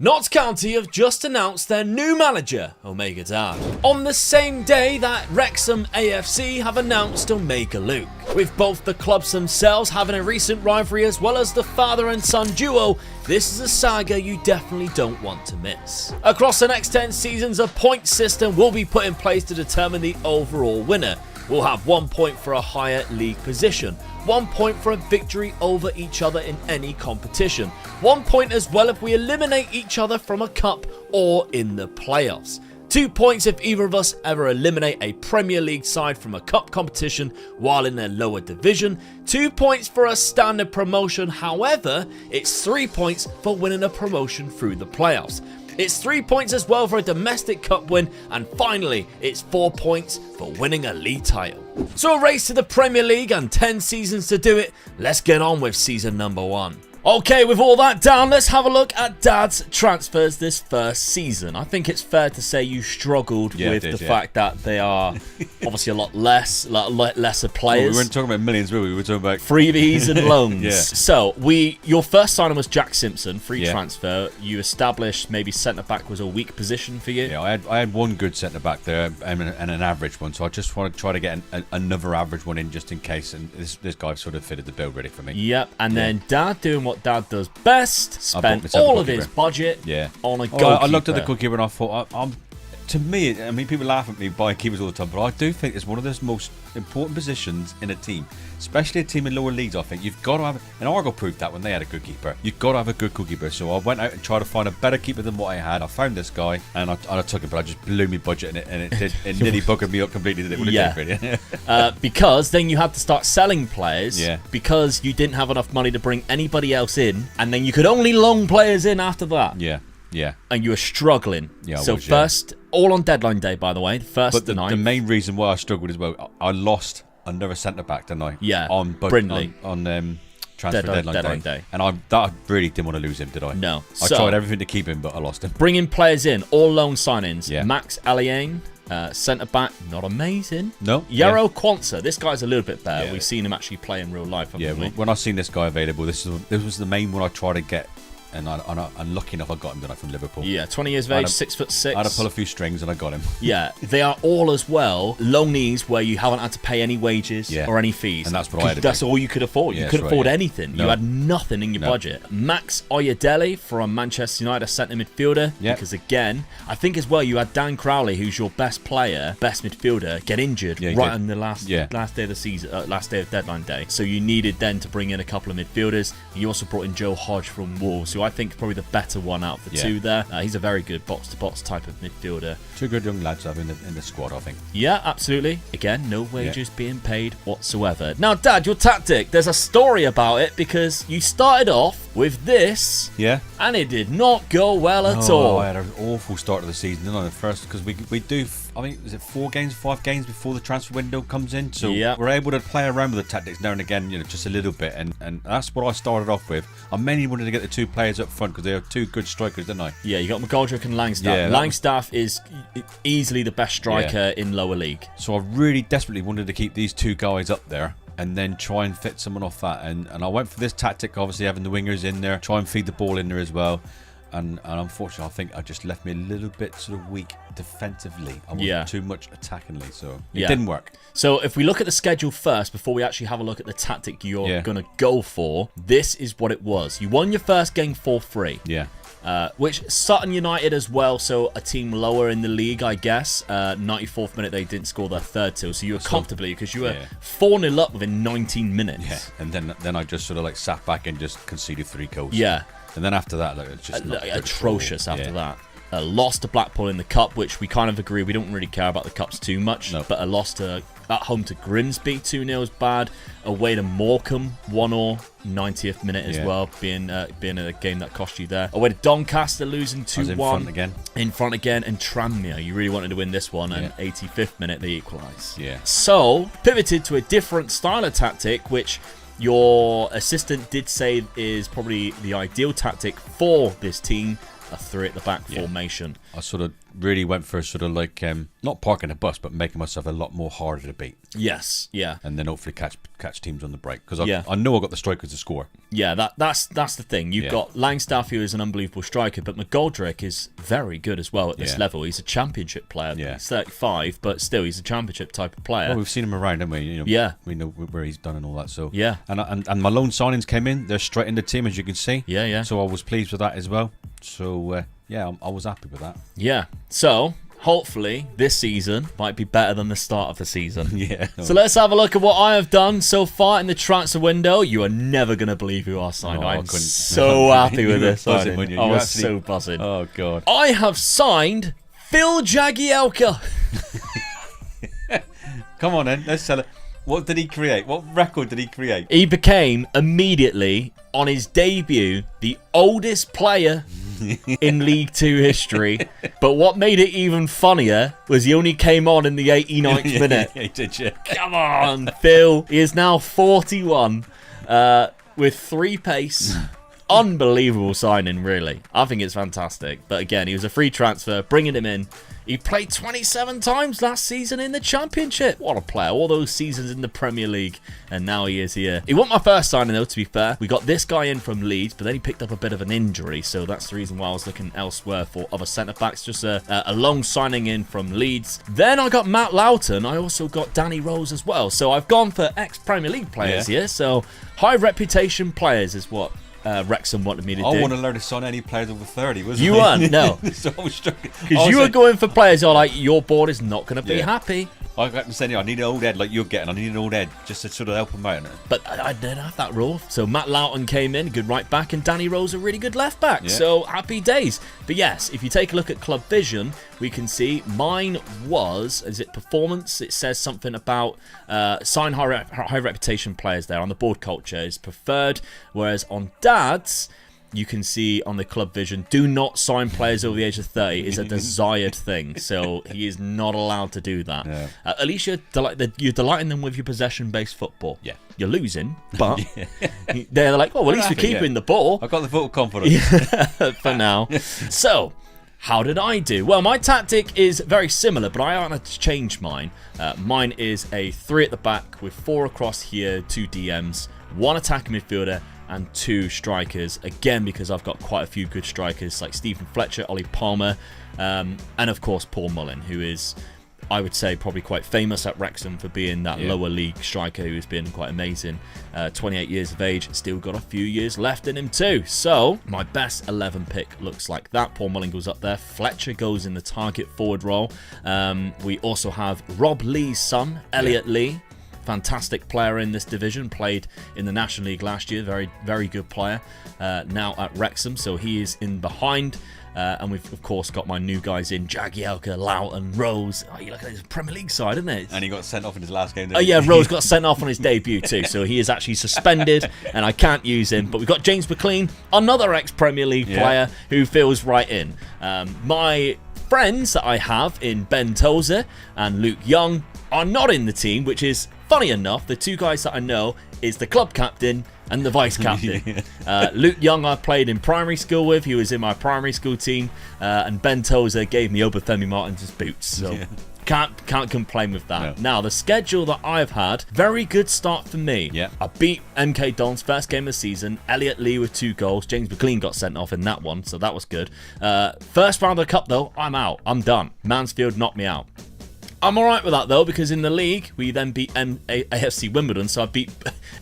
Notts County have just announced their new manager, Omega Dad, on the same day that Wrexham AFC have announced Omega Luke. With both the clubs themselves having a recent rivalry as well as the father and son duo, this is a saga you definitely don't want to miss. Across the next 10 seasons, a point system will be put in place to determine the overall winner. We'll have 1 point for a higher league position, 1 point for a victory over each other in any competition, 1 point as well if we eliminate each other from a cup or in the playoffs. 2 points if either of us ever eliminate a Premier League side from a cup competition while in a lower division. 2 points for a standard promotion, however, it's 3 points for winning a promotion through the playoffs. It's 3 points as well for a domestic cup win, and finally, it's 4 points for winning a league title. So a race to the Premier League and 10 seasons to do it. Let's get on with season number 1. Okay, with all that down, let's have a look at Dad's transfers this first season. I think it's fair to say you struggled with the fact that they are obviously a lot lesser players. Well, we weren't talking about millions, were we? We were talking about freebies and loans. Yeah. So your first signing was Jack Simpson, free transfer. You established maybe centre back was a weak position for you. Yeah, I had one good centre back there and an average one, so I just want to try to get another average one in just in case. And this guy sort of fitted the bill really for me. Yep, and then Dad doing what Dad does best, spent all of his budget on a goalkeeper. I looked at the goalkeeper and I thought, to me, I mean, people laugh at me buying keepers all the time, but I do think it's one of the most important positions in a team, especially a team in lower leagues. I think you've got to have, and Argo proved that when they had a good keeper, you've got to have a good goalkeeper. So I went out and tried to find a better keeper than what I had. I found this guy and I took him, but I just blew my budget and it nearly buggered me up completely. Did it? Because then you had to start selling players because you didn't have enough money to bring anybody else in, and then you could only loan players in after that. Yeah. And you were struggling. First, all on deadline day, by the way. But the main reason why I struggled as well, I lost another centre back, didn't I? Yeah. On transfer deadline day. And I really didn't want to lose him, did I? No. I tried everything to keep him, but I lost him. Bringing players in, all loan signings. Yeah. Max Aliane, centre back, not amazing. No. Yarrow Kwanzaa, this guy's a little bit better. We've seen him actually play in real life, haven't we? When I seen this guy available, this was the main one I tried to get. And I'm lucky enough I got him tonight from Liverpool. Yeah, 20 years of age, 6'6". I had to pull a few strings and I got him. Yeah, they are all as well loanees where you haven't had to pay any wages or any fees. And that's what I had to That's do. all you could afford. You couldn't afford anything. No. You had nothing in your budget. Max Oyedele from Manchester United, centre midfielder. Because again, I think as well you had Dan Crowley, who's your best player, best midfielder, get injured right on the last day of the season, last day of deadline day. So you needed then to bring in a couple of midfielders. You also brought in Joe Hodge from Wolves, who I think is probably the better one out of the two there. He's a very good box-to-box type of midfielder. Two good young lads have in the squad, I think. Yeah, absolutely. Again, no wages being paid whatsoever. Now, Dad, your tactic, there's a story about it because you started off with this, and it did not go well at all. I had an awful start of the season, didn't I? First, because we do, I think, is it 5 games before the transfer window comes in? So we're able to play around with the tactics now and again, just a little bit, and that's what I started off with. I mainly wanted to get the two players up front because they are two good strikers, didn't I? Yeah, you got McGoldrick and Langstaff. Yeah, Langstaff is easily the best striker in lower league. So I really desperately wanted to keep these two guys up there and then try and fit someone off that. And I went for this tactic, obviously having the wingers in there, try and feed the ball in there as well. And unfortunately, I think I just left me a little bit sort of weak defensively. I wasn't too much attackingly, so it didn't work. So if we look at the schedule first, before we actually have a look at the tactic you're going to go for, this is what it was. You won your first game 4-3. Yeah. Which Sutton United as well, so a team lower in the league, I guess. 94th minute, they didn't score their third till, so you were comfortably, because you were 4-0 up within 19 minutes. Yeah, and then I just sort of like sat back and just conceded 3 goals. Yeah. And then after that, it's just atrocious after that. A loss to Blackpool in the Cup, which we kind of agree we don't really care about the Cups too much. No. But a loss at home to Grimsby 2-0 is bad. Away to Morecambe 1-0, 90th minute as well, being a game that cost you there. Away to Doncaster losing 2-1. In front again. And Tranmere, you really wanted to win this one, and 85th minute they equalise. Yeah. So pivoted to a different style of tactic, which your assistant did say is probably the ideal tactic for this team. a three at the back formation. I sort of really went for sort of like not parking the bus, but making myself a lot more harder to beat. Yes, yeah. And then hopefully catch teams on the break, because I know I've got the strikers to score. Yeah, that's the thing. You've got Langstaff, who is an unbelievable striker, but McGoldrick is very good as well at this level. He's a championship player. Yeah. He's 35, but still he's a championship type of player. Well, we've seen him around, haven't we? You know, we know where he's done and all that. So yeah. And my loan signings came in. They're straight in the team, as you can see. Yeah, yeah. So I was pleased with that as well. So I was happy with that. Yeah. So hopefully this season might be better than the start of the season. Yeah. So let's have a look at what I have done so far in the transfer window. You are never going to believe who I signed. I'm so happy with this signing. I was so buzzing. Oh, God. I have signed Phil Jagielka. Come on, then. Let's tell it. What did he create? What record did he create? He became immediately, on his debut, the oldest player in League Two history. But what made it even funnier was he only came on in the 89th minute. Yeah, did you? Come on, Phil. He is now 41 with 3 pace. Unbelievable signing, really. I think it's fantastic. But again, he was a free transfer, bringing him in. He played 27 times last season in the Championship. What a player. All those seasons in the Premier League. And now he is here. He wasn't my first signing, though, to be fair. We got this guy in from Leeds, but then he picked up a bit of an injury. So that's the reason why I was looking elsewhere for other centre-backs. Just a long signing in from Leeds. Then I got Matt Loughton. I also got Danny Rose as well. So I've gone for ex-Premier League players here. So high reputation players is what Wrexham wanted me to do. I want to learn to sign any players over 30, wasn't You weren't, no. So I was struggling. Because you were going for players who are like, your board is not going to be happy. I kept saying, I need an old head like you're getting. I need an old head just to sort of help him out. But I didn't have that rule. So Matt Loughton came in, good right back, and Danny Rose, a really good left back. Yeah. So happy days. But yes, if you take a look at Club Vision, we can see mine was, is it performance? It says something about sign high reputation players there. On the board culture is preferred, whereas on Dad's, you can see on the Club Vision, do not sign players over the age of 30 is a desired thing. So he is not allowed to do that. Yeah. At least you're delighting them with your possession-based football. Yeah. You're losing, but they're like, well, at least we're keeping the ball. I've got the vote of confidence. For now. So, how did I do? Well, my tactic is very similar, but I want to change mine. Mine is a 3 at the back with 4 across here, 2 DMs, 1 attacking midfielder, and 2 strikers, again because I've got quite a few good strikers like Stephen Fletcher, Ollie Palmer, and of course Paul Mullin, who is, I would say, probably quite famous at Wrexham for being that lower league striker who has been quite amazing. 28 years of age, still got a few years left in him too. So my best 11 pick looks like that. Paul Mullin goes up there, Fletcher goes in the target forward role. We also have Rob Lee's son, Elliot Lee. Fantastic player in this division, played in the National League last year, very, very good player, now at Wrexham, so he is in behind, and we've of course got my new guys in, Jagielka, Loughton, Rose. Oh, you look at his Premier League side, isn't it? And he got sent off in his last game, didn't he? Yeah, Rose got sent off on his debut too, so he is actually suspended, and I can't use him, but we've got James McLean, another ex-Premier League player who fills right in. My friends that I have in Ben Tozer and Luke Young are not in the team, which is funny enough. The 2 guys that I know is the club captain and the vice captain. Luke Young I played in primary school with. He was in my primary school team, and Ben Tozer gave me Obafemi Martins' boots. So can't complain with that. No. Now the schedule that I've had, very good start for me. I beat MK Dons first game of the season. Elliot Lee with 2 goals. James McLean got sent off in that one, so that was good. First round of the cup though, I'm out. I'm done. Mansfield knocked me out. I'm alright with that though, because in the league we then beat AFC Wimbledon, so I beat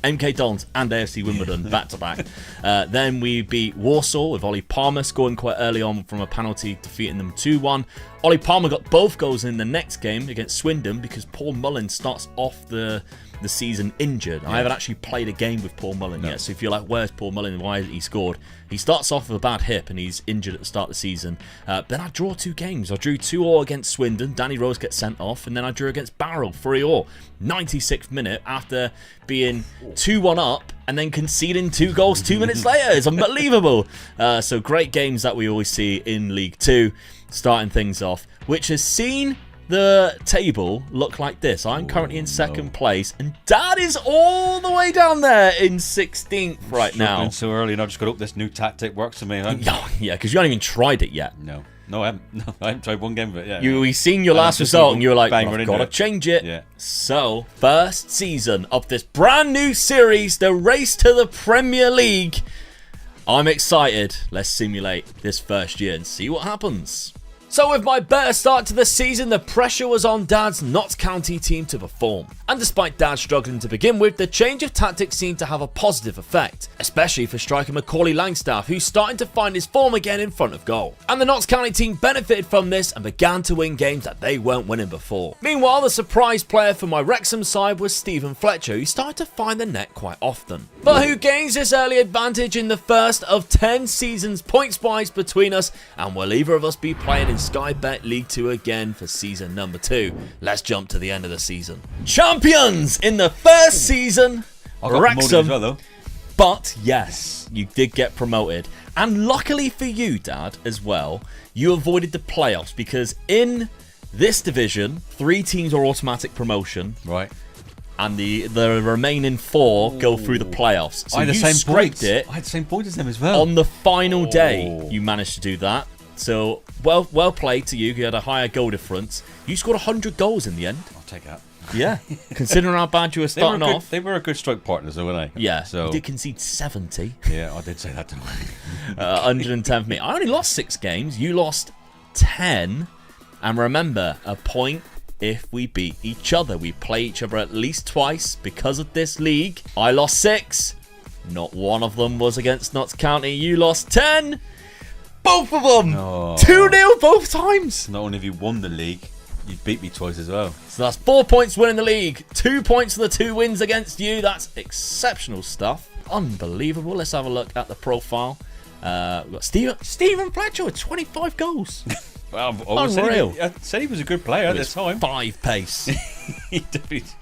MK Dons and AFC Wimbledon back to back. Then we beat Warsaw with Ollie Palmer scoring quite early on from a penalty, defeating them 2-1. Ollie Palmer got both goals in the next game against Swindon because Paul Mullin starts off the season injured. I haven't actually played a game with Paul Mullin yet, so if you're like, where's Paul Mullin, why hasn't he scored? He starts off with a bad hip and he's injured at the start of the season. Then I draw 2 games. I drew 2-2 against Swindon. Danny Rose gets sent off, and then I drew against Barrow 3-3. 96th minute after being 2-1 up and then conceding 2 goals 2 minutes later. It's unbelievable. So great games that we always see in League 2, starting things off, which has seen the table look like this. I'm currently in second place, and Dad is all the way down there in 16th right now. So early, and I just got up. This new tactic works for me. Huh? Yeah, because you haven't even tried it yet. No, I haven't. No, I haven't tried one game of it yet. We seen your last result, and you were like, I've got to change it. Yeah. So, first season of this brand new series, the race to the Premier League. I'm excited. Let's simulate this first year and see what happens. So with my better start to the season, the pressure was on Dad's Notts County team to perform. And despite Dad struggling to begin with, the change of tactics seemed to have a positive effect, especially for striker Macaulay Langstaff, who's starting to find his form again in front of goal. And the Notts County team benefited from this and began to win games that they weren't winning before. Meanwhile, the surprise player for my Wrexham side was Stephen Fletcher, who started to find the net quite often. But who gains this early advantage in the first of 10 seasons points-wise between us, and will either of us be playing in Sky Bet League 2 again for season number 2? Let's jump to the end of the season. Champions in the first season, Wrexham. Well, though. But yes, you did get promoted. And luckily for you, Dad, as well, you avoided the playoffs, because in this division, 3 teams are automatic promotion. Right. And the remaining 4 go through the playoffs. So I had the you same scraped points. it. I had the same points as them as well. On the final day, you managed to do that. So, well played to you. You had a higher goal difference. You scored 100 goals in the end. I'll take that. Yeah. Considering how bad you were starting off. They were a good strike partners, though, weren't they? Yeah. So, you did concede 70. Yeah, I did say that, didn't I? 110 for me. I only lost 6 games. You lost 10. And remember, a point if we beat each other. We play each other at least twice because of this league. I lost 6. Not one of them was against Notts County. You lost 10. Both of them. 2-0 both times. Not only have you won the league, you beat me twice as well. So that's 4 points winning the league. 2 points for the 2 wins against you. That's exceptional stuff. Unbelievable. Let's have a look at the profile. We've got Stephen Fletcher with 25 goals. Well, unreal. I said he was a good player at the time. 5 pace.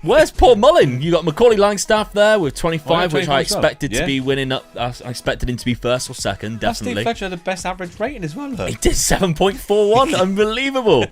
Where's Paul Mullin? You got Macaulay Langstaff there with 25, which I 25 expected to be winning up. I expected him to be first or second, definitely. Steve Fletcher had the best average rating as well, though. He did 7.41. Unbelievable.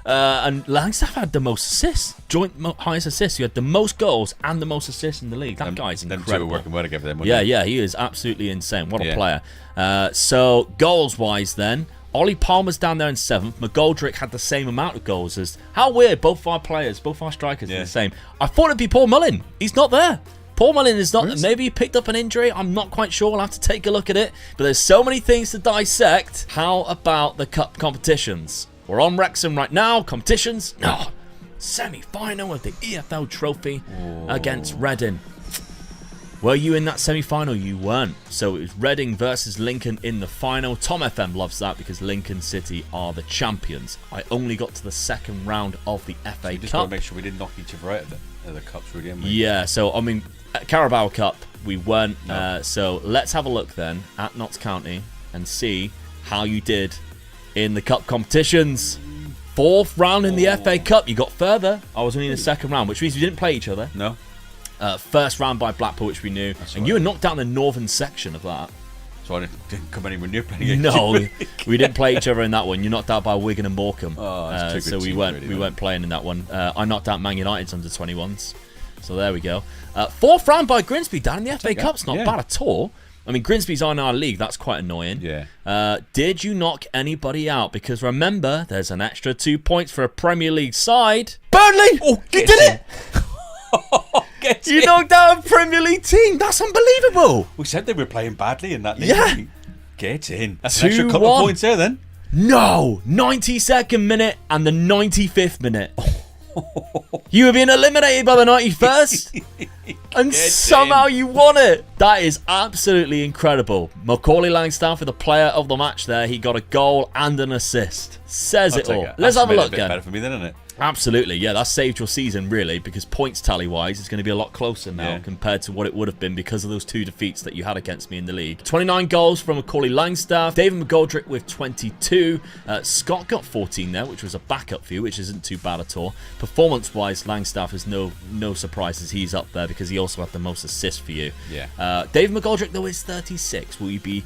And Langstaff had the most assists, joint highest assists. You had the most goals and the most assists in the league. That guy's incredible. Them two were working well together then, Yeah, he is absolutely insane. What a player. So goals-wise then, Ollie Palmer's down there in 7th. McGoldrick had the same amount of goals as... How weird, both our players, both our strikers are the same. I thought it'd be Paul Mullin. He's not there. Paul Mullin is not... Maybe he picked up an injury. I'm not quite sure. I'll have to take a look at it. But there's so many things to dissect. How about the cup competitions? We're on Wrexham right now. Competitions? No. Semi-final of the EFL Trophy against Reading. Were you in that semi-final? You weren't. So it was Reading versus Lincoln in the final. Tom FM loves that because Lincoln City are the champions. I only got to the second round of the FA Cup. Just got to make sure we didn't knock each other out of the cups, really, didn't we? Yeah, so, I mean, at Carabao Cup, we weren't. No. So let's have a look then at Notts County and see how you did in the cup competitions. 4th round in the FA Cup. You got further. I was only in the second round, which means we didn't play each other. No. First round by Blackpool, which we knew. And you were knocked down the northern section of that. So I didn't come anywhere near playing against No, you. we didn't play each other in that one. You knocked out by Wigan and Morecambe. So we weren't playing in that one. I knocked out Man United's under 21s. So there we go. 4th round by Grimsby down in the FA Cup's not bad at all. I mean, Grimsby's on our league. That's quite annoying. Yeah. Did you knock anybody out? Because remember, there's an extra 2 points for a Premier League side. Burnley! Oh, you did it! You knocked out a Premier League team. That's unbelievable. We said they were playing badly in that league. Yeah. Get in. That's an extra couple of points there then. No. 92nd minute and the 95th minute. You were being eliminated by the 91st. And somehow you won it. That is absolutely incredible. Macaulay Langstaff with the player of the match there. He got a goal and an assist. Says it all. Let's have a look again. Better for me then, isn't it? Absolutely, yeah, that saved your season, really, because points tally-wise, it's going to be a lot closer now compared to what it would have been because of those 2 defeats that you had against me in the league. 29 goals from Macaulay Langstaff, David McGoldrick with 22, Scott got 14 there, which was a backup for you, which isn't too bad at all. Performance-wise, Langstaff is no surprises, he's up there because he also had the most assists for you. Yeah. David McGoldrick, though, is 36. Will you be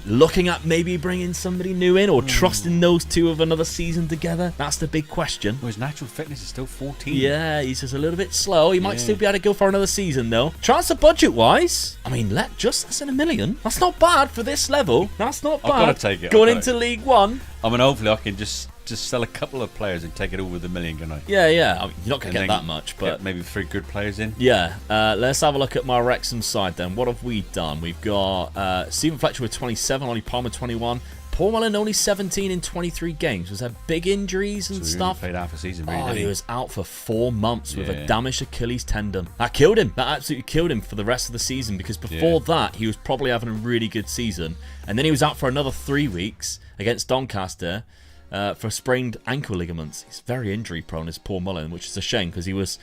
looking at maybe bringing somebody new in or trusting those two of another season together? That's the big question. Well, his natural fitness is still 14. Yeah, he's just a little bit slow. He might still be able to go for another season, though. Transfer budget-wise, I mean, just less than $1 million. That's not bad for this level. That's not bad. I've got to take it. Going into League One. I mean, hopefully I can just sell a couple of players and take it over the $1 million, can I? Yeah. I mean, you're not going to get that much, but maybe 3 good players in. Yeah. Let's have a look at my Wrexham side then. What have we done? We've got Stephen Fletcher with 27, Ollie Palmer 21. Paul Mullen only 17 in 23 games. Was there big injuries and stuff? He played half a season, really, Oh, didn't he was out for 4 months with a damaged Achilles tendon. That killed him. That absolutely killed him for the rest of the season, because before that, he was probably having a really good season. And then he was out for another 3 weeks against Doncaster for sprained ankle ligaments. He's very injury prone, is Paul Mullen, which is a shame, because he was...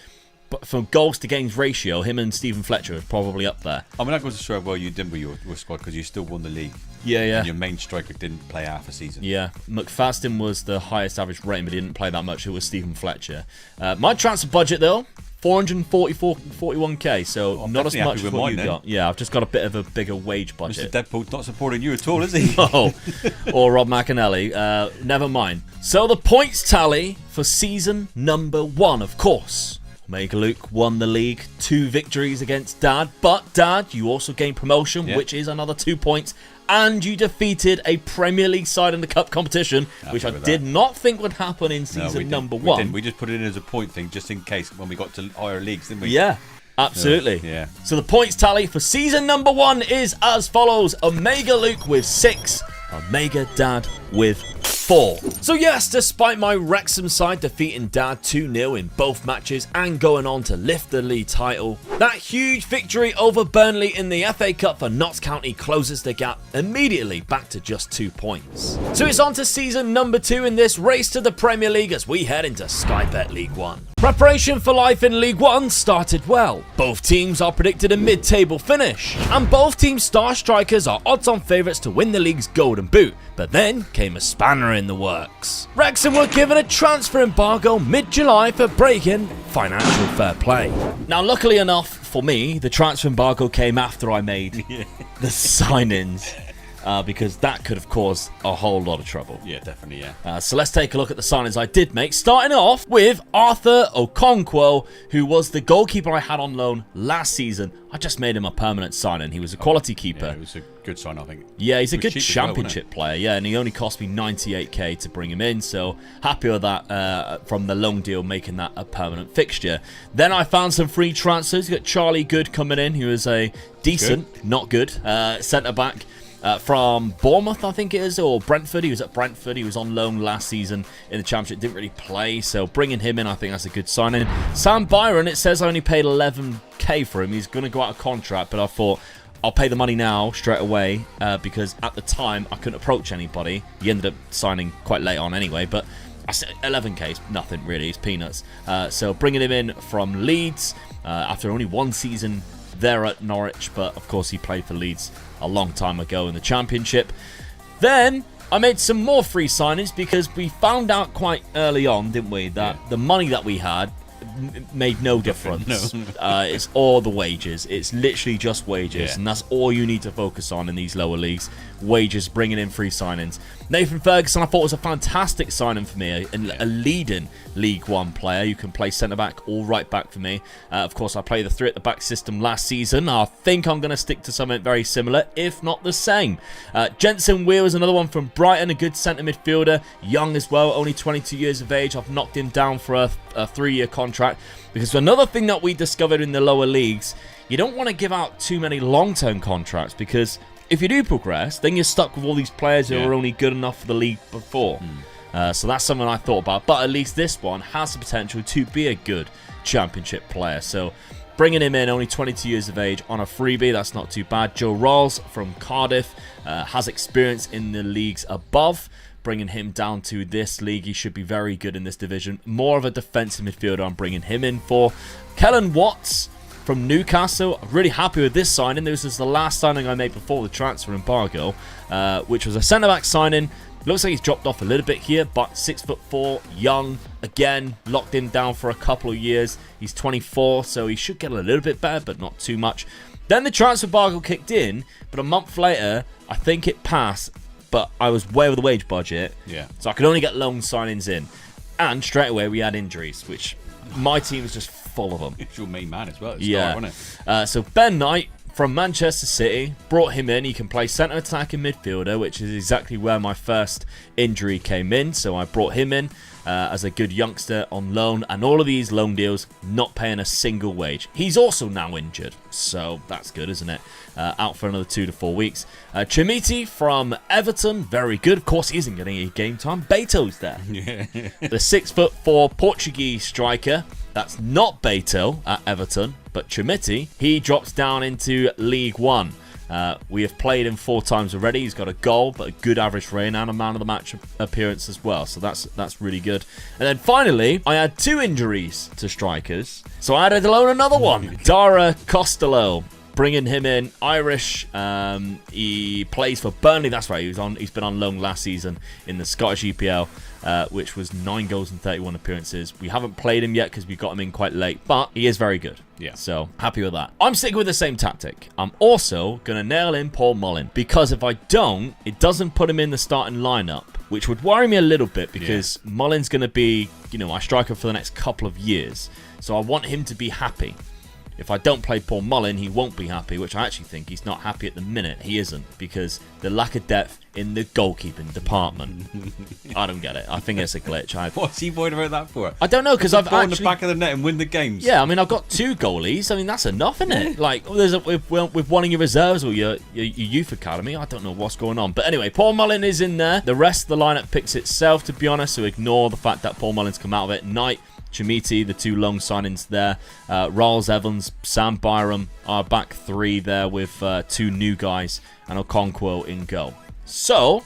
But from goals to games ratio, him and Stephen Fletcher are probably up there. I mean, that goes to show how well you did with your squad, because you still won the league. Yeah. And your main striker didn't play half a season. Yeah, McFadden was the highest average rating, but he didn't play that much. It was Stephen Fletcher. My transfer budget, though, 441k, so not as much as what you got. Yeah, I've just got a bit of a bigger wage budget. Mr. Deadpool's not supporting you at all, is he? Oh, or Rob McAnally. Never mind. So the points tally for season number 1, of course. Omega Luke won the league, 2 victories against Dad. But Dad, you also gained promotion, which is another 2 points. And you defeated a Premier League side in the cup competition, which I did not think would happen in season number 1. We didn't. We just put it in as a point thing, just in case when we got to higher leagues, didn't we? Yeah, absolutely. Yeah. So the points tally for season number 1 is as follows. Omega Luke with 6, Omega Dad with 4. So yes, despite my Wrexham side defeating Dad 2-0 in both matches and going on to lift the league title, that huge victory over Burnley in the FA Cup for Notts County closes the gap immediately back to just 2 points. So it's on to season number 2 in this race to the Premier League as we head into Sky Bet League 1. Preparation for life in League 1 started well. Both teams are predicted a mid-table finish, and both teams' star strikers are odds-on favourites to win the league's Golden Boot. But then came a spanner in the works. Wrexham were given a transfer embargo mid-July for breaking financial fair play. Now, luckily enough for me, the transfer embargo came after I made the signings. Because that could have caused a whole lot of trouble. Yeah, definitely, yeah. So let's take a look at the signings I did make, starting off with Arthur Okonkwo, who was the goalkeeper I had on loan last season. I just made him a permanent signing. He was a quality keeper. Yeah, it was a good sign, I think. Yeah, he's a good championship player. Yeah, and he only cost me 98k to bring him in, so happy with that from the loan deal, making that a permanent fixture. Then I found some free transfers. You got Charlie Good coming in, who is a decent, not good, centre-back. From Bournemouth, I think it is, or Brentford. He was at Brentford. He was on loan last season in the Championship. Didn't really play, so bringing him in, I think that's a good signing. Sam Byron, it says I only paid 11k for him. He's going to go out of contract, but I thought I'll pay the money now straight away because at the time I couldn't approach anybody. He ended up signing quite late on anyway, but I said 11k is nothing really. It's peanuts. So bringing him in from Leeds after only 1 season there at Norwich, but of course he played for Leeds a long time ago in the Championship. Then I made some more free signings because we found out quite early on, didn't we, that the money that we had made no difference. No. It's all the wages. It's literally just wages, and that's all you need to focus on in these lower leagues. Wages, bringing in free signings. Nathan Ferguson, I thought was a fantastic signing for me, a leading League One player. You can play centre-back or right-back for me. Of course, I played the 3 at the back system last season. I think I'm going to stick to something very similar, if not the same. Jensen Weir was another one from Brighton, a good centre midfielder. Young as well, only 22 years of age. I've knocked him down for a 3-year contract. Because another thing that we discovered in the lower leagues, you don't want to give out too many long-term contracts, because if you do progress, then you're stuck with all these players who are only good enough for the league before. So that's something I thought about. But at least this one has the potential to be a good Championship player. So bringing him in, only 22 years of age, on a freebie, that's not too bad. Joe Rawls from Cardiff has experience in the leagues above. Bringing him down to this league, he should be very good in this division. More of a defensive midfielder I'm bringing him in for. Kellen Watts from Newcastle. I'm really happy with this signing. This was the last signing I made before the transfer embargo, which was a centre-back signing. Looks like he's dropped off a little bit here, but 6'4", young, again, locked him down for a couple of years. He's 24, so he should get a little bit better, but not too much. Then the transfer bargo kicked in, but a month later, I think it passed, but I was way over the wage budget. Yeah. So I could only get loan signings in. And straight away, we had injuries, which my team was just full of them. It's your main man as well. Yeah. Start, wasn't it? So Ben Knight from Manchester City, brought him in. He can play centre attacking midfielder, which is exactly where my first injury came in. So I brought him in as a good youngster on loan, and all of these loan deals not paying a single wage. He's also now injured, so that's good, isn't it? Out for another 2 to 4 weeks. Chimiti from Everton, very good. Of course, he isn't getting any game time. Beto's there. Yeah. The 6'4" Portuguese striker. That's not Beto at Everton, but Chimiti. He drops down into League One. We have played him 4 times already. He's got a goal, but a good average rating and a man of the match appearance as well. So that's really good. And then finally, I had 2 injuries to strikers. So I added alone another one. Dara Costello. Bringing him in, Irish. He plays for Burnley. That's right. He's been on loan last season in the Scottish EPL, which was 9 goals and 31 appearances. We haven't played him yet because we got him in quite late, but he is very good. Yeah. So happy with that. I'm sticking with the same tactic. I'm also gonna nail in Paul Mullin, because if I don't, it doesn't put him in the starting lineup, which would worry me a little bit, because Mullin's gonna be, my striker for the next couple of years. So I want him to be happy. If I don't play Paul Mullin, he won't be happy, which I actually think he's not happy at the minute. He isn't, because the lack of depth in the goalkeeping department. I don't get it. I think it's a glitch. What's he worried about that for? I don't know, because I've actually... in the actually... back of the net and win the games. Yeah, I mean, I've got 2 goalies. I mean, that's enough, isn't it? Like, with one of your reserves or your youth academy, I don't know what's going on. But anyway, Paul Mullin is in there. The rest of the lineup picks itself, to be honest, so ignore the fact that Paul Mullin's come out of it. Knight, Chimiti, the 2 long signings there. Riles Evans, Sam Byram are back 3 there with 2 new guys, and Okonkwo in goal. So,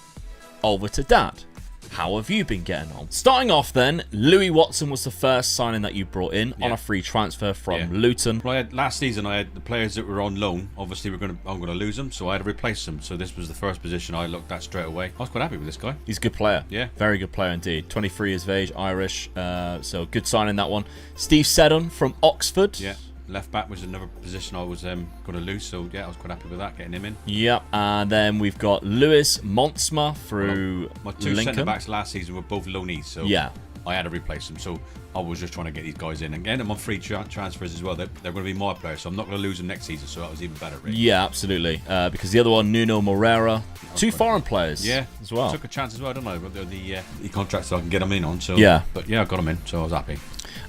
over to Dad. How have you been getting on? Starting off then, Louis Watson was the first signing that you brought in on a free transfer from Luton. Well, last season I had the players that were on loan. Obviously, I'm going to lose them, so I had to replace them. So this was the first position I looked at straight away. I was quite happy with this guy. He's a good player. Yeah. Very good player indeed. 23 years of age, Irish. So good signing that one. Steve Seddon from Oxford. Yeah. Left back was another position I was going to lose, so yeah, I was quite happy with that, getting him in. Yep, and then we've got Lewis Montsma through my 2 Lincoln. centre-backs last season were both loanees, so yeah, I had to replace them, so I was just trying to get these guys in. Again, I'm on free transfers as well. They're going to be my players, so I'm not going to lose them next season, so that was even better, really. Yeah, absolutely, because the other one, Nuno Moreira, 2 foreign players as well. I took a chance as well, don't I? But the contracts that I can get them in on, so yeah. But yeah, I got them in, so I was happy.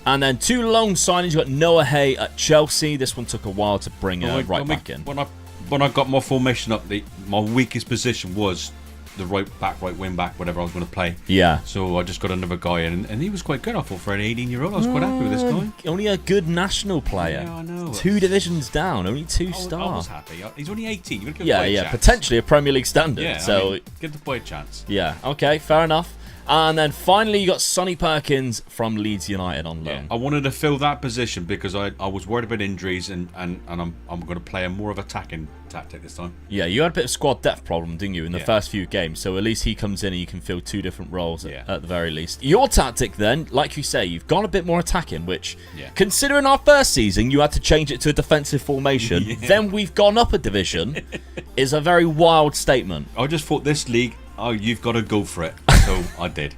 And then 2 loan signings. You got Noah Hay at Chelsea. This one took a while to bring right back in. When I got my formation up, my weakest position was the right back, right wing back, whatever I was going to play. Yeah. So I just got another guy in, and he was quite good. I thought for an 18-year-old, I was quite happy with this guy. Only a good national player. Yeah, I know. 2 divisions down, only 2 stars. I was happy. He's only 18. You're give yeah, the boy a chance. potentially a Premier League standard. Yeah, so give the boy a chance. Yeah. Okay, fair enough. And then finally, you got Sonny Perkins from Leeds United on loan. Yeah. I wanted to fill that position because I was worried about injuries, and I'm going to play a more of attacking tactic this time. Yeah, you had a bit of squad depth problem, didn't you, in the first few games? So at least he comes in and you can fill 2 different roles at the very least. Your tactic then, like you say, you've gone a bit more attacking, which, considering our first season, you had to change it to a defensive formation. Then we've gone up a division, is a very wild statement. I just thought this league, you've got to go for it. So I did.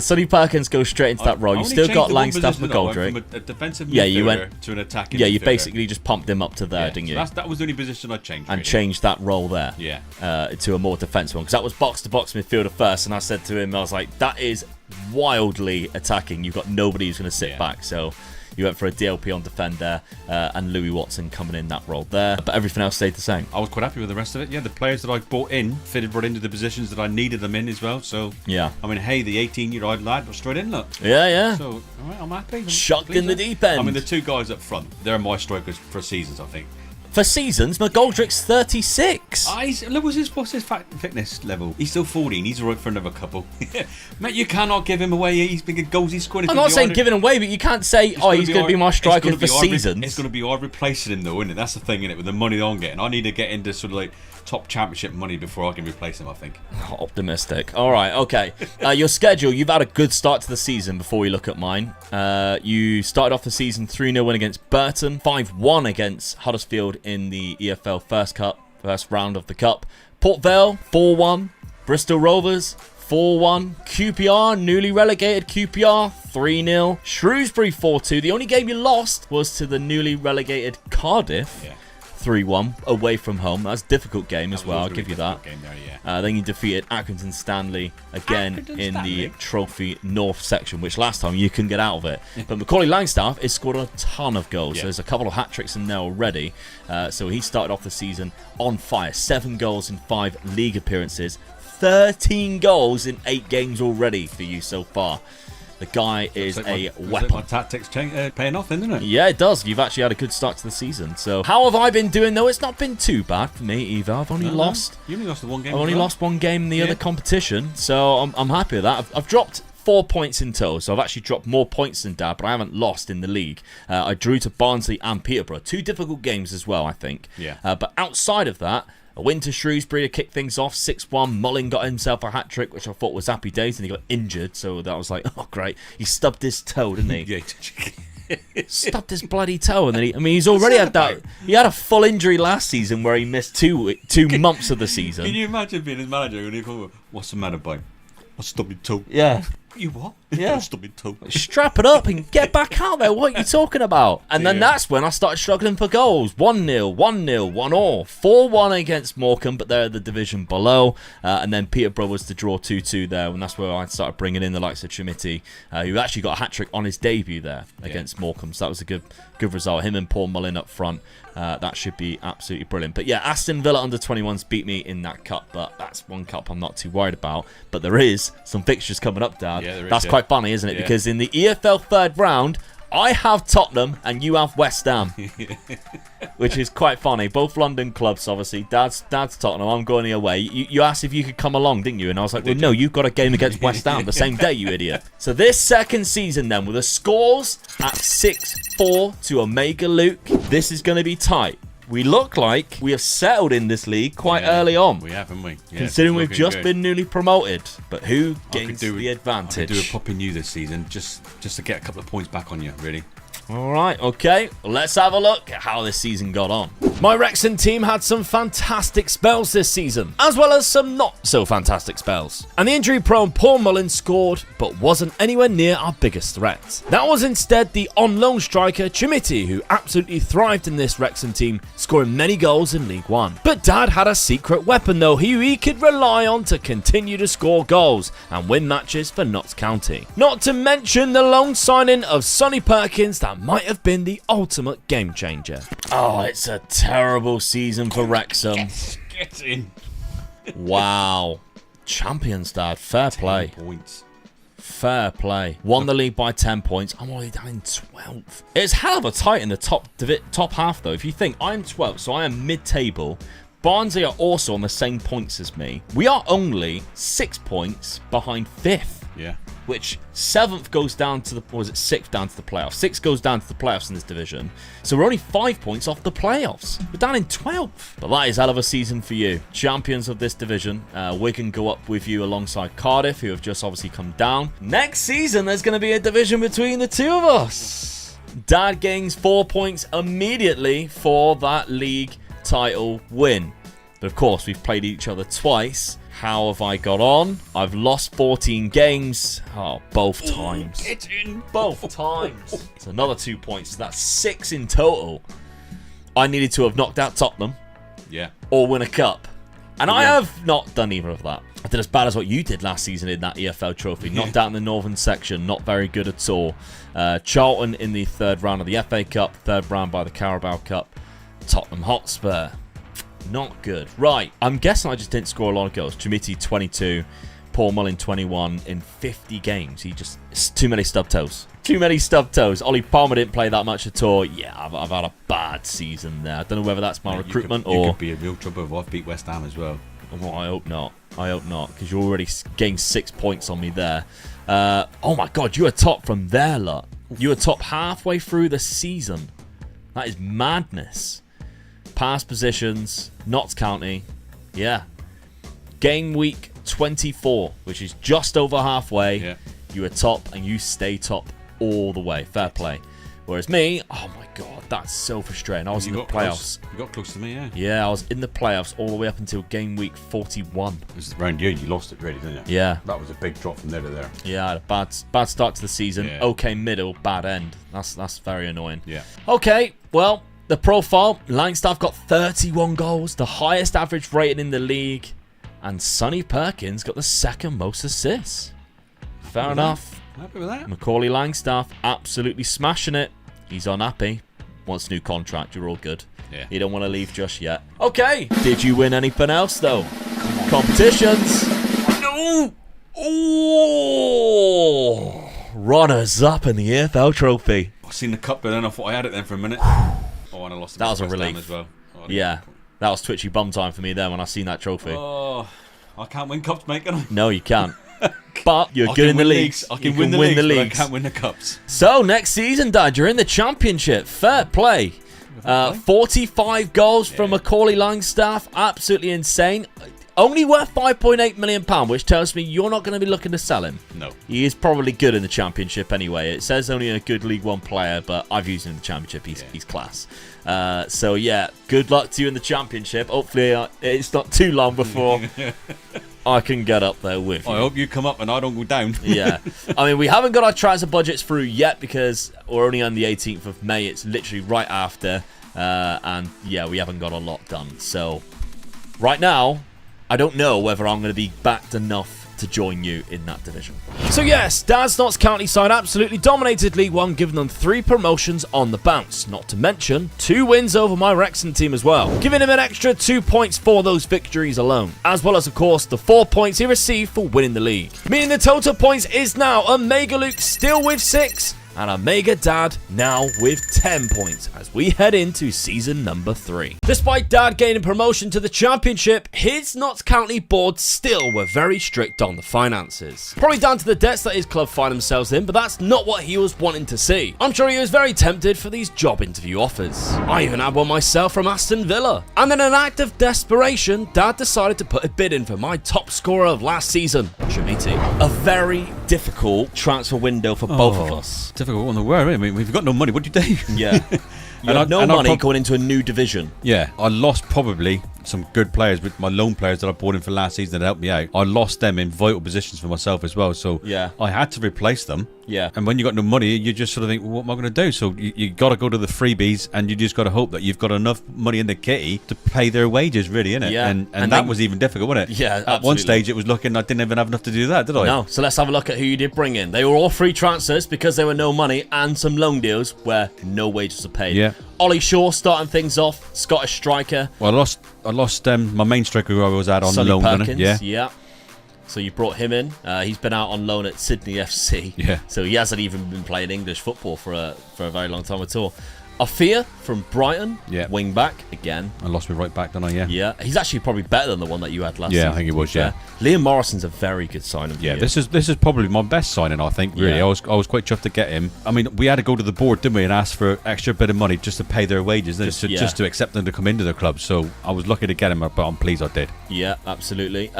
Sonny Perkins goes straight into that role. You still got Langstaff McGoldrick. From a defensive midfielder to an attacking you midfielder. Basically just pumped him up to there, didn't you? So that was the only position I changed. And changed that role there to a more defensive one. Because that was box-to-box midfielder first. And I said to him, I was like, that is wildly attacking. You've got nobody who's going to sit back. So you went for a DLP on defend there, and Louis Watson coming in that role there. But everything else stayed the same. I was quite happy with the rest of it. Yeah, the players that I brought in fitted right into the positions that I needed them in as well. So yeah, I mean, hey, the 18-year-old lad was straight in, look. Yeah. So all right, I'm happy. Chucked in the deep end. I mean, the 2 guys up front, they're my strikers for seasons, I think. For seasons, McGoldrick's 36. What's his fitness level? He's still 14. He's all right for another couple. Mate, you cannot give him away. He's big goals he's scoring. I'm not saying giving him away, but you can't say, he's going to be my striker for seasons. It's going to be hard replacing him, though, isn't it? That's the thing, isn't it? With the money I'm getting, I need to get into sort of like top championship money before I can replace him, I think. Optimistic. All right, okay. Your schedule, you've had a good start to the season before we look at mine. You started off the season 3-0 win against Burton, 5-1 against Huddersfield in the EFL first round of the Cup. Port Vale, 4-1. Bristol Rovers, 4-1. QPR, newly relegated QPR, 3-0. Shrewsbury, 4-2. The only game you lost was to the newly relegated Cardiff. Yeah. 3-1 away from home. That's a difficult game as well, I'll give you that. Game there, yeah. Then you defeated Accrington Stanley again in the Trophy North section, which last time you couldn't get out of it. But Macaulay Langstaff has scored a ton of goals. There's a couple of hat-tricks in there already. So he started off the season on fire. 7 goals in 5 league appearances. 13 goals in 8 games already for you so far. The guy is a weapon. My tactics paying off, isn't it? Yeah, it does. You've actually had a good start to the season. So, how have I been doing, though? It's not been too bad for me either. I've only lost. You only lost the one game. I've only lost one game in the other competition. So, I'm happy with that. I've dropped 4 points in total. So, I've actually dropped more points than Dad, but I haven't lost in the league. I drew to Barnsley and Peterborough. 2 difficult games as well, I think. Yeah. But outside of that, a win to Shrewsbury to kick things off, 6-1. Mullin got himself a hat-trick, which I thought was happy days, and he got injured, so that was like, oh, great. He stubbed his toe, didn't he? Yeah. Stubbed his bloody toe, and then he's already had that. He had a full injury last season where he missed two months of the season. Can you imagine being his manager and he go, "What's the matter, boy? I stubbed my toe." Yeah. You what? Yeah. I stubbed my toe. Strap it up and get back out there. What are you talking about? And then that's when I started struggling for goals. 1-0, 1-0, 1-1, 4-1 against Morecambe, but they're the division below. And then Peterborough was to draw 2-2 there, and that's where I started bringing in the likes of Chimiti, who actually got a hat-trick on his debut there against Morecambe. So that was a good result. Him and Paul Mullin up front. That should be absolutely brilliant. But yeah, Aston Villa under 21s beat me in that cup, but that's one cup I'm not too worried about. But there is some fixtures coming up, Dad. Yeah, that's quite funny, isn't it? Because in the EFL third round, I have Tottenham and you have West Ham, which is quite funny. Both London clubs, obviously. Dad's Tottenham. I'm going away. You asked if you could come along, didn't you? And I was like, well, no, you've got a game against West Ham the same day, you idiot. So this second season then, with the scores at 6-4 to Omega Luke, this is going to be tight. We look like we have settled in this league quite early on. We have, haven't we? Yeah, considering we've just been newly promoted. But who gains the advantage? I could do a pop in you this season just to get a couple of points back on you, really. All right, okay. Let's have a look at how this season got on. My Wrexham team had some fantastic spells this season, as well as some not so fantastic spells. And the injury-prone Paul Mullin scored, but wasn't anywhere near our biggest threat. That was instead the on-loan striker Chimiti, who absolutely thrived in this Wrexham team, scoring many goals in League One. But Dad had a secret weapon though, who he could rely on to continue to score goals and win matches for Notts County. Not to mention the loan signing of Sonny Perkins that might have been the ultimate game changer. Oh, it's a terrible season for Wrexham. Get in. Wow. Champions, Dad. Fair play. 10 points. Fair play. Won the league by 10 points. I'm already down in 12th. It's hell of a tight in the top half, though. If you think I'm 12th, so I am mid-table. Barnsley are also on the same points as me. We are only 6 points behind 5th. Yeah. Which 7th goes down to the, or was it 6th down to the playoffs? 6 goes down to the playoffs in this division. So we're only 5 points off the playoffs. We're down in 12th. But that is hell of a season for you. Champions of this division. Wigan go up with you alongside Cardiff, who have just obviously come down. Next season, there's going to be a division between the two of us. Dad gains 4 points immediately for that league title win. But of course, we've played each other twice. How have I got on? I've lost 14 games. Oh, both times. Get in. Both times. It's another 2 points. So that's 6 in total. I needed to have knocked out Tottenham. Yeah. Or win a cup. And I have not done either of that. I did as bad as what you did last season in that EFL trophy. Knocked out in the northern section. Not very good at all. Charlton in the third round of the FA Cup. Third round by the Carabao Cup. Tottenham Hotspur. Not good. Right, I'm guessing I just didn't score a lot of goals. Chimiti 22, Paul Mullin 21 in 50 games. It's too many stub toes. Too many stub toes. Ollie Palmer didn't play that much at all. Yeah, I've had a bad season there. I don't know whether that's my recruitment or... You could be in real trouble if I beat West Ham as well. Well, I hope not. I hope not, because you already gained 6 points on me there. Oh my God, you were top from there, lot. You were top halfway through the season. That is madness. Past positions, Notts County, Yeah. Game week 24, which is just over halfway. Yeah. You are top and you stay top all the way. Fair play. Whereas me, oh my God, that's so frustrating. I was in the playoffs. You got close to me, yeah. Yeah, I was in the playoffs all the way up until game week 41. It was around you lost it really, didn't you? Yeah. That was a big drop from there to there. Yeah, I had a bad start to the season. Yeah. Okay middle, bad end. That's very annoying. Yeah. Okay, well, the profile, Langstaff got 31 goals, the highest average rating in the league. And Sonny Perkins got the second most assists. Fair enough. Happy with that? Macaulay Langstaff absolutely smashing it. He's unhappy. Wants a new contract. You're all good. Yeah. You don't want to leave just yet. Okay. Did you win anything else, though? Competitions. No. Oh. Runners up in the EFL trophy. I seen the cup, but then I thought I had it then for a minute. Oh, and I lost it. That was a West Ham relief. as well. Oh, Yeah. That was twitchy bum time for me then when I seen that trophy. Oh, I can't win cups, mate, can I? No, you can't. But you're good in the leagues. I can win the leagues, but I can't win the cups. So, next season, Dad, you're in the Championship. Fair play. 45 goals from Macaulay Langstaff. Absolutely insane. Only worth £5.8 million, which tells me you're not going to be looking to sell him. No. He is probably good in the Championship anyway. It says only a good League One player, but I've used him in the Championship. He's class. So, yeah, good luck to you in the Championship. Hopefully, it's not too long before I can get up there with you. I hope you come up and I don't go down. Yeah. I mean, we haven't got our transfer budgets through yet because we're only on the 18th of May. It's literally right after. And, yeah, we haven't got a lot done. So, right now, I don't know whether I'm going to be backed enough to join you in that division. So yes, Dad's Notts County side absolutely dominated League One, giving them 3 promotions on the bounce. Not to mention 2 wins over my Wrexham team as well, giving him an extra 2 points for those victories alone. As well as, of course, the 4 points he received for winning the league. Meaning the total points is now Omega Luke still with 6, and Omega Dad now with 10 points as we head into season number 3. Despite Dad gaining promotion to the Championship, his Notts County board still were very strict on the finances. Probably down to the debts that his club find themselves in, but that's not what he was wanting to see. I'm sure he was very tempted for these job interview offers. I even had one myself from Aston Villa. And in an act of desperation, Dad decided to put a bid in for my top scorer of last season, Chimiti. A very difficult transfer window for both of us. Difficult one to wear. I mean, we've got no money. What do you do? Yeah. You have no money going into a new division. Yeah, I lost probably some good players with my loan players that I brought in for last season that helped me out. I lost them in vital positions for myself as well. So yeah, I had to replace them. Yeah. And when you got no money, you just sort of think, well, what am I going to do? So you got to go to the freebies, and you just got to hope that you've got enough money in the kitty to pay their wages, really, innit? Yeah. And that was even difficult, wasn't it? Yeah, At one stage, it was looking I didn't even have enough to do that, did I? No. So let's have a look at who you did bring in. They were all free transfers because there were no money, and some loan deals where no wages are paid. Yeah. Ollie Shaw starting things off, Scottish striker. Well, I lost my main striker who I was at on Sonny loan. Perkins, Yeah. So you brought him in. He's been out on loan at Sydney FC. Yeah. So he hasn't even been playing English football for a very long time at all. Afia from Brighton, Yeah. wing back again. I lost me right back, didn't I? Yeah. Yeah, he's actually probably better than the one that you had last season. Yeah, I think he was. Yeah. Liam Morrison's a very good signing. Yeah, this is probably my best signing, I think. Really, Yeah. I was quite chuffed to get him. I mean, we had to go to the board, didn't we, and ask for extra bit of money just to pay their wages, just to accept them to come into the club. So I was lucky to get him, but I'm pleased I did. Yeah, absolutely.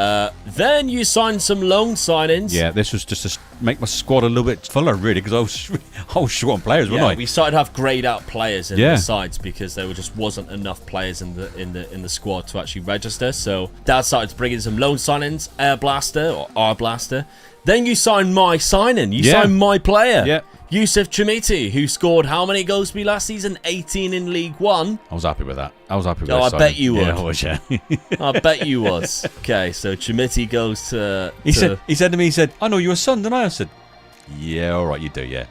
Then you signed some loan signings. Yeah, this was just to make my squad a little bit fuller, really, because I was short on players, wasn't I? We started to have grayed out players in Yeah. the sides because there just wasn't enough players in the squad to actually register. So Dad started to bring in some loan signings, Air Blaster or R Blaster. Then you signed my signing. You signed my player. Yeah. Yusuf Chimiti, who scored how many goals for me last season? 18 in League One. I was happy with that. I was happy with Oh, that I signing. bet you would. Yeah, I was, yeah. I bet you was. Okay, so Chimiti goes to... He said to me, I know your son, didn't I? I said, yeah, all right, you do, yeah.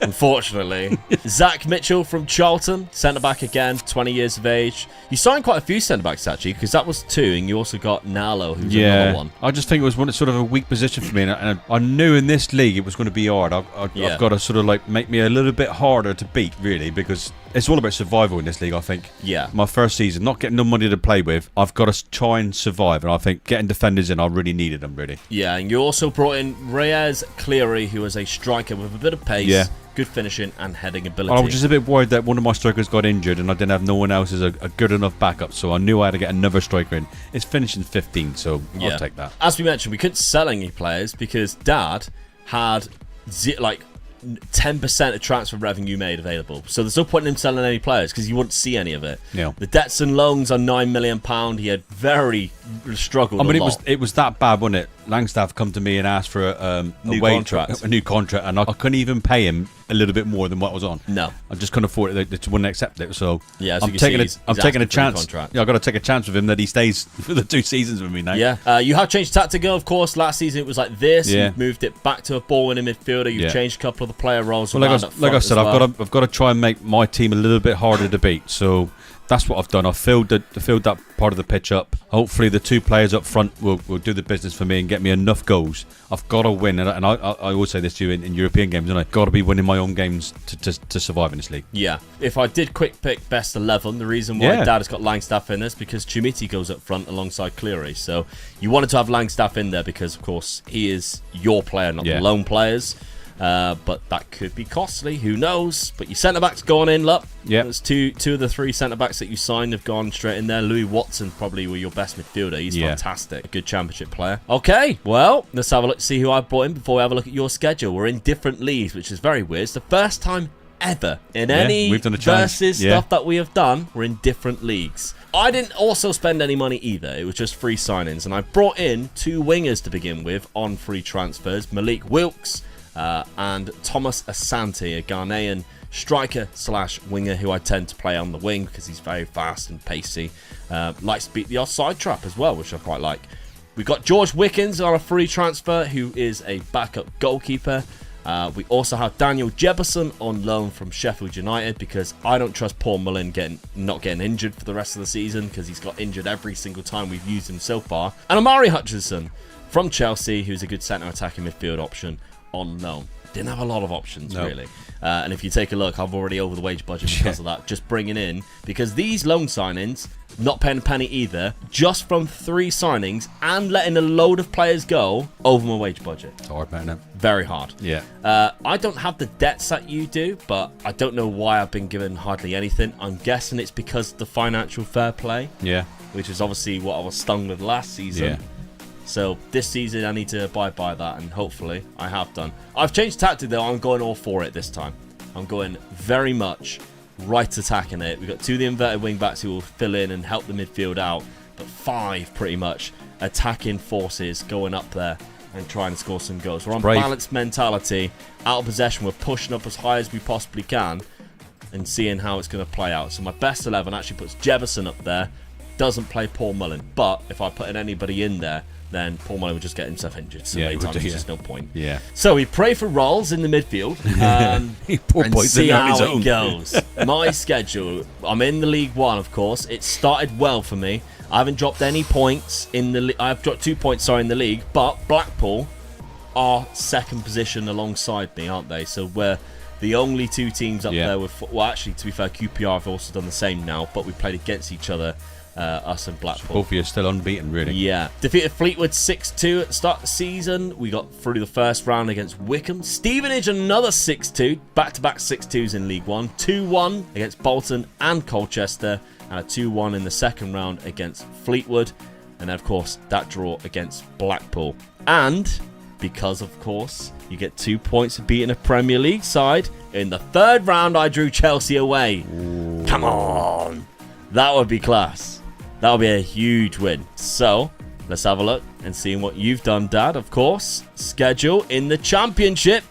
Unfortunately. Zach Mitchell from Charlton, centre-back again, 20 years of age. You signed quite a few centre-backs, actually, because that was 2, and you also got Nalo, who's another one. I just think it was sort of a weak position for me, and I knew in this league it was going to be hard. I've got to sort of like make me a little bit harder to beat, really, because it's all about survival in this league, I think. Yeah. My first season, not getting no money to play with, I've got to try and survive, and I think getting defenders in, I really needed them, really. Yeah, and you also brought in Reyes Cleary, who was a striker with a bit of pace. Yeah. good finishing and heading ability. I was just a bit worried that one of my strikers got injured and I didn't have no one else as a good enough backup, so I knew I had to get another striker in. It's finishing 15, so I'll take that. As we mentioned, we couldn't sell any players because Dad had 10% of transfer revenue made available. So there's no point in him selling any players because you wouldn't see any of it. Yeah. The debts and loans are £9 million. He had very struggled. I mean, it was that bad, wasn't it? Langstaff come to me and asked for a new contract, and I couldn't even pay him a little bit more than what was on. No, I just couldn't afford it. They wouldn't accept it. So yeah, I'm taking a chance. Yeah, I've got to take a chance with him that he stays for the 2 seasons with me now. Yeah, you have changed tactical, of course. Last season it was like this. Yeah. You've moved it back to a ball-winning midfielder. You've changed a couple of the player roles. Well, like I said, I've got to try and make my team a little bit harder to beat. So that's what I've done. I've filled that part of the pitch up. Hopefully the 2 players up front will do the business for me and get me enough goals. I've got to win, and I always say this to you in European games, and I've got to be winning my own games to survive in this league. Yeah. If I did quick pick best 11, the reason why Dad has got Langstaff in is because Chumiti goes up front alongside Cleary. So you wanted to have Langstaff in there because, of course, he is your player, not the loan players. But that could be costly. Who knows? But your centre-backs gone in, look. Yeah. There's two of the 3 centre-backs that you signed have gone straight in there. Louis Watson probably were your best midfielder. He's fantastic. A good championship player. Okay, well, let's have a look, see who I brought in before we have a look at your schedule. We're in different leagues, which is very weird. It's the first time ever in any versus stuff that we have done. We're in different leagues. I didn't also spend any money either. It was just free signings. And I brought in 2 wingers to begin with on free transfers. Malik Wilkes and Thomas Asante, a Ghanaian striker / winger who I tend to play on the wing because he's very fast and pacey. Likes to beat the offside trap as well, which I quite like. We've got George Wickens on a free transfer, who is a backup goalkeeper. We also have Daniel Jefferson on loan from Sheffield United because I don't trust Paul Mullin not getting injured for the rest of the season because he's got injured every single time we've used him so far. And Amari Hutchinson from Chelsea, who's a good centre attacking midfield option on loan. Didn't have a lot of options, really. And if you take a look, I've already over the wage budget because of that. Just bringing in, because these loan signings, not paying a penny either, just from 3 signings and letting a load of players go over my wage budget. It's hard, man. Very hard. Yeah. I don't have the debts that you do, but I don't know why I've been given hardly anything. I'm guessing it's because of the financial fair play. Yeah. Which is obviously what I was stung with last season. Yeah. So this season I need to abide by that, and hopefully I have done. I've changed tactic though. I'm going all for it this time. I'm going very much right attacking it. We've got 2 of the inverted wing backs who will fill in and help the midfield out, but 5 pretty much attacking forces going up there and trying to score some goals. We're on balanced mentality, out of possession. We're pushing up as high as we possibly can and seeing how it's going to play out. So my best 11 actually puts Jefferson up there. Doesn't play Paul Mullin, but if I put anybody in there, then Paul Mullin would just get himself injured. So there's just no point. Yeah. So we pray for Rolls in the midfield and see how it goes. My schedule, I'm in the League One, of course. It started well for me. I haven't dropped any points in the I've dropped 2 points, in the league, but Blackpool are second position alongside me, aren't they? So we're the only 2 teams up there with, well, actually, to be fair, QPR have also done the same now, but we played against each other. Us and Blackpool. So both of you are still unbeaten, really. Yeah. Defeated Fleetwood 6-2 at the start of the season. We got through the first round against Wickham. Stevenage, another 6-2. Back-to-back 6-2s in League One. 2-1 against Bolton and Colchester. And a 2-1 in the second round against Fleetwood. And then, of course, that draw against Blackpool. And because, of course, you get 2 points for beating a Premier League side, in the third round, I drew Chelsea away. Ooh. Come on. That would be class. That would be a huge win. So, let's have a look and see what you've done, Dad. Of course, schedule in the Championship.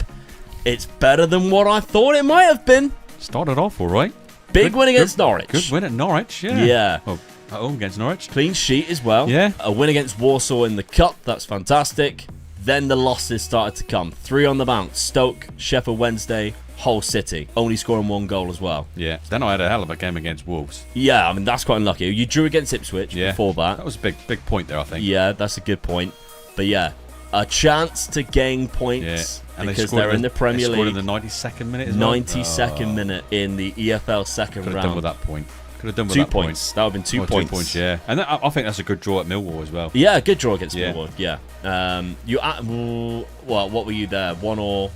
It's better than what I thought it might have been. Started off all right. Big win against Norwich. Good win at Norwich, yeah. Yeah. Well, at home against Norwich. Clean sheet as well. Yeah. A win against Warsaw in the Cup. That's fantastic. Then the losses started to come. 3 on the bounce. Stoke, Sheffield Wednesday, Hull City. Only scoring 1 goal as well. Yeah. Then I had a hell of a game against Wolves. Yeah, I mean, that's quite unlucky. You drew against Ipswich before that. That was a big point there, I think. Yeah, that's a good point. But yeah, a chance to gain points because they're in the Premier League. They scored in the 92nd minute as well. 92nd minute in the EFL second round. Could have done with that point. Could have done with 2 that points. Point. That would have been 2 points. 2 points, yeah. And I think that's a good draw at Millwall as well. Yeah, good draw against Millwall, yeah. What were you there? 1 or...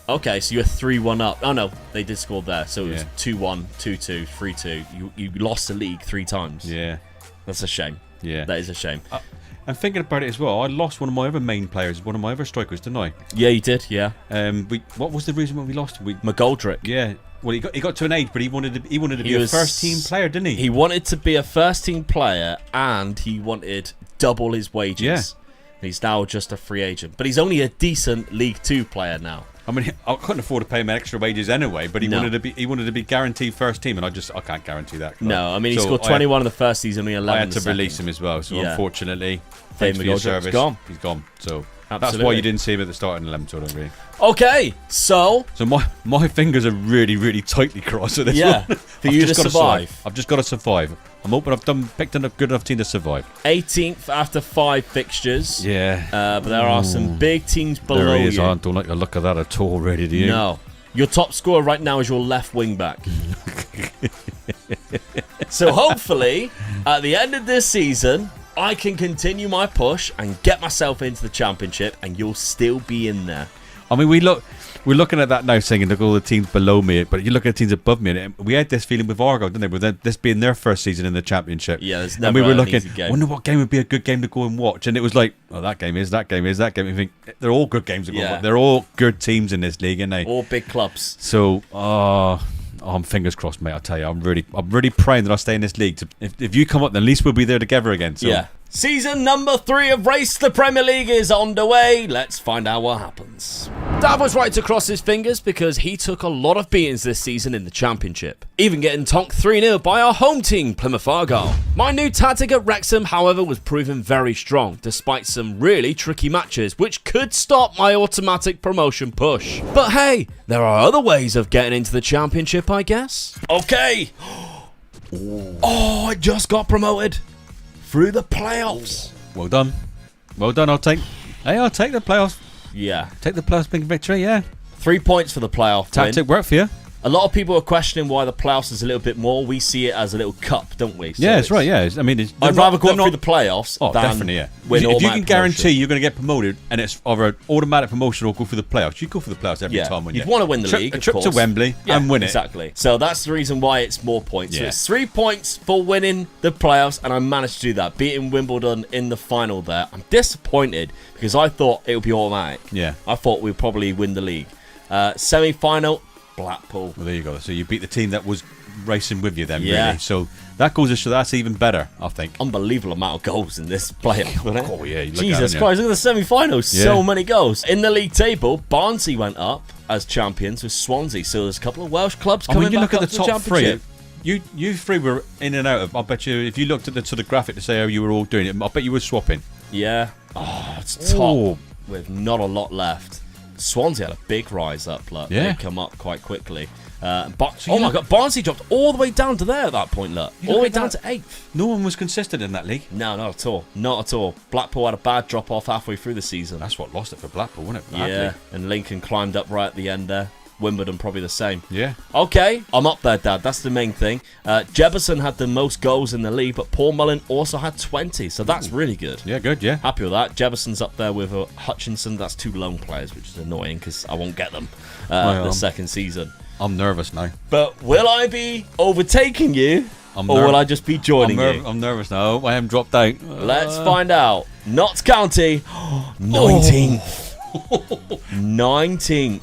Okay, so you're 3-1 up. Oh, no, they did score there. So it was Yeah. 2-1, 2-2, 3-2. You lost the league 3 times. Yeah. That's a shame. Yeah. That is a shame. And thinking about it as well, I lost one of my other main players, one of my other strikers, didn't I? Yeah, you did, yeah. What was the reason why we lost? McGoldrick. Yeah. Well, he got to an age, but he wanted to be a first team player, didn't he? He wanted to be a first team player, and he wanted double his wages. Yeah. He's now just a free agent, but he's only a decent League 2 player now. I mean, I couldn't afford to pay him extra wages anyway, but he wanted to be guaranteed first team, and I can't guarantee that. No, I mean, he scored 21 in the first season, only 11 I had in to the release second. him as well, so Yeah. unfortunately, thanks for your service, he's gone. So that's Absolutely. why you didn't see him at the start in 11 total, really. Okay, so my fingers are really, really tightly crossed with this yeah, one. for you to survive. I've just got to survive. I'm hoping I've picked a good enough team to survive. 18th after 5 fixtures. Yeah. But there are some big teams below There he is. you. I don't like the look of that at all, really, do you? No. Your top scorer right now is your left wing back. So hopefully, at the end of this season, I can continue my push and get myself into the Championship, and you'll still be in there. I mean, we're looking at that now, saying look at all the teams below me, but you look at the teams above me, and we had this feeling with Argo, didn't they? With this being their first season in the Championship. Yeah, there's and never we were an looking. easy game. Wonder what game would be a good game to go and watch, and it was like, oh, that game is. You think they're all good games to go and watch. They're all good teams in this league, aren't they? All big clubs. So, I'm fingers crossed, mate. I tell you, I'm really praying that I stay in this league. If you come up, then at least we'll be there together again. So. Yeah. Season number 3 of Race to the Premier League is underway. Let's find out what happens. Dad was right to cross his fingers because he took a lot of beatings this season in the Championship, even getting tonked 3-0 by our home team, Plymouth Argyle. My new tactic at Wrexham, however, was proven very strong, despite some really tricky matches, which could stop my automatic promotion push. But hey, there are other ways of getting into the Championship, I guess. Okay. Oh, I just got promoted. Through the playoffs. Well done. I'll take the playoffs. Yeah. Take the playoffs big victory, yeah. 3 points for the playoff Tactic win. work for you. A lot of people are questioning why the playoffs is a little bit more. We see it as a little cup, don't we? So Yeah, it's right, yeah. I mean, I'd rather go through the playoffs than definitely, yeah. win If you automatic can guarantee promotion. you're going to get promoted and it's either an automatic promotion or go through the playoffs, you go for the playoffs every Yeah, time, wouldn't you'd you? want to win the league, A of trip to course. Wembley Yeah, and win it. Exactly. So that's the reason why it's more points. So Yeah. it's 3 points for winning the playoffs, and I managed to do that, beating Wimbledon in the final there. I'm disappointed because I thought it would be automatic. Yeah. I thought we'd probably win the league. Semi-final, Blackpool. Well, there you go. So you beat the team that was racing with you then, Yeah. really. So that goes to show that's even better, I think. Unbelievable amount of goals in this playoff, wasn't it? Oh, yeah. You look Jesus at it, Christ, look at the semi-finals. Yeah. So many goals. In the league table, Barnsley went up as champions with Swansea. So there's a couple of Welsh clubs I coming mean, you back look at up the to top three. Championship. You three were in and out of. I bet you, if you looked at the sort of graphic to say how you were all doing it, I bet you were swapping. Yeah. Oh, it's top Oh. with not a lot left. Swansea had a big rise up. Look. Yeah. They come up quite quickly. Oh my God, Barnsley dropped all the way down to there at that point, look. All the way down to 8th. No one was consistent in that league. No, not at all. Not at all. Blackpool had a bad drop-off halfway through the season. That's what lost it for Blackpool, wasn't it? Yeah, and Lincoln climbed up right at the end there. Wimbledon probably the same. Yeah. Okay, I'm up there, Dad. That's the main thing. Jefferson had the most goals in the league, but Paul Mullen also had 20, so that's really good. Yeah, good, yeah. Happy with that. Jefferson's up there with Hutchinson. That's 2 lone players, which is annoying because I won't get them the second season. I'm nervous now. But will I be overtaking you, or will I just be joining you? I'm nervous now. I am dropped out. Let's find out. Notts County, 19th. 19th.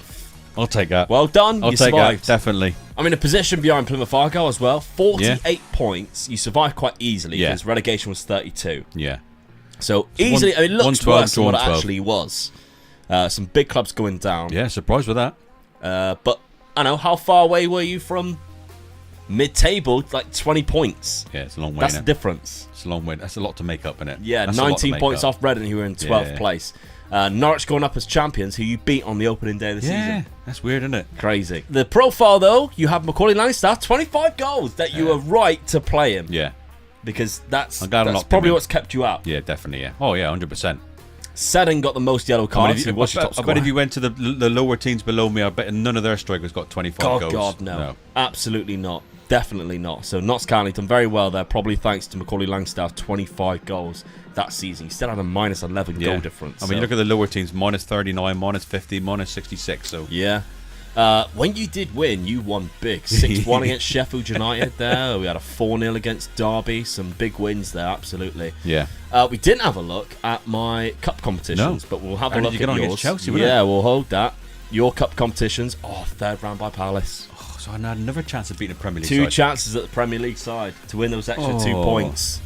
I'll take that. Well done. I'll you take survived. that, definitely. I'm in a position behind Plymouth Argyle as well. 48 points. You survived quite easily because relegation was 32. Yeah. So easily, it looks 112, worse than what it 112. actually was. Some big clubs going down. Yeah, surprised with that. But I know, how far away were you from mid-table? Like 20 points. Yeah, it's a long way. That's innit? the difference. It's a long way. That's a lot to make up, innit? Yeah, That's a lot to 19 make points up. off Reading, who were in 12th place. Norwich going up as champions, who you beat on the opening day of the Yeah, season. that's weird, isn't it? Crazy. The profile, though, you have Macaulay Langstaff, 25 goals, that you are right to play him. Yeah. Because that's I'm glad I'm not probably him. what's kept you out. Yeah, definitely, yeah. Oh, yeah, 100%. Seddon got the most yellow cards. He was your top I scorer. bet if you went to the lower teams below me, I bet none of their strikers got 25 Oh, goals. God, no. Absolutely not. definitely not. So Notts County done very well there, probably thanks to Macaulay Langstaff, 25 goals that season. He still had a minus 11 goal difference. I mean, you look at the lower teams, minus 39, minus 50, minus 66. So yeah. When you did win, you won big. 6-1 against Sheffield United there. We had a 4-0 against Derby. Some big wins there, absolutely. Yeah. We didn't have a look at my cup competitions, but we'll have a look at yours. Against Chelsea, yeah, we'll hold that. Your cup competitions. Oh, third round by Palace. Oh, so I had another chance of beating the Premier League Two side. chances at the Premier League side to win those extra 2 points.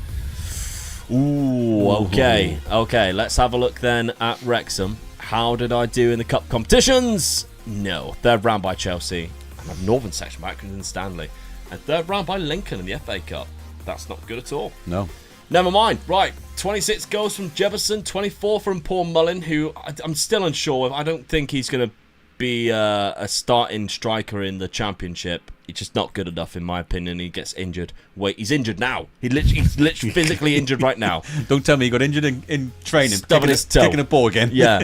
Ooh, okay. Okay, let's have a look then at Wrexham. How did I do in the cup competitions? No. Third round by Chelsea. And I've Northern section by Accrington Stanley. And third round by Lincoln in the FA Cup. That's not good at all. No. Never mind. Right. 26 goals from Jefferson. 24 from Paul Mullin, who I'm still unsure of. I don't think he's going to be a starting striker in the Championship. He's just not good enough, in my opinion. He gets injured. Wait, he's injured now. He's literally physically injured right now. Don't tell me he got injured in training. Stubbing his toe. Kicking a ball again. Yeah.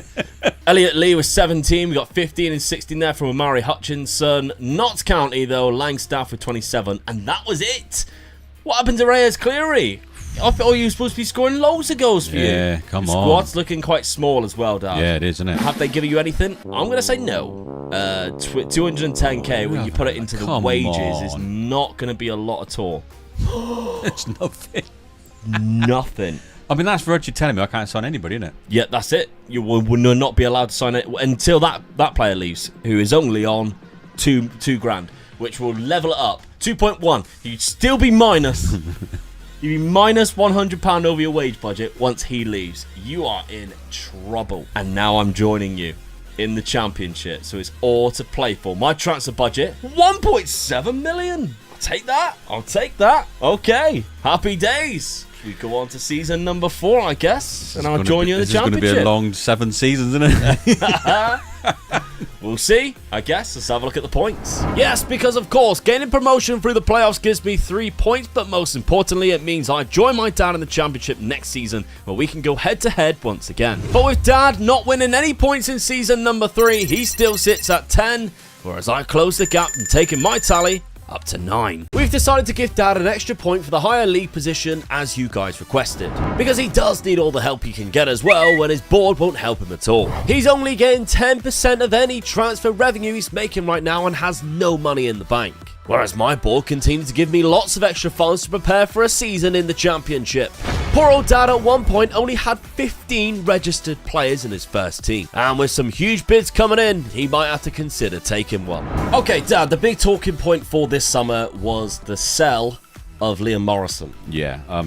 Elliot Lee was 17. We got 15 and 16 there from Omari Hutchinson. Notts County, though, Langstaff with 27. And that was it. What happened to Reyes Cleary? I thought you were supposed to be scoring loads of goals for you. Yeah, come on. Squad's looking quite small as well, Dad. Yeah, it is, isn't it? Have they given you anything? I'm going to say no. 210k when you put it into the wages is not going to be a lot at all. It's nothing. Nothing. I mean, that's virtually telling me I can't sign anybody, isn't it? Yeah, that's it. You will not be allowed to sign it until that player leaves, who is only on two grand, which will level it up. 2.1. You'd still be minus. You'd be minus £100 over your wage budget once he leaves. You are in trouble. And now I'm joining you in the Championship, so it's all to play for. My transfer budget, 1.7 million. I'll take that. I'll take that. Okay. Happy days. We go on to season number 4, I guess, and I'll join you in the Championship. This is going to be a long 7 seasons, isn't it? We'll see, I guess. Let's have a look at the points. Yes, because of course, gaining promotion through the playoffs gives me 3 points, but most importantly, it means I join my dad in the Championship next season, where we can go head-to-head once again. But with Dad not winning any points in season number 3, he still sits at 10, whereas I close the gap and taking my tally up to 9. We've decided to give Dad an extra point for the higher league position as you guys requested, because he does need all the help he can get as well when his board won't help him at all. He's only getting 10% of any transfer revenue he's making right now and has no money in the bank. Whereas my board continued to give me lots of extra funds to prepare for a season in the Championship. Poor old Dad at one point only had 15 registered players in his first team. And with some huge bids coming in, he might have to consider taking one. Okay, Dad, the big talking point for this summer was the sell of Liam Morrison. Yeah,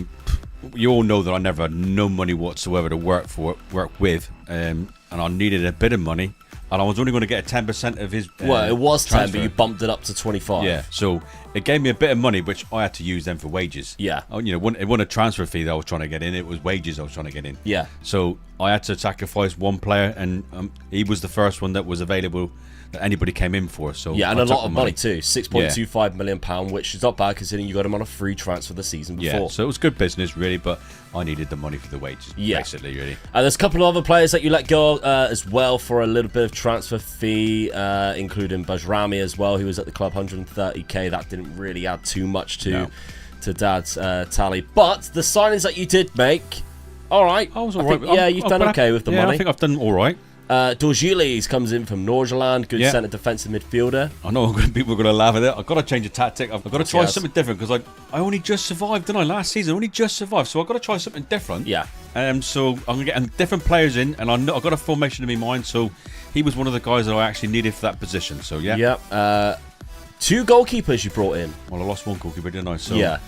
you all know that I never had no money whatsoever to work with, and I needed a bit of money. And I was only going to get 10% of his well, it was 10, transfer. but you bumped it up to 25. Yeah, so it gave me a bit of money, which I had to use then for wages. Yeah. It wasn't a transfer fee that I was trying to get in. It was wages I was trying to get in. Yeah. So I had to sacrifice one player, and he was the first one that was available that anybody came in for. So yeah, and a lot of money too. £6.25 million, which is not bad considering you got him on a free transfer the season before. Yeah, so it was good business, really, but I needed the money for the wages, basically, really. There's a couple of other players that you let go as well for a little bit of transfer fee, including Bajrami as well, who was at the club, 130k. That didn't really add too much to Dad's tally. But the signings that you did make, all right. I was all right. Yeah, you've done okay with the money. I think I've done all right. Dorjulis comes in from Norgeland, good centre defensive midfielder. I know people are going to laugh at it. I've got to change a tactic. I've got to try something different because I only just survived, didn't I? Last season, I only just survived, so I've got to try something different. Yeah. So I'm going to get different players in, and I've got a formation in my mind. So he was one of the guys that I actually needed for that position. So yeah. Yeah. 2 goalkeepers you brought in. Well, I lost one goalkeeper, didn't I? So yeah.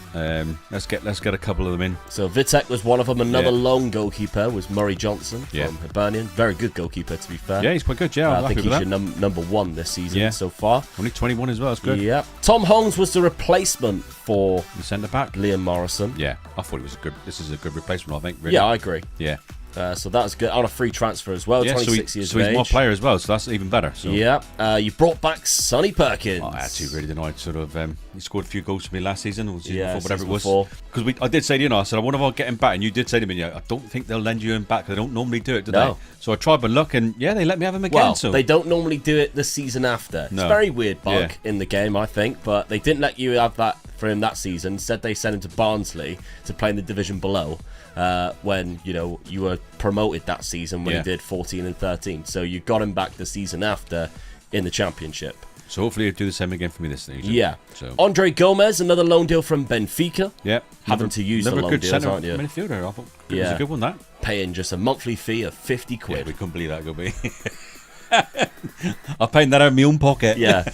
Let's get a couple of them in. So Vitek was one of them. Another lone goalkeeper was Murray Johnson from Hibernian. Very good goalkeeper, to be fair. Yeah, he's quite good. Yeah, I think he's your number 1 this season so far. Only 21 as well. That's good. Yeah. Tom Holmes was the replacement for the centre back, Liam Morrison. Yeah, I thought it was a good. This is a good replacement. I think. Really. Yeah, I agree. Yeah. So that's good. On a free transfer as well, 26 years of age. So he's my player as well, so that's even better. So. Yeah. You brought back Sonny Perkins. I actually really didn't. I sort of he scored a few goals for me last season, or season before, whatever season it was. Because I did say to you, I said I wonder if I'll get him back, and you did say to me, I don't think they'll lend you him back. They don't normally do it, do they? So I tried my luck, and they let me have him again. Well, so they don't normally do it the season after. It's a very weird bug in the game, I think, but they didn't let you have that for him that season. Instead, they sent him to Barnsley to play in the division below. When you were promoted that season when he did 14 and 13, so you got him back the season after in the Championship. So hopefully he'll do the same again for me this season. Yeah. So. Andre Gomez, another loan deal from Benfica. Yeah. Having to use the loan deals, aren't you? Midfielder. I thought it was a good one, that. Paying just a monthly fee of 50 quid. Yeah, we couldn't believe that, could we? I'm paying that out of my own pocket. Yeah.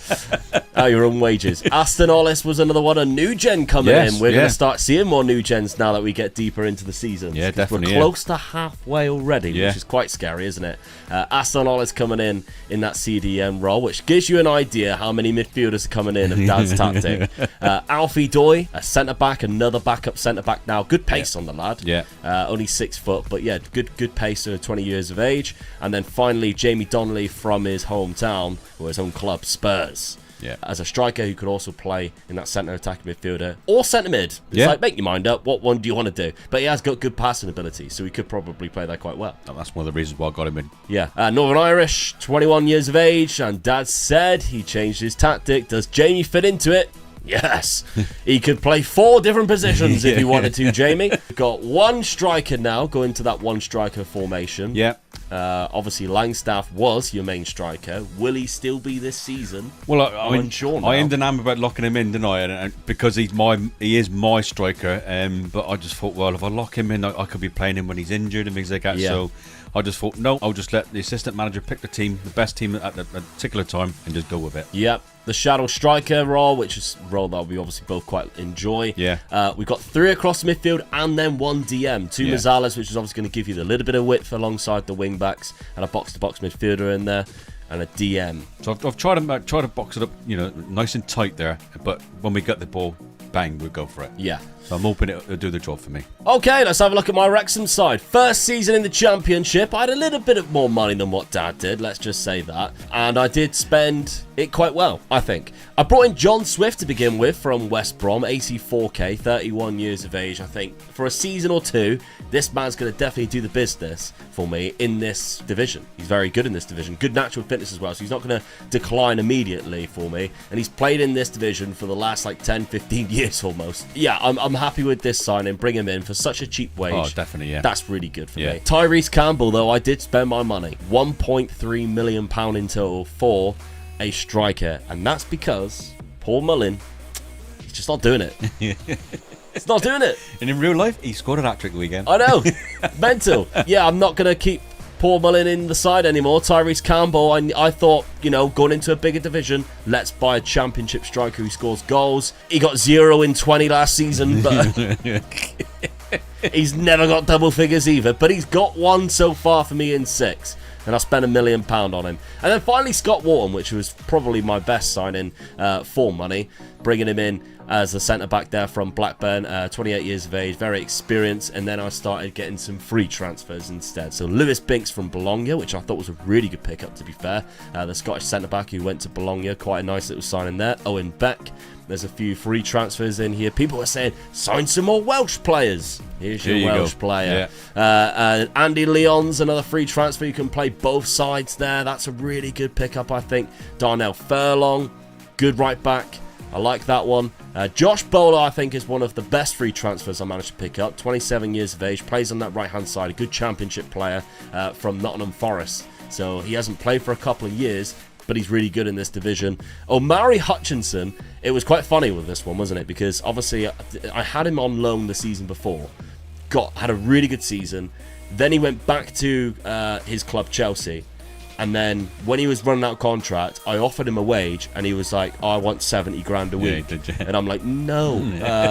Out your own wages. Aston Ollis was another one, a new gen coming in. We're going to start seeing more new gens now that we get deeper into the season. Yeah, definitely. We're close to halfway already, which is quite scary, isn't it? Aston Ollis coming in that CDM role, which gives you an idea how many midfielders are coming in of Dad's tactic. Alfie Doy, a centre-back, another backup centre-back now. Good pace on the lad. Yeah. Only 6 foot, but good pace for 20 years of age. And then finally, Jamie Donnelly from his hometown, or his own club, Spurs. Yeah. As a striker who could also play in that centre attacking midfielder or centre mid. It's like, make your mind up. What one do you want to do? But he has got good passing ability, so he could probably play that quite well. That's one of the reasons why I got him in. Yeah. Northern Irish, 21 years of age, and Dad said he changed his tactic. Does Jamie fit into it? Yes. He could play 4 different positions if he wanted to, Jamie. Got one striker now, going to that one striker formation. Yeah. Obviously, Langstaff was your main striker. Will he still be this season? Well, I'm unsure now. I am enamored about locking him in, didn't I? And because he is my striker. But I just thought, well, if I lock him in, I could be playing him when he's injured and things like that. Yeah. So I just thought, no, I'll just let the assistant manager pick the team, the best team at the particular time, and just go with it. Yep. The shadow striker role, which is a role that we obviously both quite enjoy. Yeah. We've got 3 across midfield and then 1 DM. 2 Mazzales, which is obviously going to give you a little bit of width alongside the wing backs, and a box-to-box midfielder in there, and a DM. So I've tried to box it up, nice and tight there. But when we get the ball, bang, we'll go for it. Yeah. So I'm hoping it'll do the job for me. Okay, let's have a look at my Wrexham side. First season in the Championship. I had a little bit of more money than what Dad did, let's just say that. And I did spend it quite well, I think. I brought in John Swift to begin with from West Brom, AC4K, 31 years of age, I think. For a season or 2, this man's going to definitely do the business for me in this division. He's very good in this division. Good natural fitness as well, so he's not going to decline immediately for me. And he's played in this division for the last 10, 15 years almost. Yeah, I'm happy with this signing. Bring him in for such a cheap wage. Oh, definitely, yeah. That's really good for me. Tyrese Campbell, though, I did spend my money. £1.3 million in total for a striker. And that's because Paul Mullin, he's just not doing it. He's not doing it. And in real life, he scored a hat-trick weekend. I know. Mental. Yeah, I'm not going to keep Paul Mullin in the side anymore. Tyrese Campbell, I thought, going into a bigger division, let's buy a Championship striker who scores goals. He got 0 in 20 last season, but he's never got double figures either. But he's got 1 so far for me in 6. And I spent £1 million on him. And then finally Scott Wharton, which was probably my best signing for money, bringing him in as a centre-back there from Blackburn, 28 years of age, very experienced, and then I started getting some free transfers instead. So Lewis Binks from Bologna, which I thought was a really good pickup, to be fair. The Scottish centre-back who went to Bologna, quite a nice little signing there. Owen Beck. There's a few free transfers in here. People are saying, sign some more Welsh players. Here's your Welsh player. Yeah. Andy Leon's another free transfer. You can play both sides there. That's a really good pickup, I think. Darnell Furlong, good right back. I like that one. Josh Bowler, I think, is one of the best free transfers I managed to pick up. 27 years of age, plays on that right-hand side. A good Championship player from Nottingham Forest. So he hasn't played for a couple of years, but he's really good in this division. Omari Hutchinson, it was quite funny with this one, wasn't it? Because obviously I had him on loan the season before. Had a really good season. Then he went back to his club, Chelsea. And then when he was running out of contract, I offered him a wage, and he was like, I want 70 grand a week. did you? And I'm like, no,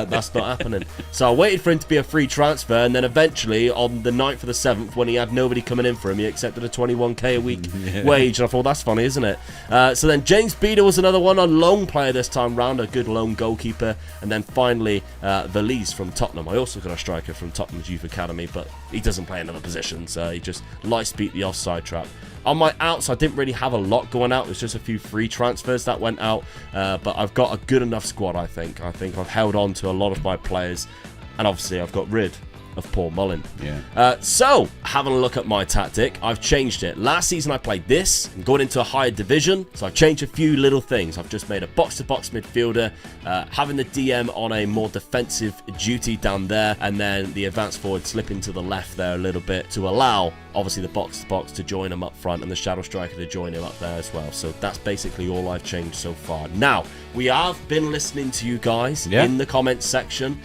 that's not happening. So I waited for him to be a free transfer, and then eventually on the 9th of the 7th, when he had nobody coming in for him, he accepted a 21k a week wage. And I thought, that's funny, isn't it? So then James Beeder was another one, a loan player this time round, a good loan goalkeeper. And then finally, Valise from Tottenham. I also got a striker from Tottenham's Youth Academy, but he doesn't play another position, so he just likes to beat the offside trap. On my outs, I didn't really have a lot going out. There's just a few free transfers that went out, but I've got a good enough squad, I think. I think I've held on to a lot of my players, and obviously I've got rid of Paul Mullin. So, having a look at my tactic, I've changed it. Last season I played this and going into a higher division, so I've changed a few little things. I've just made a box-to-box midfielder, having the DM on a more defensive duty down there, and then the advanced forward slipping to the left there a little bit to allow, obviously, the box-to-box to join him up front and the shadow striker to join him up there as well. So that's basically all I've changed so far. Now, we have been listening to you guys in the comments section.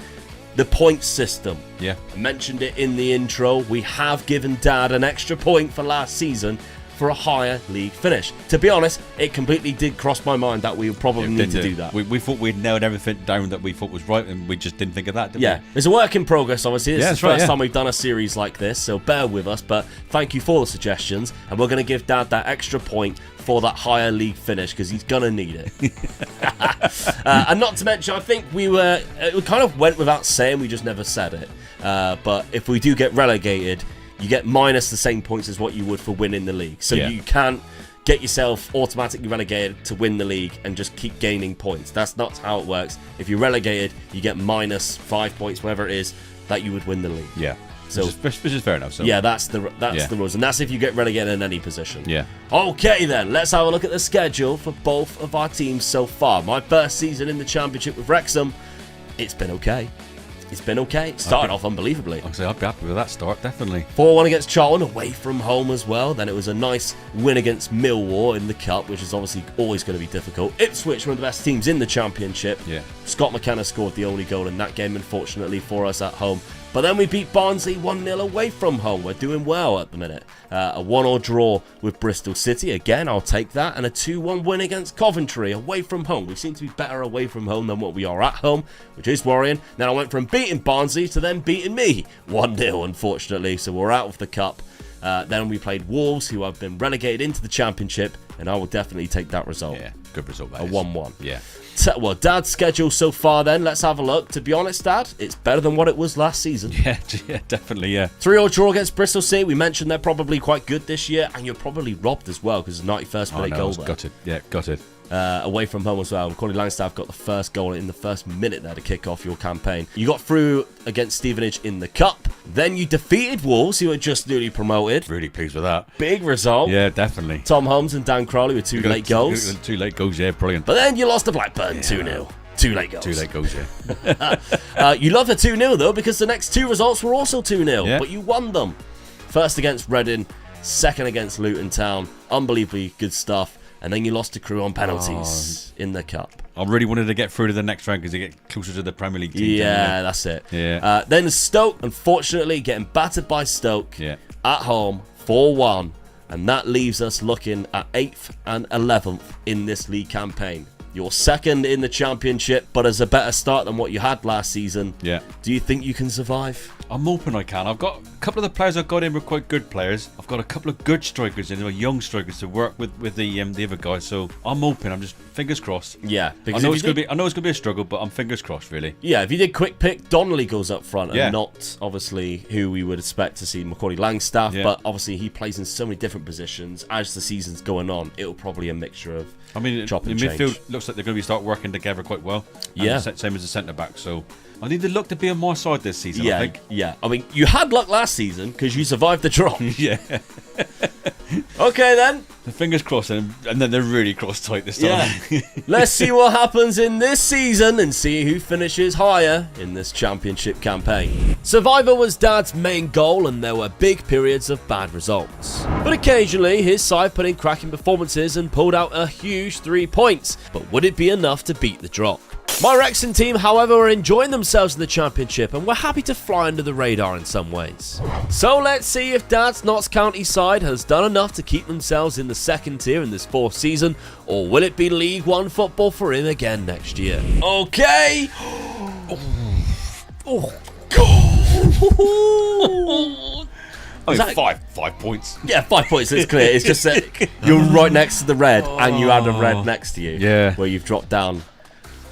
The point system. I mentioned it in the intro. We have given Dad an extra point for last season for a higher league finish. To be honest, it completely did cross my mind that we would probably need to do that. We thought we'd nailed everything down that we thought was right, and we just didn't think of that, did we? It's a work in progress, obviously. It's the first time we've done a series like this, so bear with us, but thank you for the suggestions, and we're going to give Dad that extra point for that higher league finish, because he's going to need it. And not to mention, I think we kind of went without saying, we just never said it. But if we do get relegated, you get minus the same points as what you would for winning the league. So you can't get yourself automatically relegated to win the league and just keep gaining points. That's not how it works. If you're relegated, you get minus 5 points, whatever it is, that you would win the league. So, which is fair enough. So. That's the rules, and that's if you get relegated in any position. Okay, then let's have a look at the schedule for both of our teams so far. My first season in the Championship with Wrexham, it's been okay. It's been okay. It started off unbelievably. I'd be happy with that start, definitely. 4-1 against Charlton, away from home as well. Then it was a nice win against Millwall in the Cup, which is obviously always going to be difficult. Ipswich, one of the best teams in the Championship. Scott McKenna scored the only goal in that game, unfortunately, for us at home. But then we beat Barnsley 1-0 away from home. We're doing well at the minute. A 1-1 draw with Bristol City. Again, I'll take that. And a 2-1 win against Coventry away from home. We seem to be better away from home than what we are at home, which is worrying. Then I went from beating Barnsley to then beating me 1-0, unfortunately. So we're out of the Cup. Then we played Wolves, who have been relegated into the Championship. And I will definitely take that result. Good result. A 1-1. Well, Dad's schedule so far then, let's have a look. To be honest, Dad, it's better than what it was last season. Definitely, 3-0 draw against Bristol City. We mentioned they're probably quite good this year, and you're probably robbed as well, because it's 91st minute goal there. Gutted. Away from home as well. Corey Langstaff got the first goal in the first minute there to kick off your campaign. You got through against Stevenage in the Cup. Then you defeated Wolves, who were just newly promoted. Really pleased with that. Big result. Definitely. Tom Holmes and Dan Crowley with two late goals. Two late goals, brilliant. But then you lost to Blackburn 2-0. Two late goals. Two late goals, You love the 2-0 though, because the next two results were also 2-0, but you won them. First against Reading, second against Luton Town. Unbelievably good stuff. And then you lost to Crewe on penalties in the Cup. I really wanted to get through to the next round because you get closer to the Premier League team. That's it. Then Stoke, unfortunately, getting battered by Stoke at home, 4-1. And that leaves us looking at 8th and 11th in this league campaign. You're second in the Championship, but as a better start than what you had last season. Do you think you can survive? I'm hoping I can. I've got a couple of the players I've got in were quite good players. I've got a couple of good strikers in, young strikers to work with the other guys. So I'm hoping. I'm just fingers crossed. Yeah, I know it's gonna be a struggle, but I'm fingers crossed, really. Yeah, if you did quick pick, Donnelly goes up front, and not obviously who we would expect to see, Macaulay Langstaff. But obviously he plays in so many different positions. As the season's going on, it'll probably a mixture of. I mean, chop and midfield change. looks like they're going to start working together quite well. Yeah, same as the centre back. So I need the luck to be on my side this season. I think. I mean, you had luck last season because you survived the drop. Okay then. The fingers crossed, and then they're really cross tight this time. Let's see what happens in this season and see who finishes higher in this Championship campaign. Survivor was Dad's main goal, and there were big periods of bad results. But occasionally, his side put in cracking performances and pulled out a huge 3 points. But would it be enough to beat the drop? My Wrexham team, however, are enjoying themselves in the Championship and we're happy to fly under the radar in some ways. So let's see if Dad's Notts County side has done enough to keep themselves in the second tier in this 4th season, or will it be League One football for him again next year? Okay! Oh, God! I mean, five points. Yeah, 5 points, it's clear. It's just that you're right next to the red and you had a red next to you. Yeah. Where you've dropped down.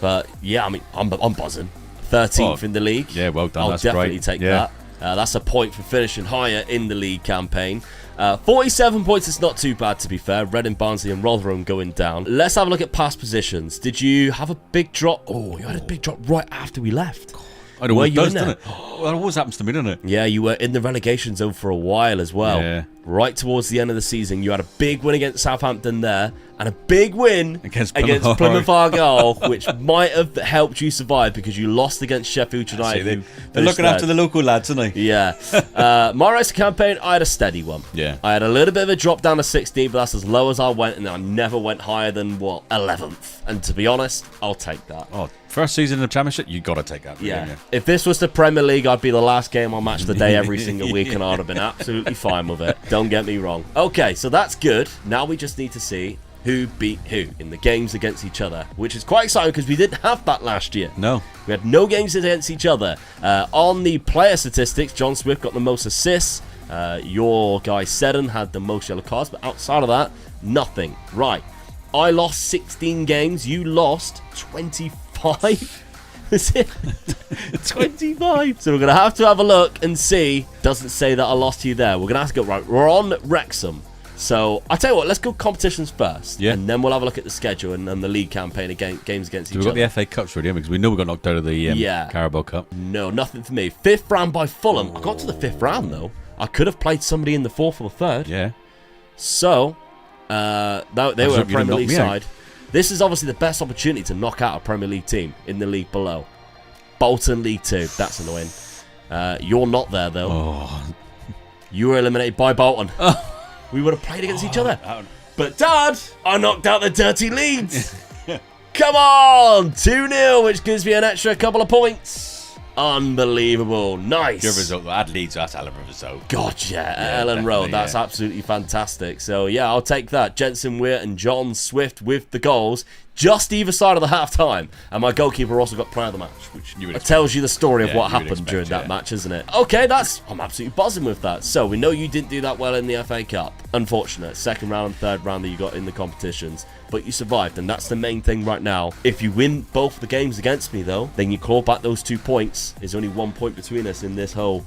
But yeah, I mean, I'm buzzing. 13th in the league. Yeah, well done. I'll That's definitely great. take Yeah. that. That's a point for finishing higher in the league campaign. 47 points is not too bad, to be fair. Reading, Barnsley and Rotherham going down. Let's have a look at past positions. Did you have a big drop? Oh, you had a big drop right after we left. I know Were what it you does, in doesn't it? Well, it always happens to me, doesn't it? Yeah, you were in the relegation zone for a while as well. Yeah. Right towards the end of the season, you had a big win against Southampton there, and a big win Against Plymouth Argyle, which might have helped you survive because you lost against Sheffield United. They're looking after the local lads, aren't they? Yeah. My Wrexham campaign, I had a steady one. Yeah. I had a little bit of a drop down to 16th, but that's as low as I went, and I never went higher than, 11th. And to be honest, I'll take that. Oh, first season in the Championship, you got to take that. Yeah. If this was the Premier League, I'd be the last game on Match of the Day every single week, and I'd have been absolutely fine with it. Don't get me wrong. Okay, so that's good. Now we just need to see who beat who in the games against each other, which is quite exciting because we didn't have that last year. No. We had no games against each other. On the player statistics, John Swift got the most assists. Your guy Seddon had the most yellow cards, but outside of that, nothing. Right. I lost 16 games. You lost 25. Is it 25? So we're going to have a look and see. Doesn't say that I lost to you there. We're going to have to go, right, we're on Wrexham. So I tell you what, let's go competitions first. Yeah. And then we'll have a look at the schedule and the league campaign games against each We've other. got the FA Cups ready, because we know we got knocked out of the Carabao Cup. No, nothing for me. 5th round by Fulham. I got to the 5th round, though. I could have played somebody in the 4th or the 3rd. Yeah. So, they were a Premier League side. This is obviously the best opportunity to knock out a Premier League team in the league below. Bolton League 2. That's annoying. You're not there, though. Oh. You were eliminated by Bolton. We would have played against each other. But, Dad, I knocked out the dirty Leeds. Come on! 2-0, which gives me an extra couple of points. Unbelievable. Nice. Good result. Add Leeds, that's a hell of a result. God, Ellen Road. That's yeah. absolutely fantastic. So, yeah, I'll take that. Jensen Weir and John Swift with the goals. Just either side of the half-time. And my goalkeeper also got player of the match, which tells you the story of what happened during that match, isn't it? Okay, I'm absolutely buzzing with that. So, we know you didn't do that well in the FA Cup. Unfortunate. 2nd round and 3rd round that you got in the competitions. But you survived, and that's the main thing right now. If you win both the games against me, though, then you claw back those 2 points. There's only 1 point between us in this whole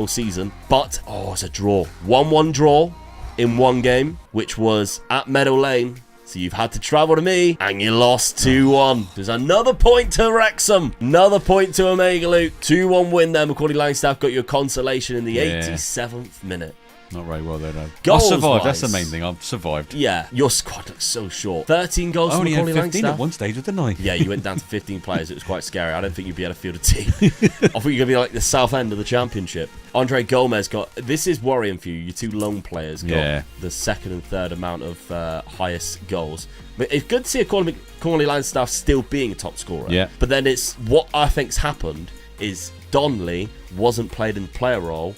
season. But, it's a draw. 1-1 draw in one game, which was at Meadow Lane. So you've had to travel to me, and you lost 2-1. There's another point to Wrexham. Another point to Omega Luke. 2-1 win there. Macaulay Langstaff got you a consolation in the 87th minute. Not very well there, no. Goals I survived. wise, That's the main thing. I've survived. Yeah, your squad looks so short. 13 goals I for only had Macaulay 15 Langstaff. at one stage, didn't I? Yeah, you went down to 15 players. It was quite scary. I don't think you'd be able to field a team. I thought you were going to be like the south end of the Championship. Andre Gomez got... This is worrying for you. Your 2 lone players got the 2nd and 3rd amount of highest goals. But it's good to see Macaulay Langstaff still being a top scorer. Yeah. But then it's... What I think's happened is Donnelly wasn't played in player role,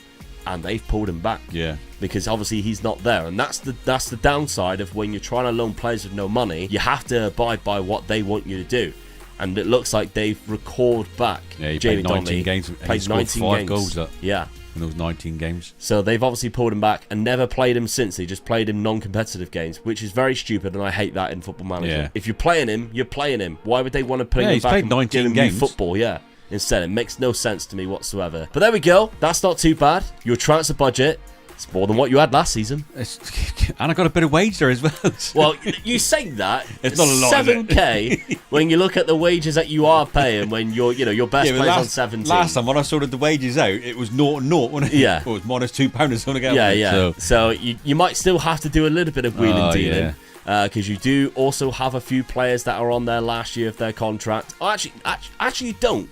and they've pulled him back. Yeah. Because obviously he's not there, and that's the downside of when you're trying to loan players with no money. You have to abide by what they want you to do, and it looks like they've recalled back. Yeah, he Jamie played 19 Donnelly games. Played He scored 19 5 games. goals up Yeah, in those 19 games. so they've obviously pulled him back and never played him since. They just played him non-competitive games, which is very stupid, and I hate that in Football Manager. Yeah. If you're playing him, you're playing him. Why would they want to put him he's back played and 19 give him games. new football? Yeah. Instead, it makes no sense to me whatsoever. But there we go. That's not too bad. Your transfer budget. It's more than what you had last season. And I got a bit of wage there as well. Well, you say that. It's not a lot, is it? 7k when you look at the wages that you are paying when your best player's on 17. Last time when I sorted the wages out, it was 0-0, wasn't it? Yeah. It was minus £2 or something. Yeah. So you might still have to do a little bit of wheeling and dealing. Because you do also have a few players that are on there last year of their contract. Oh, actually, you don't.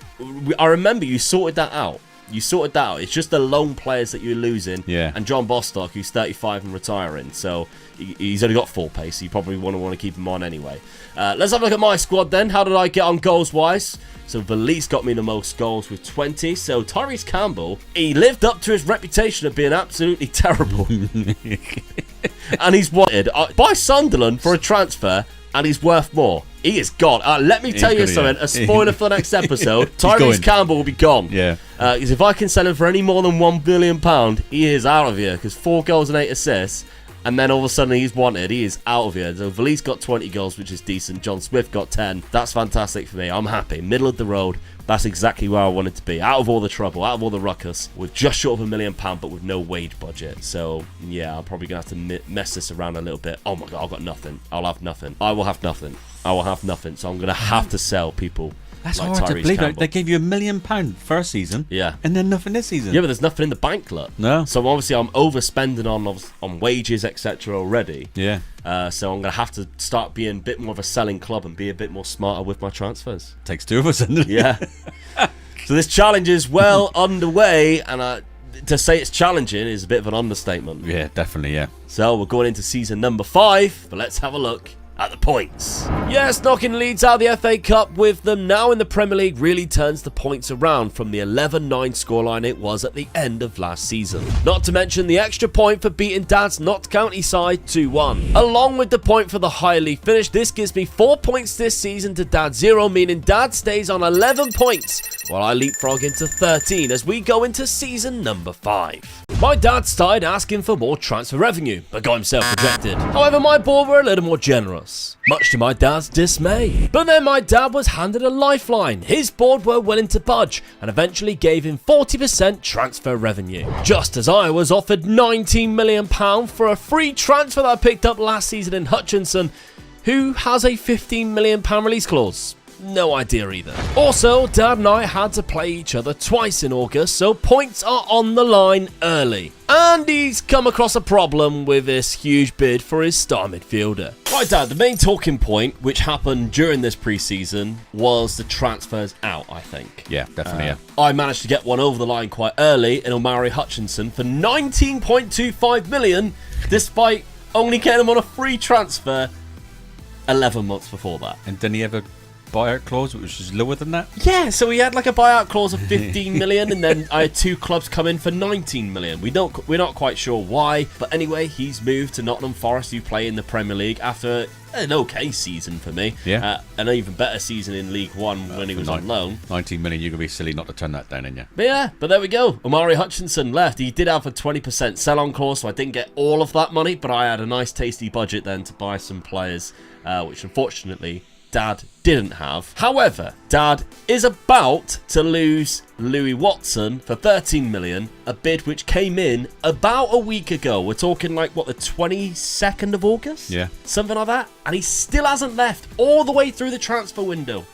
I remember you sorted that out. You sorted that out. It's just the lone players that you're losing. Yeah. And John Bostock, who's 35 and retiring. So he's only got 4 pace. So you probably want to keep him on anyway. Let's have a look at my squad then. How did I get on goals-wise? So Valise got me the most goals with 20. So Tyrese Campbell, he lived up to his reputation of being absolutely terrible. And he's wanted by Sunderland for a transfer, and he's worth more. He is gone. Let me tell you something. A spoiler for the next episode. Tyrese Campbell will be gone. Yeah. Because if I can sell him for any more than £1 billion, he is out of here. Because 4 goals and 8 assists. And then all of a sudden he's wanted. He is out of here. So Valise got 20 goals, which is decent. John Swift got 10. That's fantastic for me. I'm happy. Middle of the road. That's exactly where I wanted to be. Out of all the trouble, out of all the ruckus, with just short of £1 million, but with no wage budget. So, yeah, I'm probably going to have to mess this around a little bit. Oh my God, I've got nothing. I'll have nothing. I will have nothing. I will have nothing. So I'm going to have to sell people. That's like hard Tyrese to believe. Campbell. They gave you £1 million first season. Yeah. And then nothing this season. Yeah, but there's nothing in the bank, look. No. So obviously I'm overspending on wages, etc. already. Yeah. So I'm going to have to start being a bit more of a selling club and be a bit more smarter with my transfers. Takes 2 of us, doesn't it? Yeah. So this challenge is well underway, and to say it's challenging is a bit of an understatement. Yeah, definitely, yeah. So we're going into season number 5, but let's have a look at the points. Yes, knocking Leeds out of the FA Cup with them now in the Premier League really turns the points around from the 11-9 scoreline it was at the end of last season. Not to mention the extra point for beating Dad's Notts County side 2-1. Along with the point for the high league finish, this gives me 4 points this season to Dad's 0, meaning Dad stays on 11 points, while I leapfrog into 13 as we go into season number 5. My dad started asking for more transfer revenue, but got himself rejected. However, my board were a little more generous, much to my dad's dismay. But then my dad was handed a lifeline. His board were willing to budge and eventually gave him 40% transfer revenue. Just as I was offered £19 million for a free transfer that I picked up last season in Hutchinson, who has a £15 million release clause. No idea either. Also, Dad and I had to play each other twice in August, so points are on the line early. And he's come across a problem with this huge bid for his star midfielder. Right, Dad, the main talking point, which happened during this pre-season, was the transfers out, I think. Yeah, definitely, yeah. I managed to get one over the line quite early in Omari Hutchinson for £19.25 million, despite only getting him on a free transfer 11 months before that. And didn't he ever buyout clause which is lower than that? Yeah, so he had like a buyout clause of 15 million, and then I had 2 clubs come in for 19 million. We're not quite sure why, but anyway, he's moved to Nottingham Forest, who play in the Premier League after an okay season for me. Yeah. An even better season in League One when he was on loan. 19 million, you're going to be silly not to turn that down, ain't you? But there we go. Omari Hutchinson left. He did have a 20% sell-on clause, so I didn't get all of that money, but I had a nice tasty budget then to buy some players, which unfortunately Dad didn't have. However, Dad is about to lose Louis Watson for 13 million, a bid which came in about a week ago. We're talking like, what, the 22nd of August? Yeah. Something like that. And he still hasn't left all the way through the transfer window.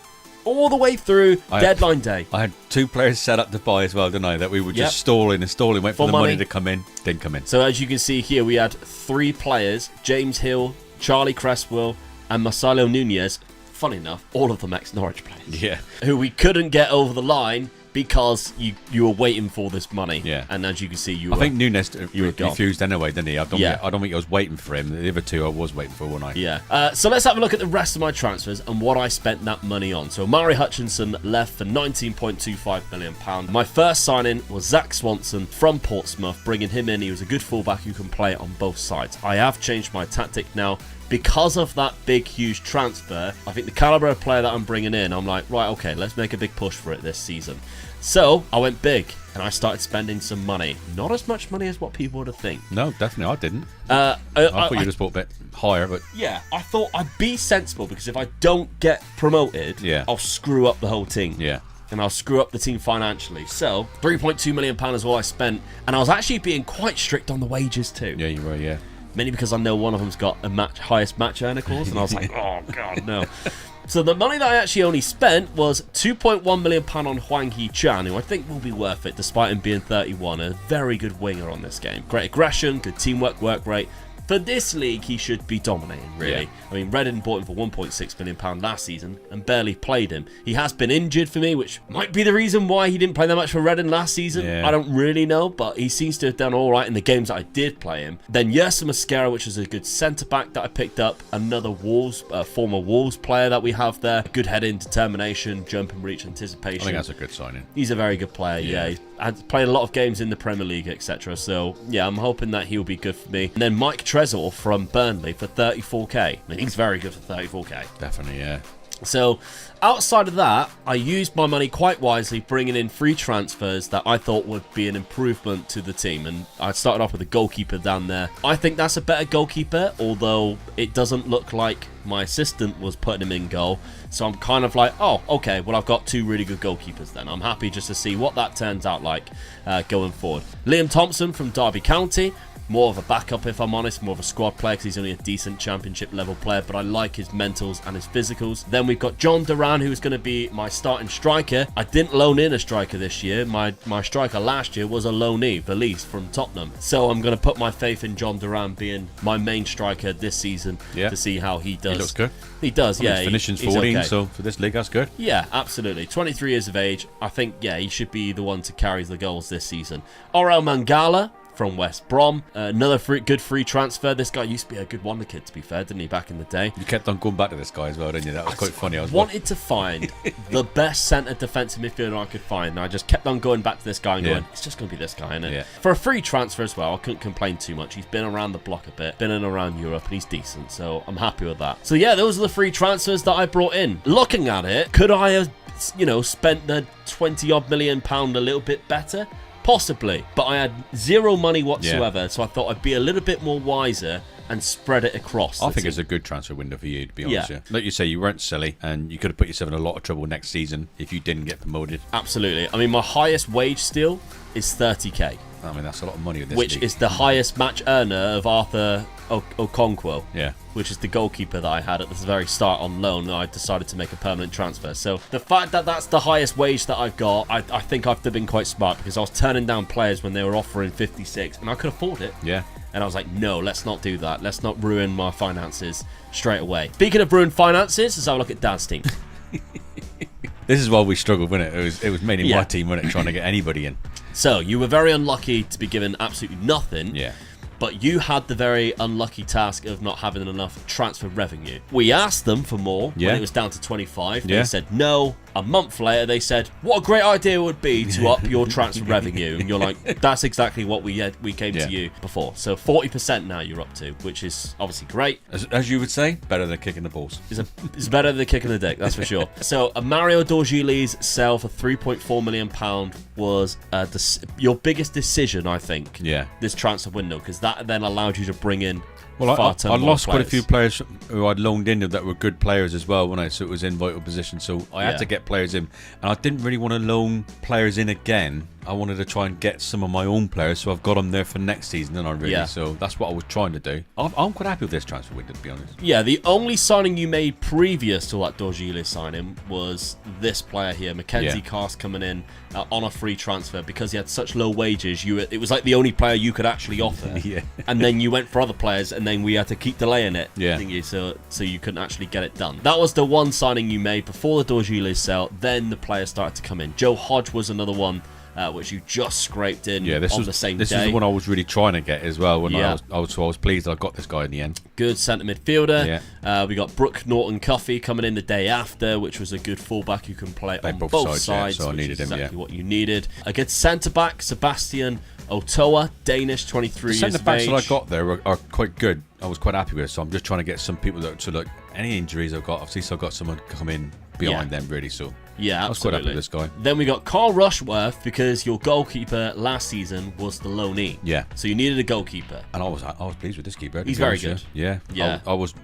All the way through deadline day. I had 2 players set up to buy as well, didn't I? That we were just stalling, wait for the money to come in. Didn't come in. So as you can see here, we had 3 players, James Hill, Charlie Cresswell, and Marcelo Nunez. Funny enough, all of them ex-Norwich players. Yeah. Who we couldn't get over the line because you were waiting for this money. Yeah. And as you can see, I think Nunes you were refused anyway, didn't he? I don't think I was waiting for him. The other 2 I was waiting for, wasn't I? Yeah. So let's have a look at the rest of my transfers and what I spent that money on. So Omari Hutchinson left for £19.25 million. My first signing was Zach Swanson from Portsmouth, bringing him in. He was a good fullback who can play on both sides. I have changed my tactic now. Because of that big, huge transfer, I think the calibre of player that I'm bringing in, I'm like, right, okay, let's make a big push for it this season. So I went big and I started spending some money. Not as much money as what people would have think. No, definitely, I didn't. I thought you'd have bought a bit higher, but... Yeah, I thought I'd be sensible, because if I don't get promoted, I'll screw up the whole team. Yeah. And I'll screw up the team financially. So, £3.2 million is all I spent. And I was actually being quite strict on the wages too. Yeah, you were, yeah. Mainly because I know one of them's got a highest match earner clause, and I was like, oh god, no. So the money that I actually only spent was £2.1 million on Hwang Hee-chan, who I think will be worth it despite him being 31. A very good winger on this game. Great aggression, good teamwork, work rate. For this league, he should be dominating, really. Yeah. I mean, Reading bought him for £1.6 million last season and barely played him. He has been injured for me, which might be the reason why he didn't play that much for Reading last season. Yeah. I don't really know, but he seems to have done all right in the games that I did play him. Then Yersa Mosquera, which is a good centre-back that I picked up. Another Wolves, former Wolves player that we have there. Good head-in, determination, jump and reach, anticipation. I think that's a good signing. He's a very good player, yeah. He's played a lot of games in the Premier League, etc. So, yeah, I'm hoping that he'll be good for me. And then Mike Trezor from Burnley for 34k. I mean, he's very good for 34k. Definitely, yeah. So, outside of that, I used my money quite wisely, bringing in free transfers that I thought would be an improvement to the team. And I started off with a goalkeeper down there. I think that's a better goalkeeper, although it doesn't look like my assistant was putting him in goal. So I'm kind of like, oh, okay, well, I've got two really good goalkeepers then. I'm happy just to see what that turns out like going forward. Liam Thompson from Derby County. More of a backup, if I'm honest, more of a squad player because he's only a decent championship level player, but I like his mentals and his physicals. Then we've got John Duran, who's going to be my starting striker. I didn't loan in a striker this year. My striker last year was a loanee, Valise from Tottenham. So I'm going to put my faith in John Duran being my main striker this season to see how he does. He looks good. He does, yeah. He's finishing he's 14, okay. so for this league, that's good. Yeah, absolutely. 23 years of age. I think, yeah, he should be the one to carry the goals this season. Orel Mangala from West Brom. Another good free transfer. This guy used to be a good wonder kid, to be fair, didn't he, back in the day? You kept on going back to this guy as well, didn't you? That was quite funny. I wanted to find the best centre defensive midfielder I could find, and I just kept on going back to this guy and going, it's just going to be this guy, innit? Yeah. For a free transfer as well, I couldn't complain too much. He's been around the block a bit, been in and around Europe, and he's decent, so I'm happy with that. So yeah, those are the free transfers that I brought in. Looking at it, could I have, spent the 20-odd million pound a little bit better? Possibly, but I had zero money whatsoever, so I thought I'd be a little bit more wiser and spread it across. I think it's a good transfer window for you, to be honest. Yeah. Like you say, you weren't silly, and you could have put yourself in a lot of trouble next season if you didn't get promoted. Absolutely. I mean, my highest wage still is 30k. I mean, that's a lot of money with this which league. Is the highest match earner of Arthur Okonkwo. Yeah. Which is the goalkeeper that I had at the very start on loan, and I decided to make a permanent transfer. So the fact that that's the highest wage that I've got, I think I've been quite smart, because I was turning down players when they were offering 56, and I could afford it. Yeah. And I was like, no, let's not do that. Let's not ruin my finances straight away. Speaking of ruined finances, let's have a look at Dad's team. This is why we struggled, wasn't it? It was mainly my team, wasn't it, trying to get anybody in. So you were very unlucky to be given absolutely nothing. Yeah. But you had the very unlucky task of not having enough transfer revenue. We asked them for more when it was down to 25. They said no. A month later, they said, what a great idea it would be to up your transfer revenue. And you're like, that's exactly what we came to you before. So 40% now you're up to, which is obviously great. As you would say, better than kicking the balls. It's better than kicking the dick, that's for sure. So Mario Dorgili's sale for £3.4 million was your biggest decision, I think, this transfer window, because that then allowed you to bring in I lost quite a few players who I'd loaned in that were good players as well, so it was in vital position. So I had to get players in, and I didn't really want to loan players in again. I wanted to try and get some of my own players, so I've got them there for next season, and I really. So that's what I was trying to do. I'm quite happy with this transfer window, to be honest. Yeah, the only signing you made previous to that Dorgili signing was this player here, Mackenzie Cast, coming in on a free transfer because he had such low wages. It was like the only player you could actually offer. And then you went for other players, and then we had to keep delaying it. So you couldn't actually get it done. That was the one signing you made before the Dorgili sale. Then the players started to come in. Joe Hodge was another one. Which you just scraped in on the same day. This is the one I was really trying to get as well. I was pleased I got this guy in the end. Good centre midfielder. We got Brooke Norton-Cuffy coming in the day after, which was a good fullback who can play on both sides. So I needed him. Exactly what you needed. A good centre back, Sebastian Otoa, Danish, 23 years of age. The centre backs that I got there are quite good. I was quite happy with it. So I'm just trying to get some people that any injuries I've got. Obviously, so I've got someone come in behind them really. So. Yeah, I was quite happy with this guy. Then we got Carl Rushworth, because your goalkeeper last season was the loanee. Yeah. So you needed a goalkeeper. And I was pleased with this keeper. He's very good. Yeah.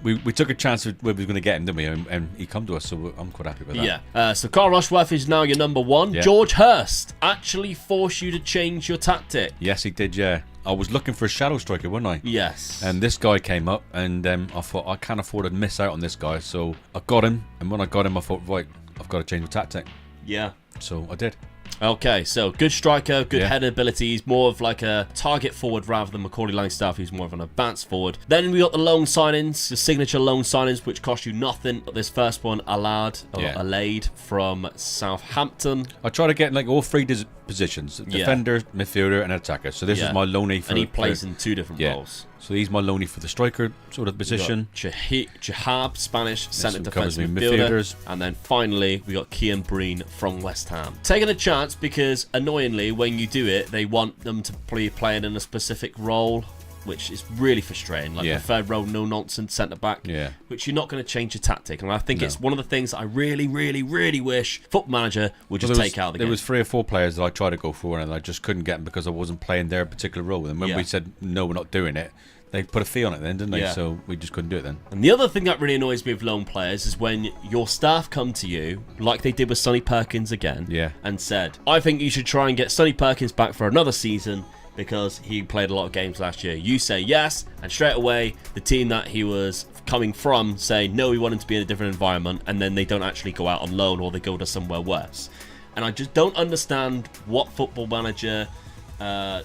We took a chance where we were going to get him, didn't we? And he come to us, so I'm quite happy with that. Yeah. So Carl Rushworth is now your number one. Yeah. George Hurst actually forced you to change your tactic. Yes, he did, yeah. I was looking for a shadow striker, wasn't I? Yes. And this guy came up, and I thought, I can't afford to miss out on this guy. So I got him, and when I got him, I thought, right, I've got to change my tactic. Yeah. So I did. Okay, so good striker, good heading abilities, more of like a target forward rather than Macaulay Langstaff, who's more of an advanced forward. Then we got the loan signings, the signature loan signings, which cost you nothing. This first one, Alade from Southampton. I try to get like all three positions: defender, midfielder, and attacker. So this is my loanee for. And he plays in 2 different roles. So he's my loanee for the striker sort of position. Jahab, Spanish centre defensive midfielder. And then finally, we got Kian Breen from West Ham. Taking a chance because, annoyingly, when you do it, they want them to be playing in a specific role, which is really frustrating. Like the third row, no-nonsense centre-back, which you're not going to change your tactic. And I think it's one of the things I really, really, really wish Football Manager would just take out of the game. There was 3 or 4 players that I tried to go for, and I just couldn't get them because I wasn't playing their particular role. And when we said, no, we're not doing it, they put a fee on it then, didn't they? So we just couldn't do it then. And the other thing that really annoys me with loan players is when your staff come to you, like they did with Sonny Perkins again, and said, I think you should try and get Sonny Perkins back for another season because he played a lot of games last year. You say yes, and straight away, the team that he was coming from say, no, we want him to be in a different environment, and then they don't actually go out on loan or they go to somewhere worse. And I just don't understand what Football Manager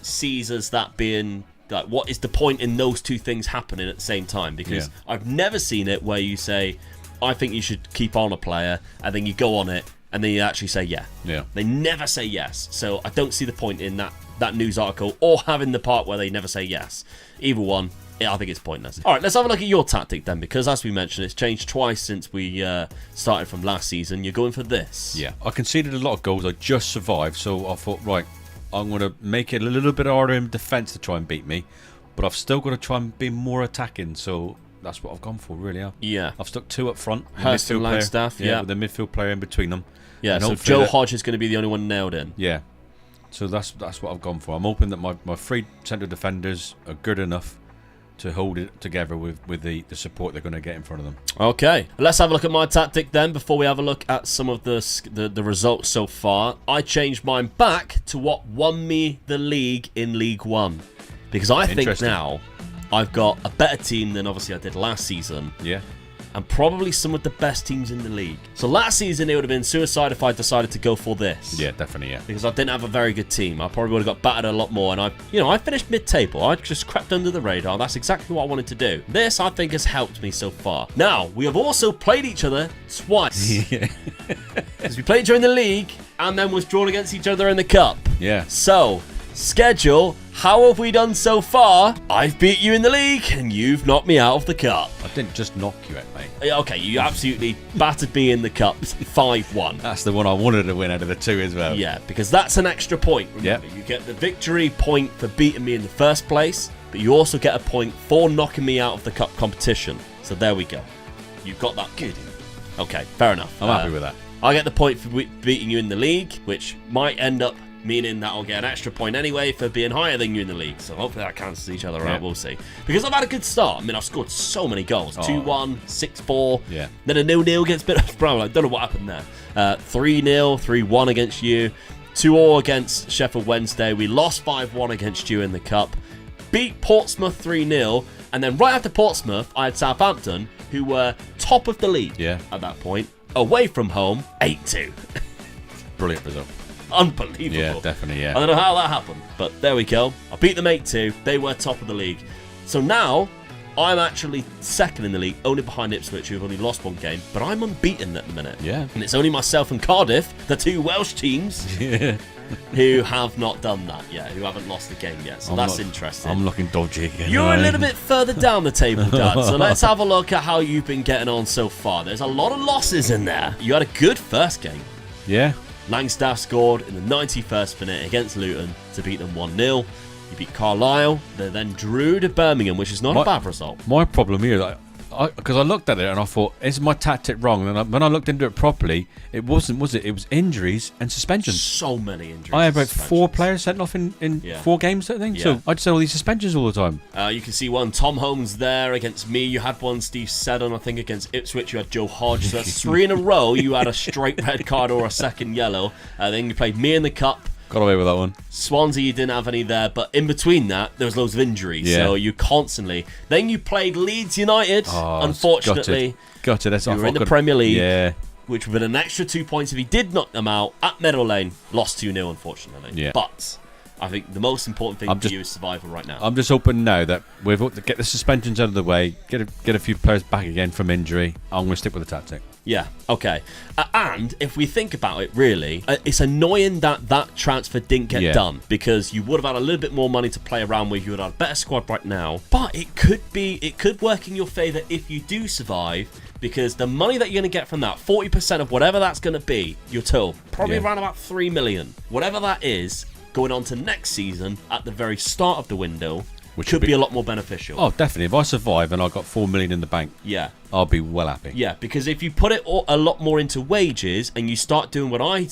sees as that being... Like, what is the point in those 2 things happening at the same time? Because I've never seen it where you say, I think you should keep on a player, and then you go on it, and then you actually say They never say yes. So I don't see the point in that news article or having the part where they never say yes. Either one, I think it's pointless. All right, let's have a look at your tactic then, because as we mentioned, it's changed twice since we started from last season. You're going for this. Yeah, I conceded a lot of goals. I just survived, so I thought, right, I'm going to make it a little bit harder in defence to try and beat me, but I've still got to try and be more attacking, so that's what I've gone for, really. Yeah. I've stuck 2 up front. Hurst and Langstaff, with the midfield player in between them. Yeah, so Joe Hodge is going to be the only one nailed in. Yeah. So that's what I've gone for. I'm hoping that my 3 centre defenders are good enough to hold it together with the support they're going to get in front of them. Okay, let's have a look at my tactic then before we have a look at some of the results so far. I changed mine back to what won me the league in League One, because I think now I've got a better team than obviously I did last season. Yeah. And probably some of the best teams in the league. So last season it would have been suicide if I decided to go for this. Yeah, definitely, yeah. Because I didn't have a very good team. I probably would have got battered a lot more. And I finished mid-table. I just crept under the radar. That's exactly what I wanted to do. This, I think, has helped me so far. Now, we have also played each other twice. Because we played during the league and then was drawn against each other in the cup. Yeah. So, schedule, how have we done so far? I've beat you in the league and you've knocked me out of the cup. I didn't just knock you out, mate. Okay, you absolutely battered me in the cup 5-1. That's the one I wanted to win out of the 2 as well. Yeah, because that's an extra point. Remember, you get the victory point for beating me in the first place, but you also get a point for knocking me out of the cup competition. So there we go. You've got that. Good. Okay, fair enough. I'm happy with that. I get the point for beating you in the league, which might end up meaning that I'll get an extra point anyway for being higher than you in the league. So hopefully that cancels each other out. We'll see. Because I've had a good start. I mean, I've scored so many goals. 2-1, 6-4. Yeah. Then a 0-0 against Middlesbrough. I don't know what happened there. 3-0, 3-1 against you. 2-0 against Sheffield Wednesday. We lost 5-1 against you in the Cup. Beat Portsmouth 3-0. And then right after Portsmouth, I had Southampton, who were top of the league at that point. Away from home, 8-2. Brilliant result. Unbelievable. Yeah, definitely, yeah. I don't know how that happened, but there we go. I beat them 8-2. They were top of the league. So now, I'm actually second in the league, only behind Ipswich, who've only lost 1 game, but I'm unbeaten at the minute. Yeah. And it's only myself and Cardiff, the 2 Welsh teams, who have not done that yet, who haven't lost a game yet. So that's interesting. I'm looking dodgy again. You're a little bit further down the table, Dad. So let's have a look at how you've been getting on so far. There's a lot of losses in there. You had a good first game. Yeah. Langstaff scored in the 91st minute against Luton to beat them 1-0. You beat Carlisle. They then drew to Birmingham, which is not a bad result. My problem here, because I looked at it and I thought, is my tactic wrong? And when I looked into it properly, it wasn't, was it? It was injuries and suspensions. So many injuries. I had about 4 players sent off in 4 games, I think. So I just had all these suspensions all the time. You can see one, Tom Holmes there against me. You had one, Steve Seddon, I think, against Ipswich. You had Joe Hodge. So that's 3 in a row. You had a straight red card or a second yellow. Then you played me in the Cup. Got away with that one. Swansea, you didn't have any there, but in between that, there was loads of injuries. Yeah. So you constantly. Then you played Leeds United. Unfortunately, gutted. That's you were in the Premier League. Yeah. which would have been an extra 2 points if he did knock them out at Meadow Lane. Lost 2-0, unfortunately. Yeah. But I think the most important thing for you is survival right now. I'm just hoping now that we've get the suspensions out of the way, get a few players back again from injury. I'm going to stick with the tactic. Yeah, okay. And if we think about it, really, it's annoying that transfer didn't get done, because you would have had a little bit more money to play around with. You would have had a better squad right now. But it could work in your favour if you do survive, because the money that you're going to get from that, 40% of whatever that's going to be, your total, probably around about 3 million. Whatever that is, going on to next season at the very start of the window, which could be a lot more beneficial. Oh, definitely. If I survive and I got 4 million in the bank, I'll be well happy. Yeah, because if you put it a lot more into wages and you start doing what I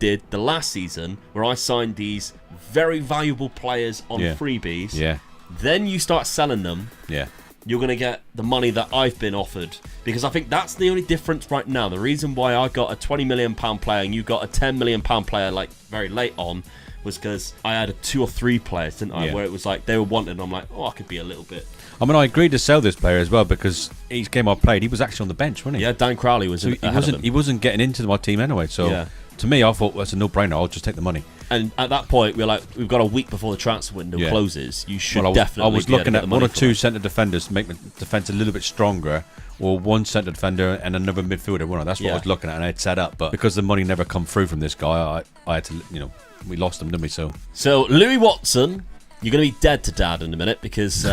did the last season, where I signed these very valuable players on freebies, then you start selling them. Yeah. You're going to get the money that I've been offered. Because I think that's the only difference right now. The reason why I got a £20 million player and you got a £10 million player like very late on was because I had 2 or 3 players, didn't I? Where it was like they were wanted, and I'm like, oh, I could be a little bit. I mean, I agreed to sell this player as well, because each game I played, he was actually on the bench, wasn't he? Yeah, Dan Crowley was. So he wasn't getting into my team anyway. So to me, I thought, well, that's a no-brainer. I'll just take the money. And at that point, we're like, we've got a week before the transfer window closes. You should definitely. I was looking at 1 or 2 centre defenders to make the defence a little bit stronger, or 1 centre defender and another midfielder. Well, that's what I was looking at, and I had set up. But because the money never come through from this guy, I had to, we lost him, didn't we? So Louis Watson, you're going to be dead to Dad in a minute, because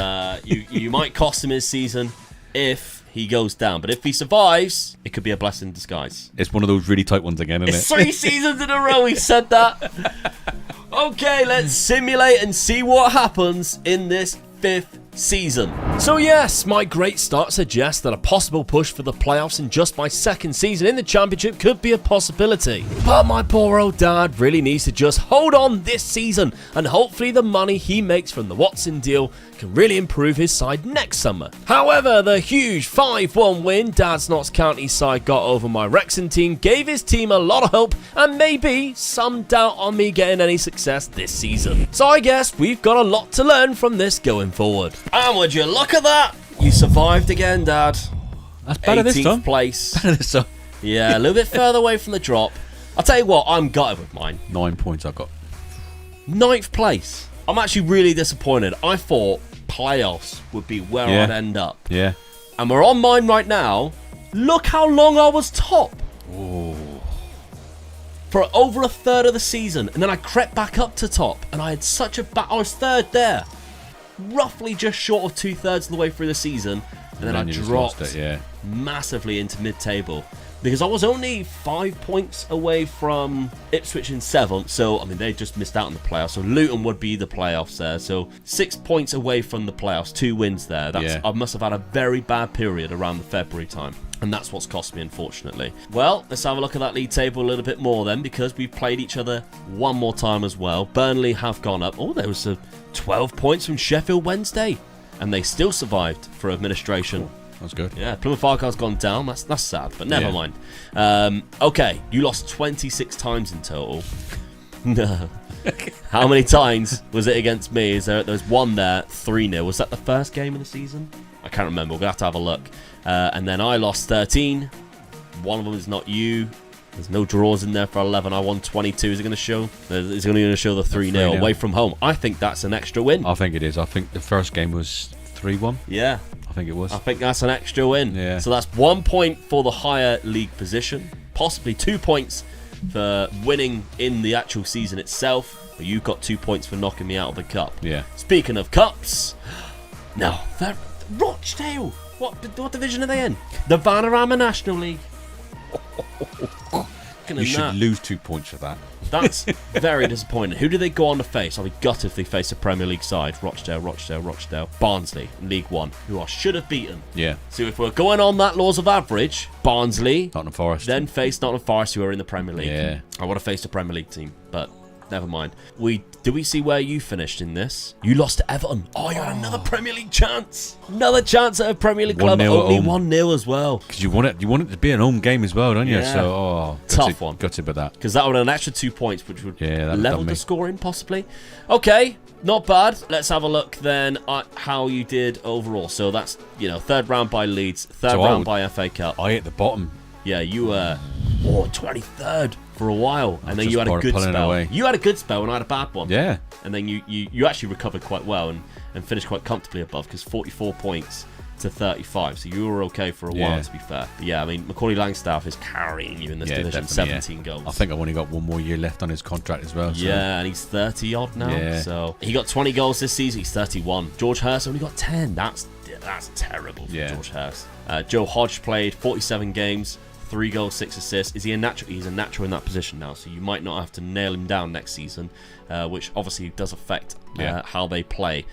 you might cost him his season if he goes down. But if he survives, it could be a blessing in disguise. It's one of those really tight ones again, isn't it? 3 seasons in a row he said that. Okay, let's simulate and see what happens in this 5th season. So yes, my great start suggests that a possible push for the playoffs in just my 2nd season in the Championship could be a possibility. But my poor old dad really needs to just hold on this season, and hopefully the money he makes from the Watson deal can really improve his side next summer. However, the huge 5-1 win Dad's Notts County side got over my Wrexham team gave his team a lot of hope, and maybe some doubt on me getting any success this season. So I guess we've got a lot to learn from this going forward. And would you look at that? You survived again, Dad. That's better this time. 18th place. Better this time. Yeah, a little bit further away from the drop. I'll tell you what, I'm gutted with mine. 9 points I got. 9th place. I'm actually really disappointed. I thought playoffs would be where I'd end up. Yeah. And we're on mine right now. Look how long I was top. Oh. For over a third of the season. And then I crept back up to top. And I had such a I was 3rd there. Roughly just short of 2/3 of the way through the season. And then I dropped massively into mid-table. Because I was only 5 points away from Ipswich in 7th. So, I mean, they just missed out on the playoffs. So, Luton would be the playoffs there. So, 6 points away from the playoffs. 2 wins there. I must have had a very bad period around the February time. And that's what's cost me, unfortunately. Well, let's have a look at that league table a little bit more then, because we've played each other one more time as well. Burnley have gone up. Oh, there was 12 points from Sheffield Wednesday. And they still survived for administration. That's good. Yeah, Plymouth Argyle's gone down. That's sad, but never mind. Okay, you lost 26 times in total. No. How many times was it against me? There's one there, 3-0. Was that the first game of the season? I can't remember. We're going to have a look. And then I lost 13. One of them is not you. There's no draws in there for 11. I won 22. Is it going to show? It's going to show the 3-0 away from home. I think that's an extra win. I think it is. I think the first game was 3-1. Yeah. I think it was. I think that's an extra win. Yeah. So that's 1 point for the higher league position. Possibly 2 points for winning in the actual season itself. But you've got 2 points for knocking me out of the cup. Yeah. Speaking of cups. No. Rochdale. What division are they in? The Vanarama National League. You should lose 2 points for that. That's very disappointing. Who do they go on to face? I'll be gutted if they face a Premier League side. Rochdale. Barnsley in League One, who I should have beaten. Yeah. So if we're going on that laws of average, Barnsley, Nottingham Forest, then face Nottingham Forest, who are in the Premier League. Yeah. I would have faced a Premier League team, but never mind. Did we see where you finished in this? You lost to Everton. Oh, you had another Premier League chance. Another chance at a Premier League club. Only 1-0 as well. Because you want it to be an home game as well, don't you? Yeah. So, tough one. Gutted about that. Because that would have an extra 2 points, which would level the me. scoring, possibly. Okay, not bad. Let's have a look then at how you did overall. So that's, 3rd round by Leeds, 3rd round by FA Cup. I hit the bottom. Yeah, you were 23rd for a while, and then you had a good spell. Away. You had a good spell, and I had a bad one. Yeah. And then you actually recovered quite well and finished quite comfortably above, because 44 points to 35, so you were okay for a while, to be fair. But yeah, I mean, Macaulay Langstaff is carrying you in this division, 17 goals. I think I've only got one more year left on his contract as well. So. Yeah, and he's 30 odd now. So he got 20 goals this season. He's 31. George Hurst only got 10. That's terrible for George Hurst. Joe Hodge played 47 games, 3 goals, 6 assists. Is he a natural? He's a natural in that position now, so you might not have to nail him down next season, which obviously does affect how they play.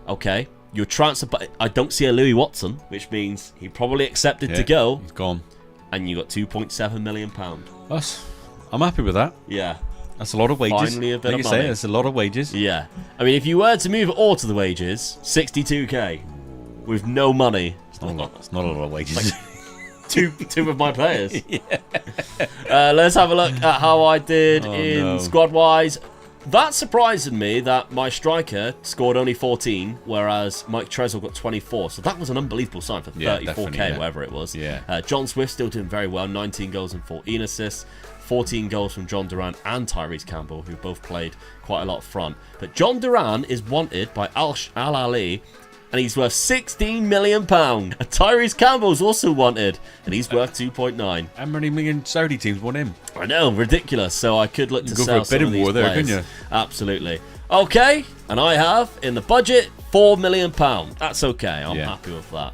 Okay. Your transfer, but I don't see a Louis Watson, which means he probably accepted to go. He's gone. And you got £2.7 million. I'm happy with that. Yeah. That's a lot of wages. Finally a bit like of you money. say, it's a lot of wages. Yeah. I mean, if you were to move it all to the wages, 62k with no money. It's not a lot. It's not a lot of wages. Like two of my players. Let's have a look at how I did in squad-wise. That surprised me that my striker scored only 14, whereas Mike Trezor got 24. So that was an unbelievable sign for 34k, whatever it was. Yeah. John Swift still doing very well, 19 goals and 14 assists. 14 goals from John Duran and Tyrese Campbell, who both played quite a lot front. But John Duran is wanted by Al Ali, and he's worth £16 million. And Tyrese Campbell's also wanted, and he's worth 2.9. How many million Saudi teams want him? I know, ridiculous. So I could look to go sell for a bidding some of these war there, players. couldn't you? Absolutely. Okay, and I have in the budget £4 million. That's okay. I'm happy with that.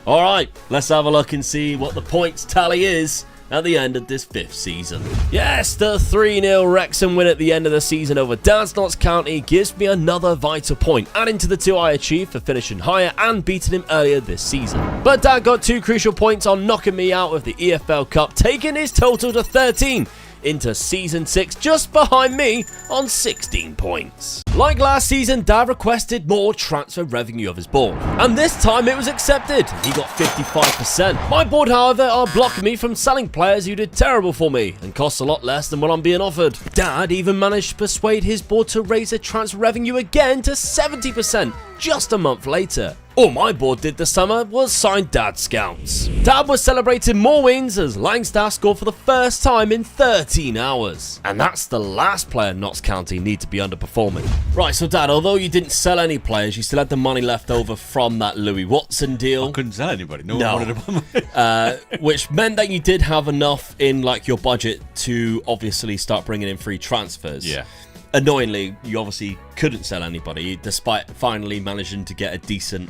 All right, let's have a look and see what the points tally is at the end of this 5th season. Yes, the 3-0 Wrexham win at the end of the season over Notts County gives me another vital point, adding to the 2 I achieved for finishing higher and beating him earlier this season. But Dad got 2 crucial points on knocking me out of the EFL Cup, taking his total to 13 into Season 6, just behind me on 16 points. Like last season, Dad requested more transfer revenue of his board, and this time it was accepted. He got 55%. My board, however, are blocking me from selling players who did terrible for me and cost a lot less than what I'm being offered. Dad even managed to persuade his board to raise the transfer revenue again to 70% just a month later. All my board did this summer was sign Dad's scouts. Dad was celebrating more wins as Langstaff scored for the first time in 13 hours. And that's the last player Notts County need to be underperforming. Right, so Dad, although you didn't sell any players, you still had the money left over from that Louis Watson deal. I couldn't sell anybody. No one wanted to which meant that you did have enough in like your budget to obviously start bringing in free transfers. Yeah. Annoyingly, you obviously couldn't sell anybody, despite finally managing to get a decent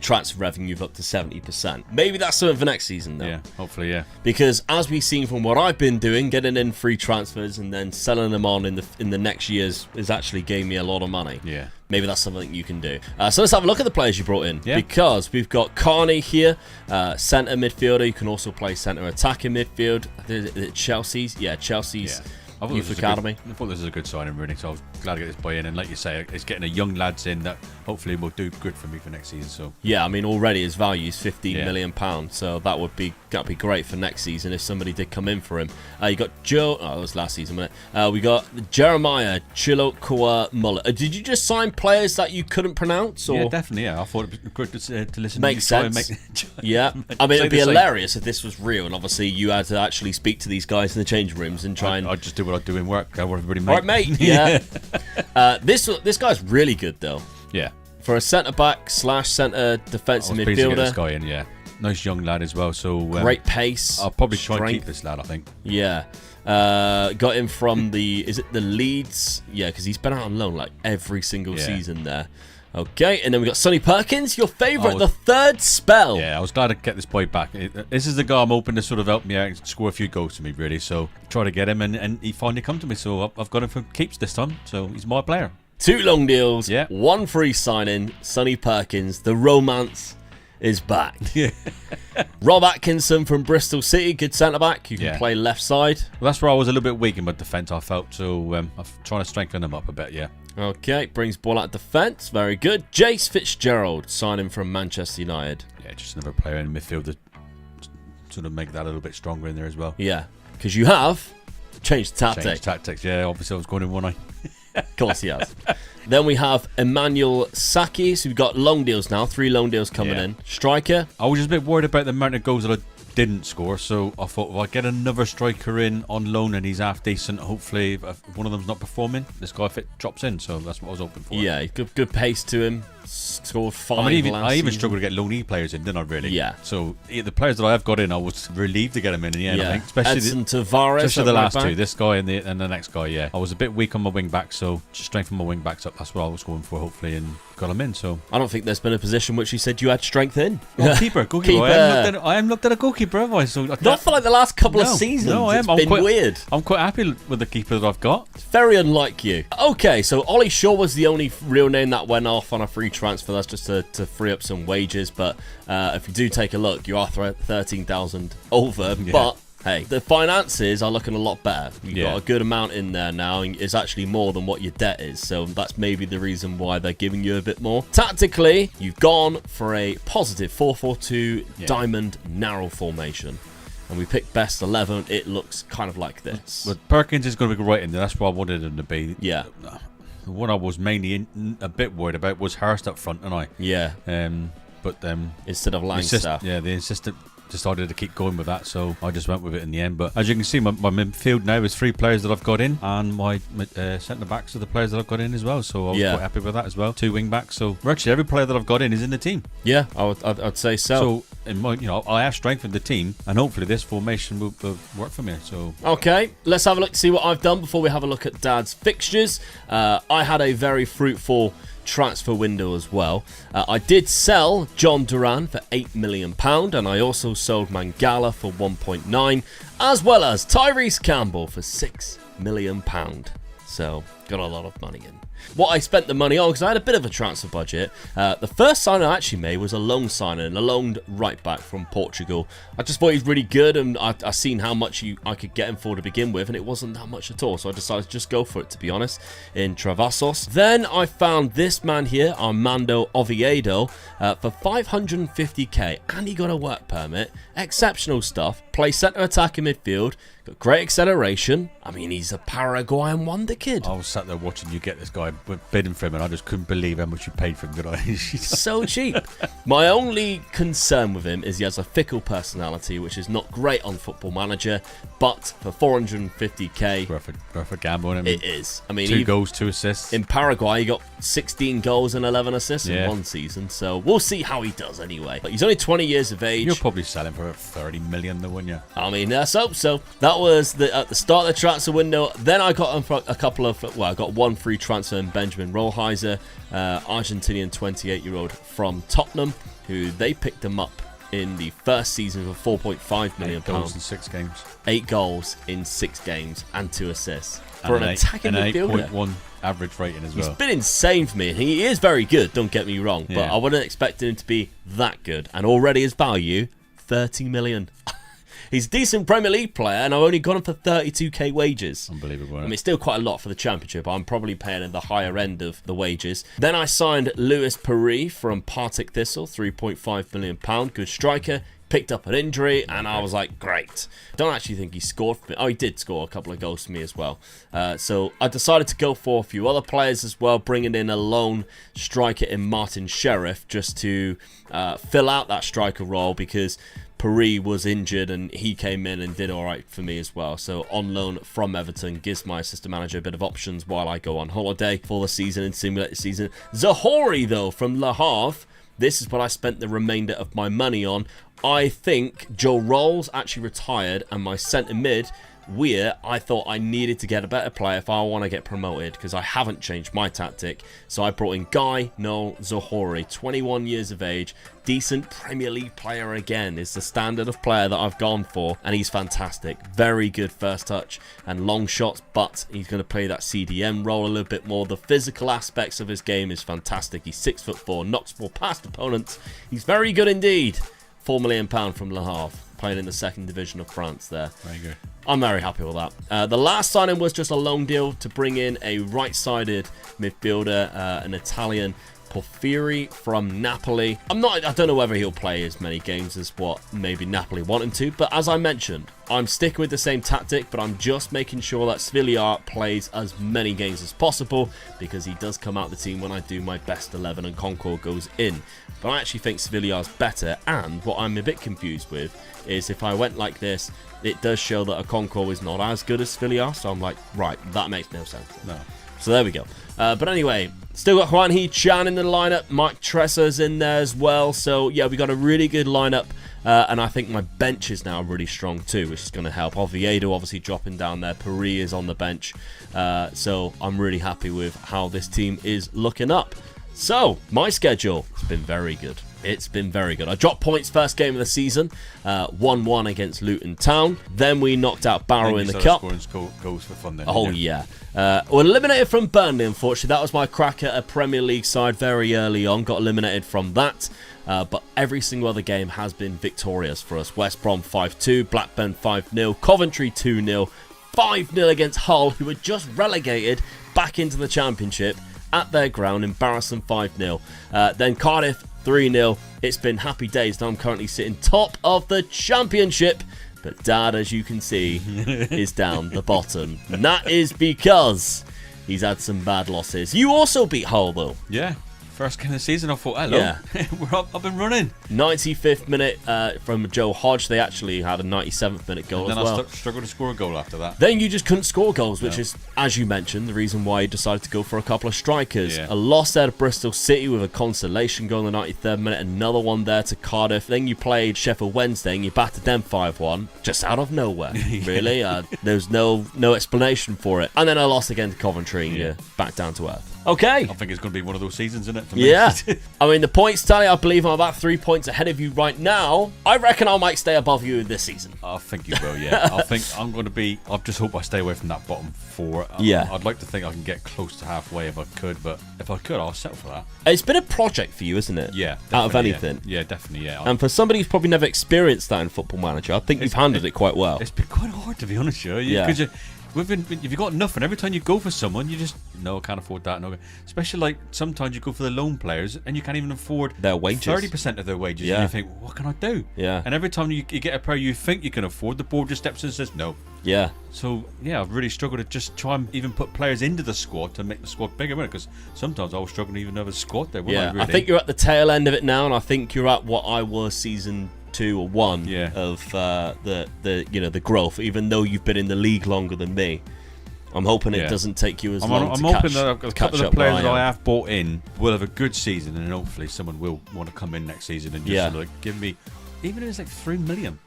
transfer revenue of up to 70%. Maybe that's something for next season, though. Yeah, hopefully, yeah. Because as we've seen from what I've been doing, getting in free transfers and then selling them on in the next years has actually gave me a lot of money. Yeah. Maybe that's something you can do. So let's have a look at the players you brought in. Yeah. Because we've got Carney here, centre midfielder. You can also play centre attacking midfield. Chelsea's? Yeah, Chelsea's. Yeah. Youth Academy. I thought this was a good signing, really, so I was glad to get this boy in. And like you say, it's getting a young lads in that hopefully will do good for me for next season. So yeah, I mean, already his value is £15 million, so that'd be great for next season if somebody did come in for him. You got Joe. Oh, that was last season, wasn't it? We got Jeremiah Chilokwa Muller. Did you just sign players that you couldn't pronounce? Or? Yeah, definitely. Yeah, I thought it was good to listen. Makes to sense. Yeah, I mean, it'd be hilarious if this was real, and obviously you had to actually speak to these guys in the changing rooms and try and. I'd just do what I do in work. What everybody All right, mate. Yeah. This guy's really good though. Yeah. For a centre back / centre defensive midfielder. To get this midfielder. guy in, yeah. Nice young lad as well. So Great pace. I'll probably try and strength. keep this lad, I think. Yeah. Got him from the Leeds? Yeah, because he's been out on loan like every single season there. Okay, and then we got Sonny Perkins, your favourite, the 3rd spell. Yeah, I was glad to get this boy back. This is the guy I'm hoping to sort of help me out and score a few goals for me, really. So try to get him, and he finally come to me. So I've got him for keeps this time. So he's my player. 2 long deals, Yeah. 1 free signing. Sonny Perkins, the romance is back. Yeah. Rob Atkinson from Bristol City, good centre back. You can play left side. Well, that's where I was a little bit weak in my defence, I felt. So I'm trying to strengthen him up a bit, yeah. Okay, brings ball out defence. Very good. Jace Fitzgerald, signing from Manchester United. Yeah, just another player in midfield to sort of make that a little bit stronger in there as well. Yeah, because you have changed tactics. Changed tactics, yeah. Obviously, I was going in one eye. Of course he has. Then we have Emmanuel Saki. So we've got long deals now. 3 long deals coming in. Striker. I was just a bit worried about the amount of goals that I didn't score, so I thought, well, I'll get another striker in on loan and he's half decent. Hopefully, if one of them's not performing, this guy drops in. So that's what I was hoping for. Yeah, good pace to him. Scored 5 I mean, last I even season. struggled to get loanee players in, didn't I, really? Yeah. So the players that I have got in, I was relieved to get them in the end, I think. Especially Edson Tavares. especially the at right last back. two, this guy and the next guy, yeah. I was a bit weak on my wing back, so just strengthen my wing backs up. That's what I was going for, hopefully, and got them in, so. I don't think there's been a position which you said you had strength in. Goalkeeper. Keeper. I haven't looked at a goalkeeper, have I? So Not for like the last couple of seasons. No, I am. It's been weird. I'm quite happy with the keeper that I've got. Very unlike you. Okay, so Ollie Shaw was the only real name that went off on a free transfer. That's just to free up some wages. But if you do take a look, you are 13,000 over. Yeah. But hey, the finances are looking a lot better. You've Yeah. got a good amount in there now, and it's actually more than what your debt is. So that's maybe the reason why they're giving you a bit more. Tactically, you've gone for a positive 4-4-2 diamond narrow formation. And we picked best 11. It looks kind of like this. But Perkins is going to be right in there. That's what I wanted him to be. Yeah. What I was mainly a bit worried about was Hurst up front, and Yeah. but Instead of Langstaff. the assistant decided to keep going with that, so I just went with it in the end. But as you can see, my midfield now is 3 players that I've got in, and my centre backs are the players that I've got in as well. So I was quite happy with that as well. 2 wing backs. So virtually every player that I've got in is in the team. Yeah, I'd say so. So in my, I have strengthened the team, and hopefully this formation will work for me. So okay, let's have a look to see what I've done before we have a look at Dad's fixtures. I had a very fruitful transfer window as well. I did sell John Duran for £8 million, and I also sold Mangala for 1.9, as well as Tyrese Campbell for £6 million. So got a lot of money in. What I spent the money on, because I had a bit of a transfer budget, the first signing I actually made was a loan signing, a loaned right back from Portugal. I just thought he's really good, and I seen how much I could get him for to begin with, and it wasn't that much at all, so I decided to just go for it, to be honest, in Travassos. Then I found this man here, Armando Oviedo, for 550k, and he got a work permit. Exceptional stuff. Plays centre attack in midfield. Got great acceleration. I mean, he's a Paraguayan wonder kid. I was sat there watching you get this guy bidding for him, and I just couldn't believe how much you paid for him, did I? So cheap. My only concern with him is he has a fickle personality, which is not great on Football Manager, but for 450k, worth a gamble on him. it is. I mean, 2 goals, 2 assists. in Paraguay, he got 16 goals and 11 assists in Yeah. one season, so we'll see how he does anyway. But he's only 20 years of age. You'll probably sell him for 30 million, though, wouldn't you? I mean, let's hope so. That was at the start of the transfer window. Then I got him for a couple of, I got 1 free transfer in Benjamin Rollheiser, Argentinian 28-year-old from Tottenham, who they picked him up in the first season for £4.5 million. 8 goals in 6 games. 8 goals in 6 games and 2 assists. For an And attacking midfielder. 8.1 average rating as well. He's been insane for me, and he is very good, don't get me wrong, but Yeah. I wouldn't expect him to be that good. And already his value, 30 million. He's a decent Premier League player, and I've only got him for 32k wages. Unbelievable. I mean, it's still quite a lot for the Championship. I'm probably paying at the higher end of the wages. Then I signed Lewis Paris from Partick Thistle, £3.5 million. Good striker. Picked up an injury, and I was like, great. Don't actually think he scored for me. Oh, he did score a couple of goals for me as well. So I decided to go for a few other players as well, bringing in a lone striker in Martin Sheriff just to fill out that striker role, because Paris was injured and he came in and did all right for me as well. So on loan from Everton gives my assistant manager a bit of options while I go on holiday for the season and simulate the season. Zahori, though, from Le Havre. This is what I spent the remainder of my money on. I think Joe Rolls actually retired, and my centre mid, Weir, I thought I needed to get a better player if I want to get promoted, because I haven't changed my tactic. So I brought in Guy Noel Zohori, 21 years of age, decent Premier League player again, is the standard of player that I've gone for, and he's fantastic. Very good first touch and long shots, but he's going to play that CDM role a little bit more. The physical aspects of his game is fantastic. He's 6'4", knocks ball past opponents. He's very good indeed. £4 million from Le Havre, playing in the 2nd division of France there. Very good. I'm very happy with that. The last signing was just a loan deal to bring in a right-sided midfielder, an Italian Porfiry from Napoli. I don't know whether he'll play as many games as what maybe Napoli want him to, but as I mentioned, I'm sticking with the same tactic, but I'm just making sure that Svillar plays as many games as possible because he does come out the team when I do my best 11 and Concord goes in. But I actually think Svillar's better, and what I'm a bit confused with is if I went like this, it does show that a Concord is not as good as Svillar, so I'm like, right, that makes no sense. No. So there we go. But anyway, still got Juan He-Chan in the lineup. Mike Tresser's in there as well. So yeah, we got a really good lineup. And I think my bench is now really strong too, which is going to help. Oviedo obviously dropping down there. Paris is on the bench. So I'm really happy with how this team is looking up. So, my schedule has been very good. It's been very good. I dropped points first game of the season, 1-1 against Luton Town. Then we knocked out Barrow in the Cup. Goals for fun then, oh, yeah. We're eliminated from Burnley, unfortunately. That was my crack at a Premier League side very early on. Got eliminated from that. But every single other game has been victorious for us. West Brom 5-2, Blackburn 5-0, Coventry 2-0, 5-0 against Hull, who were just relegated back into the Championship at their ground, embarrassing 5-0. Then Cardiff 3-0. It's been happy days. Now I'm currently sitting top of the Championship, but Dad, as you can see, is down the bottom. And that is because he's had some bad losses. You also beat Hull, though. Yeah. First game of the season, I thought, hello, yeah. We're up and running. 95th minute from Joe Hodge. They actually had a 97th minute goal and as well. Then I struggled to score a goal after that. Then you just couldn't score goals, which is, as you mentioned, the reason why you decided to go for a couple of strikers. Yeah. A loss there to Bristol City with a consolation goal in the 93rd minute, another one there to Cardiff. Then you played Sheffield Wednesday and you battered them 5-1, just out of nowhere, really. There's no explanation for it. And then a loss again to Coventry and you're back down to earth. Okay. I think it's going to be one of those seasons, isn't it? For me? Yeah. I mean, the points tally, I believe I'm about 3 points ahead of you right now. I reckon I might stay above you this season. I think you will, yeah. I think I'm going to be... I just hope I stay away from that bottom four. Yeah. I'd like to think I can get close to halfway if I could, but if I could, I'll settle for that. It's been a project for you, isn't it? Yeah. Out of anything. Yeah, definitely, yeah. And for somebody who's probably never experienced that in Football Manager, I think you've handled it quite well. It's been quite hard, to be honest with you. Yeah. Because if you've got nothing, every time you go for someone, you just, no, I can't afford that. No, especially like sometimes you go for the loan players and you can't even afford their wages, 30% of their wages. Yeah. And you think, well, what can I do? Yeah. And every time you get a player you think you can afford, the board just steps in and says no. Yeah. So yeah, I've really struggled to just try and even put players into the squad to make the squad bigger, because sometimes I was struggling to even have a squad there. Yeah. Really? I think you're at the tail end of it now, and I think you're at what I was season 2 or 1 of the growth. Even though you've been in the league longer than me. I'm hoping it doesn't take you as long I'm to hoping catch, that a couple of the players that I have bought in will have a good season, and hopefully someone will want to come in next season and just sort of give me, even if it's like 3 million,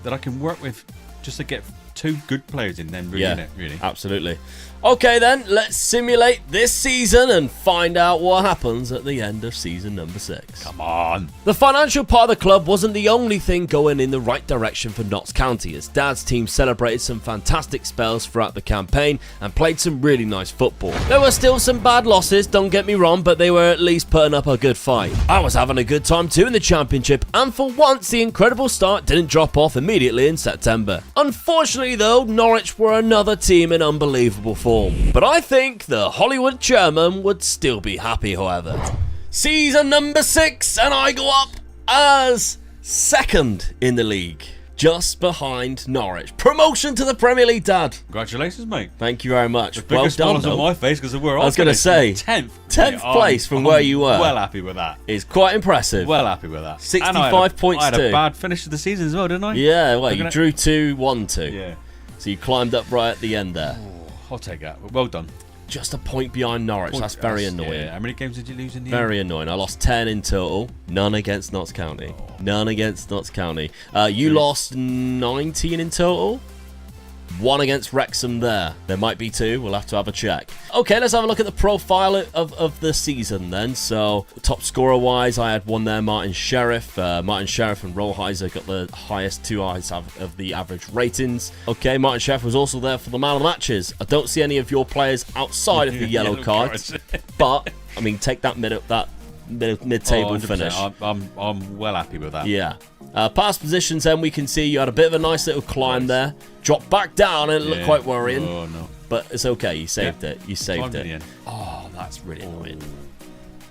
that I can work with just to get 2 good players in then, really. Absolutely. Okay then, let's simulate this season and find out what happens at the end of season number 6. Come on. The financial part of the club wasn't the only thing going in the right direction for Notts County, as Dad's team celebrated some fantastic spells throughout the campaign and played some really nice football. There were still some bad losses, don't get me wrong, but they were at least putting up a good fight. I was having a good time too in the Championship, and for once the incredible start didn't drop off immediately in September. Unfortunately though, Norwich were another team in unbelievable form. But I think the Hollywood chairman would still be happy, however. Season number 6, and I go up as 2nd in the league, just behind Norwich. Promotion to the Premier League, Dad. Congratulations, mate. Thank you very much. The biggest well done, smiles on my face because we're. I was going to say 10th place from where you were. Well happy with that. Is quite impressive. Well happy with that. 65 points I had too. a bad finish to the season as well, didn't I? Yeah. Well, you drew 2-1-2. Yeah. So you climbed up right at the end there. I'll take that. Well done. Just a point behind Norwich. That's very annoying. Yeah. How many games did you lose in the Very annoying. I lost 10 in total. None against Notts County. None against Notts County. You lost 19 in total. 1 against Wrexham there. There might be 2. We'll have to have a check. Okay, let's have a look at the profile of the season then. So, top scorer-wise, I had 1 there, Martin Sheriff. Martin Sheriff and Rollheiser got the highest 2 eyes of the average ratings. Okay, Martin Sheriff was also there for the man of the matches. I don't see any of your players outside of the yellow cards. But, I mean, take that mid-table finish. I'm well happy with that. Yeah. Past positions then, we can see you had a bit of a nice little climb there. Dropped back down and it looked quite worrying. Oh, no. But it's okay. You saved it. You saved Climbed it. in the end. Oh, that's really annoying.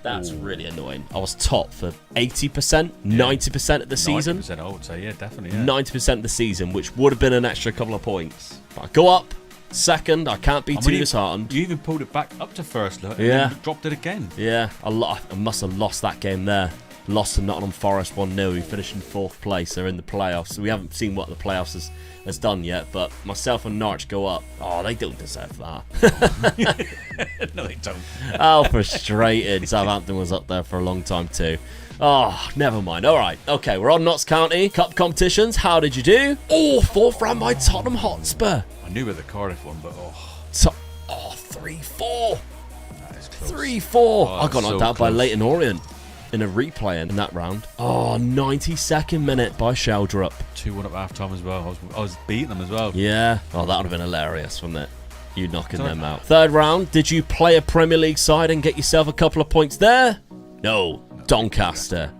That's really annoying. I was top for 80%, 90% of the season. 90%, I would say, yeah, definitely. Yeah. 90% of the season, which would have been an extra couple of points. But I go up second. I can't be too disheartened. You even pulled it back up to first, look, and Yeah. then dropped it again. Yeah, I must have lost that game there. Lost to Nottingham Forest 1-0. We finished in 4th place. They're in the playoffs. So we haven't seen what the playoffs has done yet. But myself and Norwich go up. Oh, they don't deserve that. No, they don't. How frustrated. Southampton was up there for a long time too. Oh, never mind. All right. Okay, we're on Notts County. Cup competitions. How did you do? Oh, 4th round by Tottenham Hotspur. I knew about the Cardiff one, but 3-4. that is close. 3-4. I got so knocked out by close. Leighton Orient in a replay in that round. Oh, 92nd minute by Sheldrup. 2-1 up half time as well. I was beating them as well. Yeah. Oh, that would have been hilarious, wouldn't it? You knocking them out. 3rd round. Did you play a Premier League side and get yourself a couple of points there? No. Doncaster.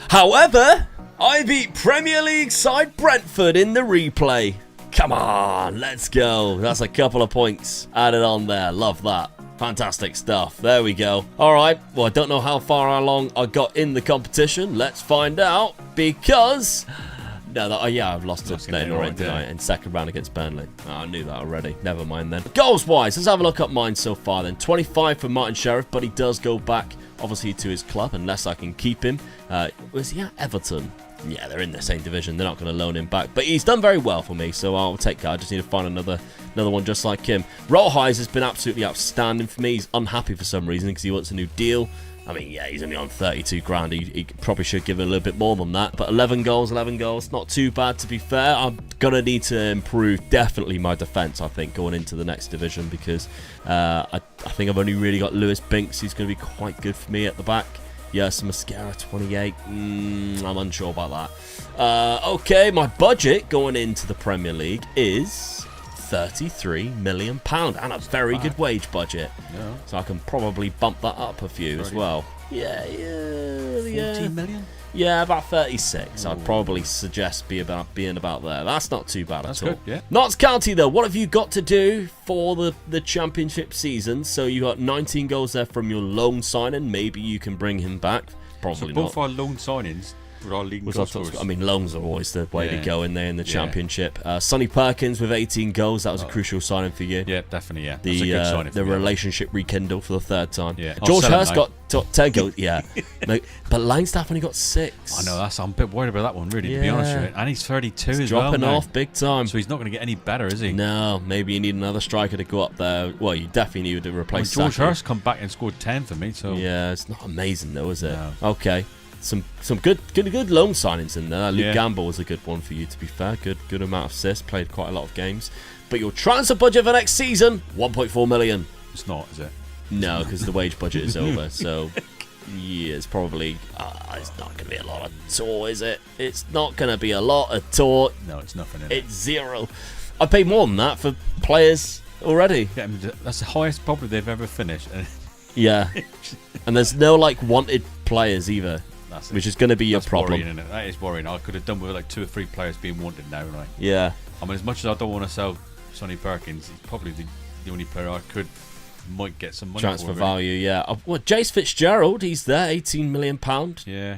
However, I beat Premier League side Brentford in the replay. Come on, let's go. That's a couple of points added on there. Love that. Fantastic stuff. There we go. All right. Well, I don't know how far along I got in the competition. Let's find out because... I've lost to Leighton Orient tonight in 2nd round against Burnley. Oh, I knew that already. Never mind then. Goals-wise, let's have a look at mine so far then. 25 for Martin Sheriff, but he does go back, obviously, to his club unless I can keep him. Was he at Everton? Yeah, they're in the same division. They're not going to loan him back. But he's done very well for me, so I'll take that. I just need to find another one just like him. Rolheiser has been absolutely outstanding for me. He's unhappy for some reason because he wants a new deal. I mean, yeah, he's only on 32 grand. He probably should give it a little bit more than that. But 11 goals. Not too bad, to be fair. I'm going to need to improve, definitely, my defence, I think, going into the next division. Because I think I've only really got Lewis Binks, who's going to be quite good for me at the back. Yes, Mascara, 28. I'm unsure about that. Okay, my budget going into the Premier League is... £33 million and a very good wage budget. Yeah. So I can probably bump that up a few as well. Yeah. 14 million? Yeah, about 36. Ooh. I'd probably suggest being about there. That's not too bad at all. Good, yeah. Notts County, though, what have you got to do for the Championship season? So you got 19 goals there from your loan signing. Maybe you can bring him back. Probably not. So both our loan signings... I mean, loans are always the way to go in there in the Championship. Sonny Perkins with 18 goals. That was a crucial signing for you. Yeah, definitely, yeah. That's a good signing for the relationship rekindled for the 3rd time. Yeah. George Hurst got 10 goals. Yeah. No, but Langstaff only got 6. I know, I'm a bit worried about that one, really, to be honest with you. And he's 32 as well. Dropping off big time. So he's not going to get any better, is he? No, maybe you need another striker to go up there. Well, you definitely need to replace George Hurst come back and scored 10 for me. So yeah, it's not amazing, though, is it? No. Okay. Some good loan signings in there. Luke Gamble was a good one for you, to be fair. Good amount of assists. Played quite a lot of games. But your transfer budget for next season, 1.4 million. It's not, is it? No, because the wage budget is over. So yeah, it's probably it's not going to be a lot at all, is it? It's not going to be a lot at all. No, it's nothing. It's zero. I paid more than that for players already. Yeah, I mean, that's the highest probably they've ever finished. Yeah, and there's no wanted players either. Which is going to be your problem. Worrying, isn't it? That is worrying. I could have done with 2 or 3 players being wanted now, right? Yeah. I mean, as much as I don't want to sell Sonny Perkins, he's probably the only player I might get some money transfer for, value. Yeah. Well, Jace Fitzgerald, he's there, £18 million. Yeah.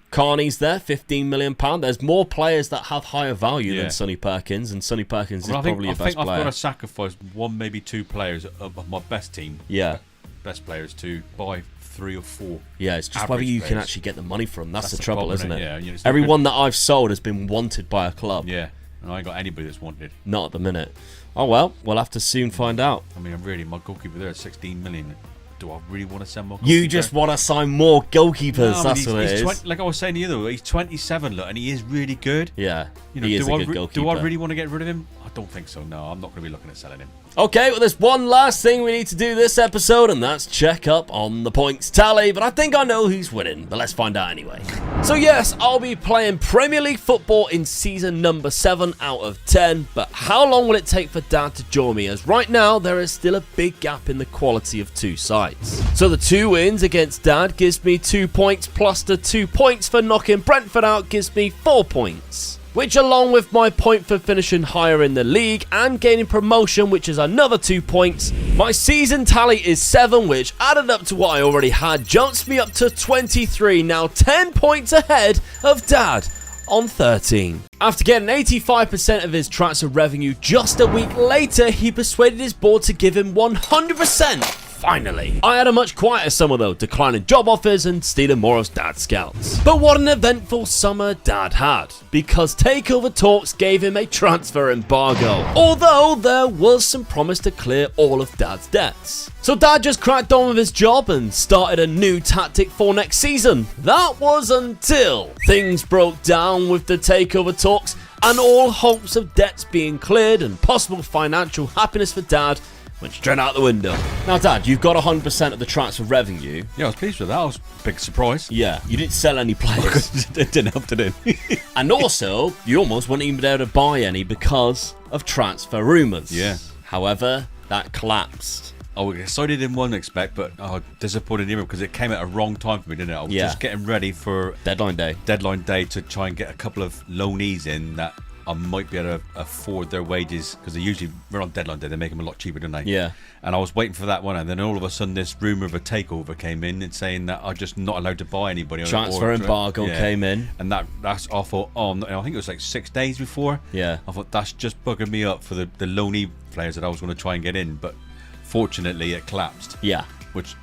Carney's there, £15 million. There's more players that have higher value than Sonny Perkins, and Sonny Perkins is probably your best player. I've got to sacrifice 1, maybe 2 players of my best team. Yeah. Best players to buy 3 or 4. Yeah, it's just whether you can actually get the money from them. That's the trouble, problem, isn't it? Yeah, everyone that I've sold has been wanted by a club. Yeah, and I ain't got anybody that's wanted. Not at the minute. Oh well, we'll have to soon find out. I mean, my goalkeeper there at 16 million. Do I really want to send more goalkeeper? You just want to sign more goalkeepers, no, that's what it is. Like I was saying to you, though, he's 27, look, and he is really good. Yeah, he is a good goalkeeper. Do I really want to get rid of him? I don't think so, no. I'm not going to be looking at selling him. Okay, well, there's one last thing we need to do this episode, and that's check up on the points tally. But I think I know who's winning, but let's find out anyway. So yes, I'll be playing Premier League football in season number 7 out of 10. But how long will it take for Dad to join me? As right now, there is still a big gap in the quality of 2 sides. So the 2 wins against Dad gives me 2 points, plus the 2 points for knocking Brentford out gives me 4 points. which along with my point for finishing higher in the league and gaining promotion, which is another 2 points, my season tally is 7, which added up to what I already had jumps me up to 23, now 10 points ahead of Dad on 13. After getting 85% of his transfer revenue just a week later, he persuaded his board to give him 100%. Finally. I had a much quieter summer though, declining job offers and stealing more of Dad's scouts. But what an eventful summer Dad had, because takeover talks gave him a transfer embargo, although there was some promise to clear all of Dad's debts. So Dad just cracked on with his job and started a new tactic for next season. That was until things broke down with the takeover talks and all hopes of debts being cleared and possible financial happiness for Dad went straight out the window. Now, Dad, you've got 100% of the transfer revenue. Yeah, I was pleased with that. I was a big surprise. Yeah, you didn't sell any players. It didn't help, did it? And also, you almost wouldn't even be able to buy any because of transfer rumours. Yeah. However, that collapsed. I was excited in one aspect, but disappointed in because it came at a wrong time for me, didn't it? I was just getting ready for Deadline day to try and get a couple of loanees in that I might be able to afford their wages, because they usually, we're on deadline day, they make them a lot cheaper, don't they? Yeah. And I was waiting for that one, and then all of a sudden this rumour of a takeover came in and saying that I'm just not allowed to buy anybody. Transfer embargo came in. And that's awful. I think it was like 6 days before. Yeah. I thought that's just bugging me up for the loanee players that I was going to try and get in, but fortunately it collapsed. Yeah. Which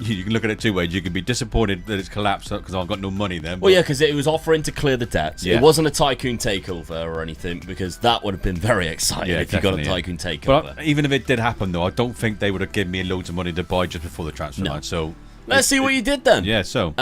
you can look at it two ways. You can be disappointed that it's collapsed because I've got no money then. Well, yeah, because it was offering to clear the debts. Yeah. It wasn't a tycoon takeover or anything, because that would have been very exciting if you got a tycoon takeover. But even if it did happen, though, I don't think they would have given me loads of money to buy just before the transfer line. So let's see what you did then. Yeah, so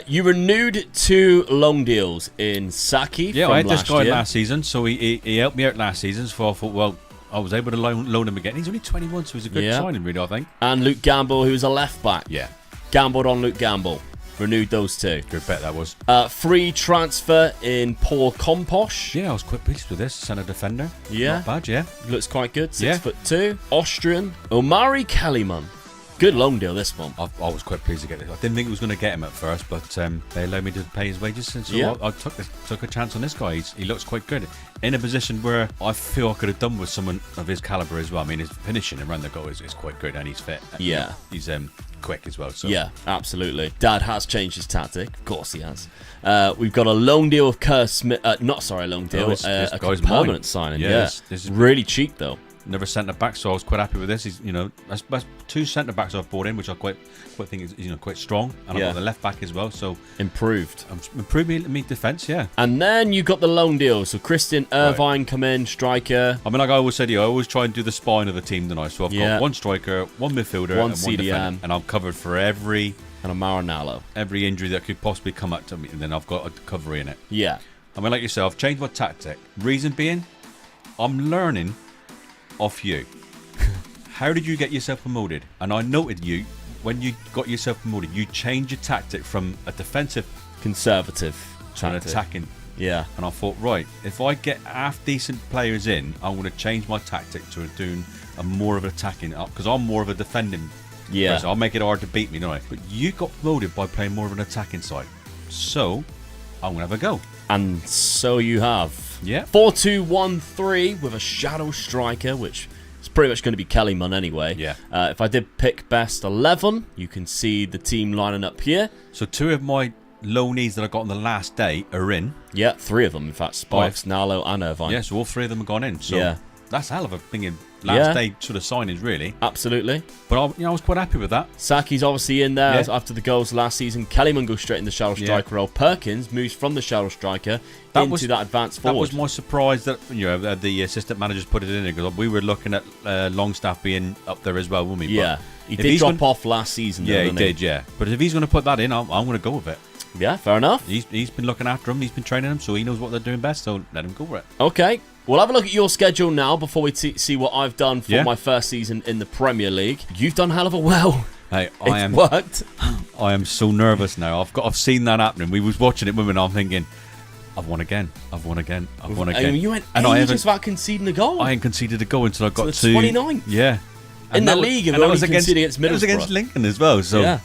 you renewed 2 loan deals in Saki. Yeah, from I had this guy year. last season, so he helped me out last season. So I thought, well, I was able to loan him again. He's only 21, so he's a good signing, really, I think. And Luke Gamble, who's a left back. Yeah. Gambled on Luke Gamble. Renewed those 2. Good bet that was. Free transfer in Paul Komposch. Yeah, I was quite pleased with this centre defender. Yeah. Not bad, yeah. Looks quite good. 6'2". Austrian. Omari Kellyman. Good loan deal, this one. I was quite pleased to get this. I didn't think it was going to get him at first, but they allowed me to pay his wages. So I took a chance on this guy. He looks quite good. In a position where I feel I could have done with someone of his calibre as well. I mean, his finishing around the goal is quite good, and he's fit. Yeah. He's quick as well. So. Yeah, absolutely. Dad has changed his tactic. Of course he has. We've got a loan deal with Kerr Smith. A permanent signing. Yeah. This is really cheap, though. Never centre back, so I was quite happy with this. He's, that's 2 centre backs I've brought in, which I quite think is quite strong, and I've got the left back as well. So improved. Me defence, yeah. And then you got the loan deal. So Christian Irvine come in, striker. I mean, like I always said, I always try and do the spine of the team, don't I? So I've got 1 striker, 1 midfielder, one and CDM, 1 defender, and I'm covered for every and a Marinello. Every injury that could possibly come up to me, and then I've got a recovery in it. Yeah. I mean, like yourself, changed my tactic. Reason being, I'm learning off you. How did you get yourself promoted? And I noted you, when you got yourself promoted, you changed your tactic from a defensive conservative to an attacking. Yeah. And I thought, right, if I get half decent players in, I'm going to change my tactic to doing a more of an attacking, because I'm more of a defending person. I'll make it hard to beat me, don't I? But you got promoted by playing more of an attacking side. So I'm going to have a go. And so you have. Yeah. 4-2-1-3 with a shadow striker, which is pretty much going to be Kellyman anyway. Yeah. If I did pick best 11, you can see the team lining up here. So 2 of my loanees that I got on the last day are in. Yeah, 3 of them, in fact. Spikes, Nalo, and Irvine. Yeah, so all 3 of them have gone in. So that's a hell of a thing in last day sort of signings, really. Absolutely. But I was quite happy with that. Saki's obviously in there after the goals last season. Kellyman goes straight in the shadow striker role. Perkins moves from the shadow striker into that advanced forward. That was my surprise that the assistant managers put it in there, because we were looking at Longstaff being up there as well, weren't we? Yeah. He did drop off last season. Yeah, he did, yeah. But if he's going to put that in, I'm going to go with it. Yeah, fair enough. He's been looking after them. He's been training them, so he knows what they're doing best, so let him go for it. Okay. We'll have a look at your schedule now before we see what I've done for my first season in the Premier League. You've done hell of a well. Hey, it's worked. I am so nervous now. I've seen that happening. We was watching it, and I'm thinking, I've won again. I've won again. I've won again. I mean, you went ages without conceding a goal. I ain't conceded a goal until I got to 29th. Yeah. In the league, it was against Middlesbrough. It was against Lincoln as well. So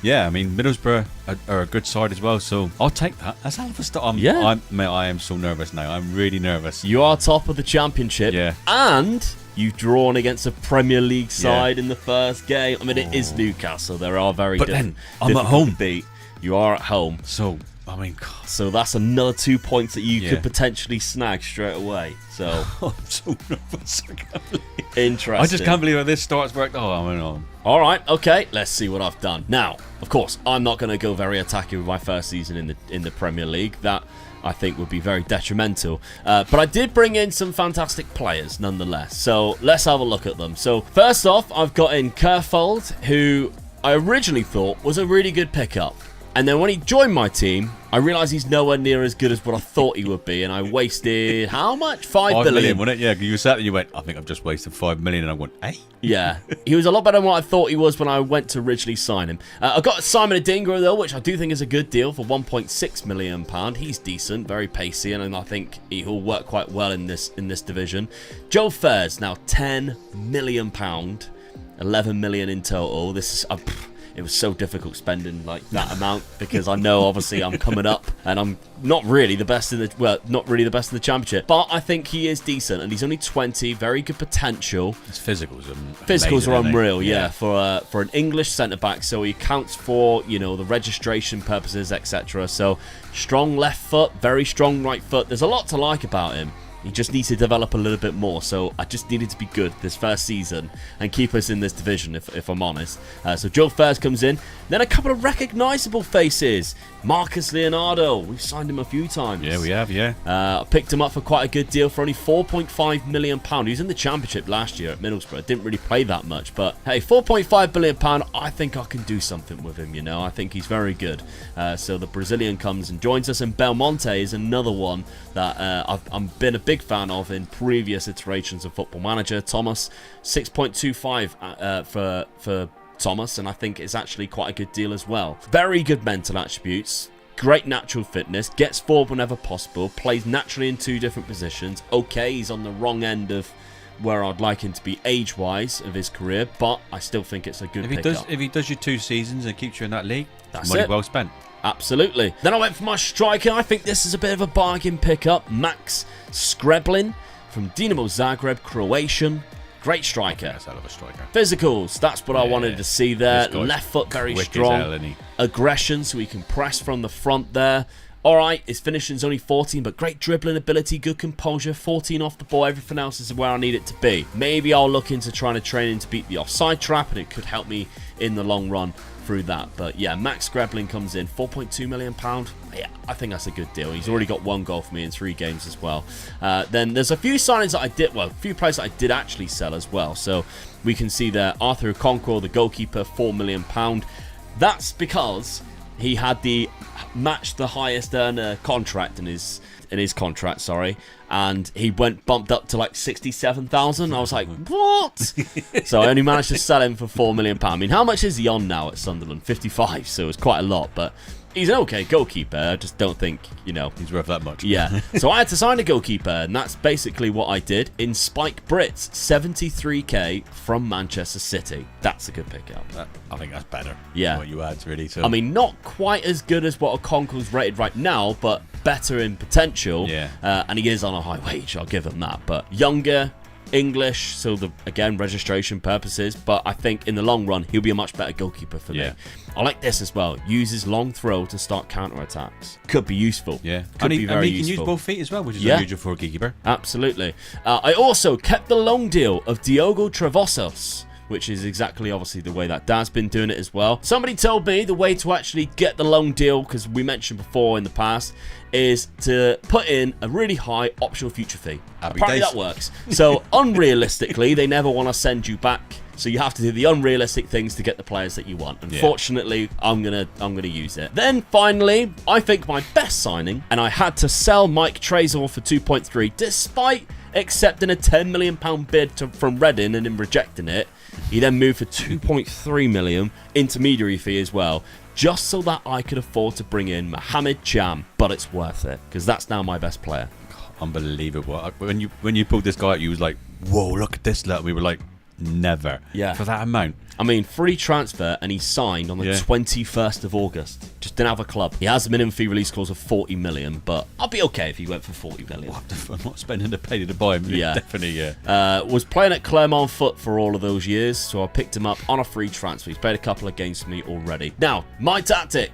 Yeah, I mean, Middlesbrough are a good side as well, so I'll take that. That's hell of a start. Mate, I am so nervous now. I'm really nervous. You are top of the Championship. Yeah. And you've drawn against a Premier League side in the first game. I mean, it is Newcastle. There are very then I'm at home. Beat. You are at home. So, I mean, God. So that's another 2 points that you could potentially snag straight away. So I'm so nervous. I can't believe. Interesting. I just can't believe how this starts worked. Oh, I mean, All right, okay. Let's see what I've done. Now, of course, I'm not going to go very attacking with my first season in the Premier League. That I think would be very detrimental. But I did bring in some fantastic players nonetheless. So let's have a look at them. So first off, I've got in Kerfold, who I originally thought was a really good pickup. And then when he joined my team, I realised he's nowhere near as good as what I thought he would be. And I wasted, how much? 5 billion. Wasn't it? Yeah, you sat there and you went, I think I've just wasted 5 million. And I went, hey? Yeah, he was a lot better than what I thought he was when I went to originally sign him. I got Simon Adingra, though, which I do think is a good deal for £1.6 million. He's decent, very pacey, and I think he'll work quite well in this division. Joe Fairs, now £10 million, 11 million in total. This is... It was so difficult spending like that amount because I know obviously I'm coming up and I'm not really the best in the Championship, but I think he is decent and he's only 20, very good potential. His physicals are unreal, yeah, for an English centre back. So he counts for the registration purposes, etc. So strong left foot, very strong right foot. There's a lot to like about him. He just needs to develop a little bit more. So I just needed to be good this first season and keep us in this division, if I'm honest. So Joe Fairs comes in. Then a couple of recognisable faces. Marcus Leonardo. We've signed him a few times. Yeah, we have, yeah. I picked him up for quite a good deal for only £4.5 million. He was in the Championship last year at Middlesbrough. Didn't really play that much. But hey, £4.5 million, I think I can do something with him, I think he's very good. So the Brazilian comes and joins us. And Belmonte is another one that I've been a big fan of in previous iterations of Football Manager. Thomas, 6.25 for Thomas, and I think it's actually quite a good deal as well. Very good mental attributes, great natural fitness, gets forward whenever possible, plays naturally in 2 different positions. Okay, he's on the wrong end of where I'd like him to be age-wise of his career, but I still think it's a good pickup. If he does your 2 seasons and keeps you in that league, that's money it. Well spent. Absolutely. Then I went for my striker. I think this is a bit of a bargain pickup. Max Skreblin from Dinamo Zagreb, Croatian. Great striker. That's a hell of a striker. Physicals, that's what I wanted to see there. Left foot very strong. Hell, aggression, so he can press from the front there. Alright, his finishing's only 14, but great dribbling ability, good composure, 14 off the ball. Everything else is where I need it to be. Maybe I'll look into trying to train him to beat the offside trap, and it could help me in the long run through that. But yeah, Max Skreblin comes in, £4.2 million. Yeah, I think that's a good deal. He's already got 1 goal for me in 3 games as well. Then there's a few signings that I did, a few players that I did actually sell as well. So we can see there, Arthur Okonkwo, the goalkeeper, £4 million. That's because he had the match the highest earner contract in his contract, and he bumped up to like 67,000. I was like, what? So I only managed to sell him for £4 million. I mean, how much is he on now at Sunderland? 55, so it's quite a lot, but he's an okay goalkeeper. I just don't think, he's worth that much. Yeah. So I had to sign a goalkeeper, and that's basically what I did. In Spike Brits, 73k from Manchester City. That's a good pickup. I think that's better. Yeah. What you had, really. So. I mean, not quite as good as what Okonkwo's rated right now, but better in potential. Yeah. And he is on a high wage, I'll give him that. But younger, English, so again, registration purposes, but I think in the long run, he'll be a much better goalkeeper for me. I like this as well. Uses long throw to start counter-attacks. Could be useful. Yeah. Could be very he can useful. use both feet as well, which is unusual for a goalkeeper. Absolutely. I also kept the loan deal of Diogo Travosos, which is exactly, obviously, the way that Dad's been doing it as well. Somebody told me the way to actually get the loan deal, because we mentioned before in the past, is to put in a really high optional future fee. Apparently that works. So, unrealistically, they never want to send you back. So you have to do the unrealistic things to get the players that you want. Unfortunately, I'm gonna use it. Then finally, I think my best signing, and I had to sell Mike Trezor for 2.3, despite accepting a £10 million bid from Reading and him rejecting it. He then moved for 2.3 million intermediary fee as well, just so that I could afford to bring in Mohamed Cham. But it's worth it, because that's now my best player. Unbelievable. When you pulled this guy out, you was like, whoa, look at this. We were like, Never. Yeah. For that amount. I mean, free transfer, and he signed on the 21st of August. Just didn't have a club. He has a minimum fee release clause of 40 million, but I'll be okay if he went for 40 million. I'm not spending the penny to buy him. Yeah. Definitely, yeah. Was playing at Clermont Foot for all of those years, so I picked him up on a free transfer. He's played a couple of games for me already. Now, my tactic.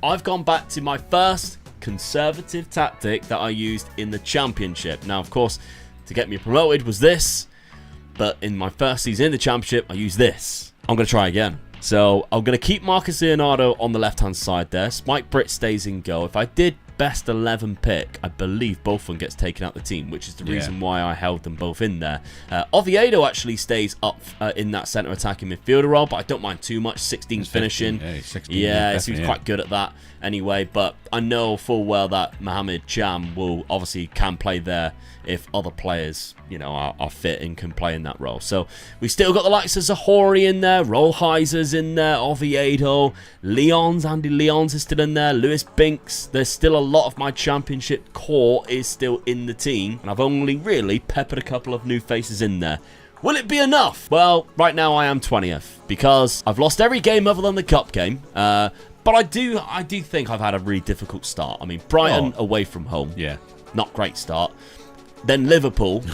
I've gone back to my first conservative tactic that I used in the Championship. Now, of course, to get me promoted was this, but in my first season in the Championship, I used this. I'm going to try again. So I'm going to keep Marcus Leonardo on the left-hand side there. Spike Britt stays in goal. If I did best 11 pick, I believe both of them gets taken out the team, which is the reason why I held them both in there. Oviedo actually stays up in that centre attacking midfielder role, but I don't mind too much. 16 finishing. 16, yeah, so he's quite good at that anyway, but I know full well that Mohamed Cham will obviously can play there if other players, you know, are fit and can play in that role. So we still got the likes of Zahori in there, Rollheiser's in there, Oviedo, Andy Leons is still in there, Lewis Binks. There's still a lot of my Championship core is still in the team, and I've only really peppered a couple of new faces in there. Will it be enough? Well, right now I am 20th because I've lost every game other than the cup game. But I do think I've had a really difficult start. I mean, Brighton away from home. Yeah. Not great start. Then Liverpool.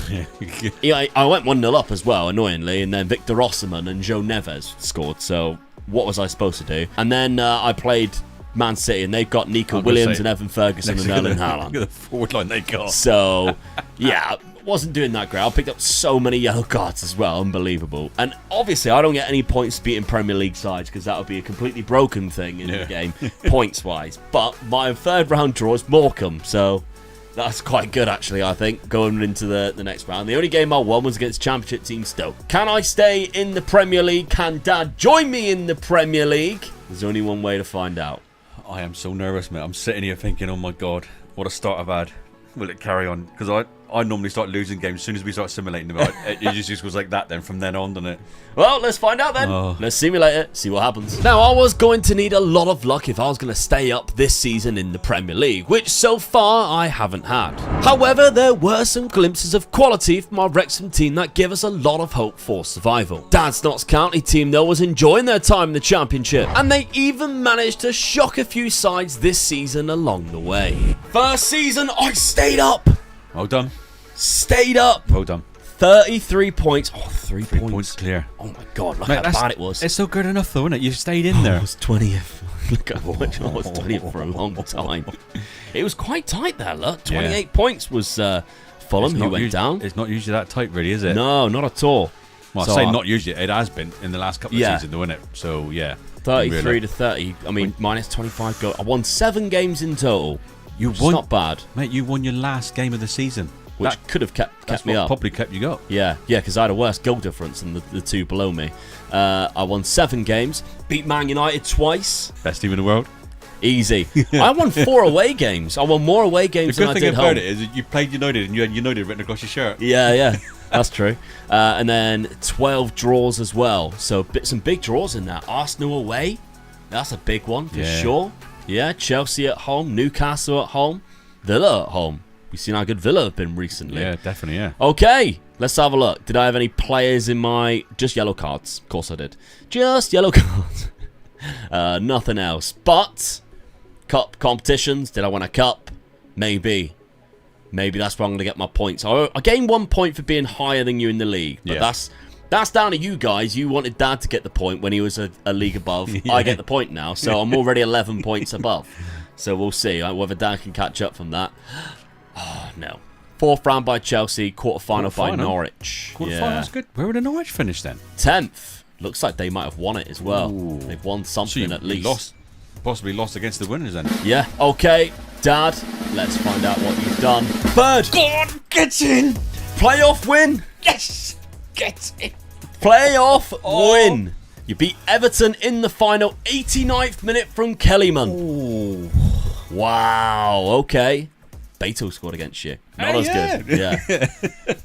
Yeah, I went 1-0 up as well, annoyingly. And then Victor Osimhen and Joe Neves scored. So what was I supposed to do? And then I played Man City, and they've got Nico Williams and Evan Ferguson and Erling Haaland. Look at the forward line they got. So, yeah, wasn't doing that great. I picked up so many yellow cards as well. Unbelievable. And obviously, I don't get any points beating Premier League sides because that would be a completely broken thing in the game, points-wise. But my third round draw is Morecambe, so that's quite good, actually, I think, going into the next round. The only game I won was against Championship team Stoke. Can I stay in the Premier League? Can Dad join me in the Premier League? There's only one way to find out. I am so nervous, mate. I'm sitting here thinking, oh my God, what a start I've had. Will it carry on? Because I normally start losing games as soon as we start simulating them. It just goes like that then from then on, doesn't it? Well, let's find out then. Let's simulate it, see what happens. Now, I was going to need a lot of luck if I was going to stay up this season in the Premier League, which so far I haven't had. However, there were some glimpses of quality from our Wrexham team that give us a lot of hope for survival. Dad's Notts County team, though, was enjoying their time in the Championship, and they even managed to shock a few sides this season along the way. First season, I stayed up. Well done. Stayed up. Well done. 33 points. Oh, 3 3 points. points clear. Oh my God, look Mate, how bad it was. It's still good enough though, isn't it? You stayed in there. I was 20th. Look at how much I was 20th for a long time. It was quite tight there, look. 28 points was Fulham who went down. It's not usually that tight, really, is it? No, not at all. Well, I say not usually. It has been in the last couple of seasons, though, isn't it? So, yeah. 33 to 30. I mean, minus 25 goals. I won 7 games in total. You won. Not bad. Mate, you won your last game of the season. Which could have kept me up. Probably kept you up. Yeah, because I had a worse goal difference than the two below me. I won 7 games, beat Man United twice. Best team in the world. Easy. I won 4 away games. I won more away games than I did home. The good thing about it is you played United and you had United written across your shirt. Yeah, that's true. And then 12 draws as well. So some big draws in that. Arsenal away, that's a big one for sure. Yeah, Chelsea at home, Newcastle at home, Villa at home. We've seen how good Villa have been recently. Yeah, definitely, yeah. Okay, let's have a look. Did I have any players in my... Just yellow cards. Of course I did. Just yellow cards. Nothing else. But, cup competitions. Did I win a cup? Maybe. Maybe that's where I'm going to get my points. I gained 1 point for being higher than you in the league. But that's down to you guys. You wanted Dad to get the point when he was a league above. I get the point now, so I'm already 11 points above. So we'll see whether Dad can catch up from that. Oh, no. 4th round by Chelsea, quarter-final by Norwich. Quarter-final's good. Where would the Norwich finish then? 10th. Looks like they might have won it as well. Ooh. They've won something so at least. Possibly lost against the winners then. Yeah, okay. Dad, let's find out what you've done. Third. God, get in. Playoff win. Yes, get in. Playoff win. You beat Everton in the final, 89th minute from Kellyman. Ooh. Wow, okay. Beto scored against you. Not as good. Yeah.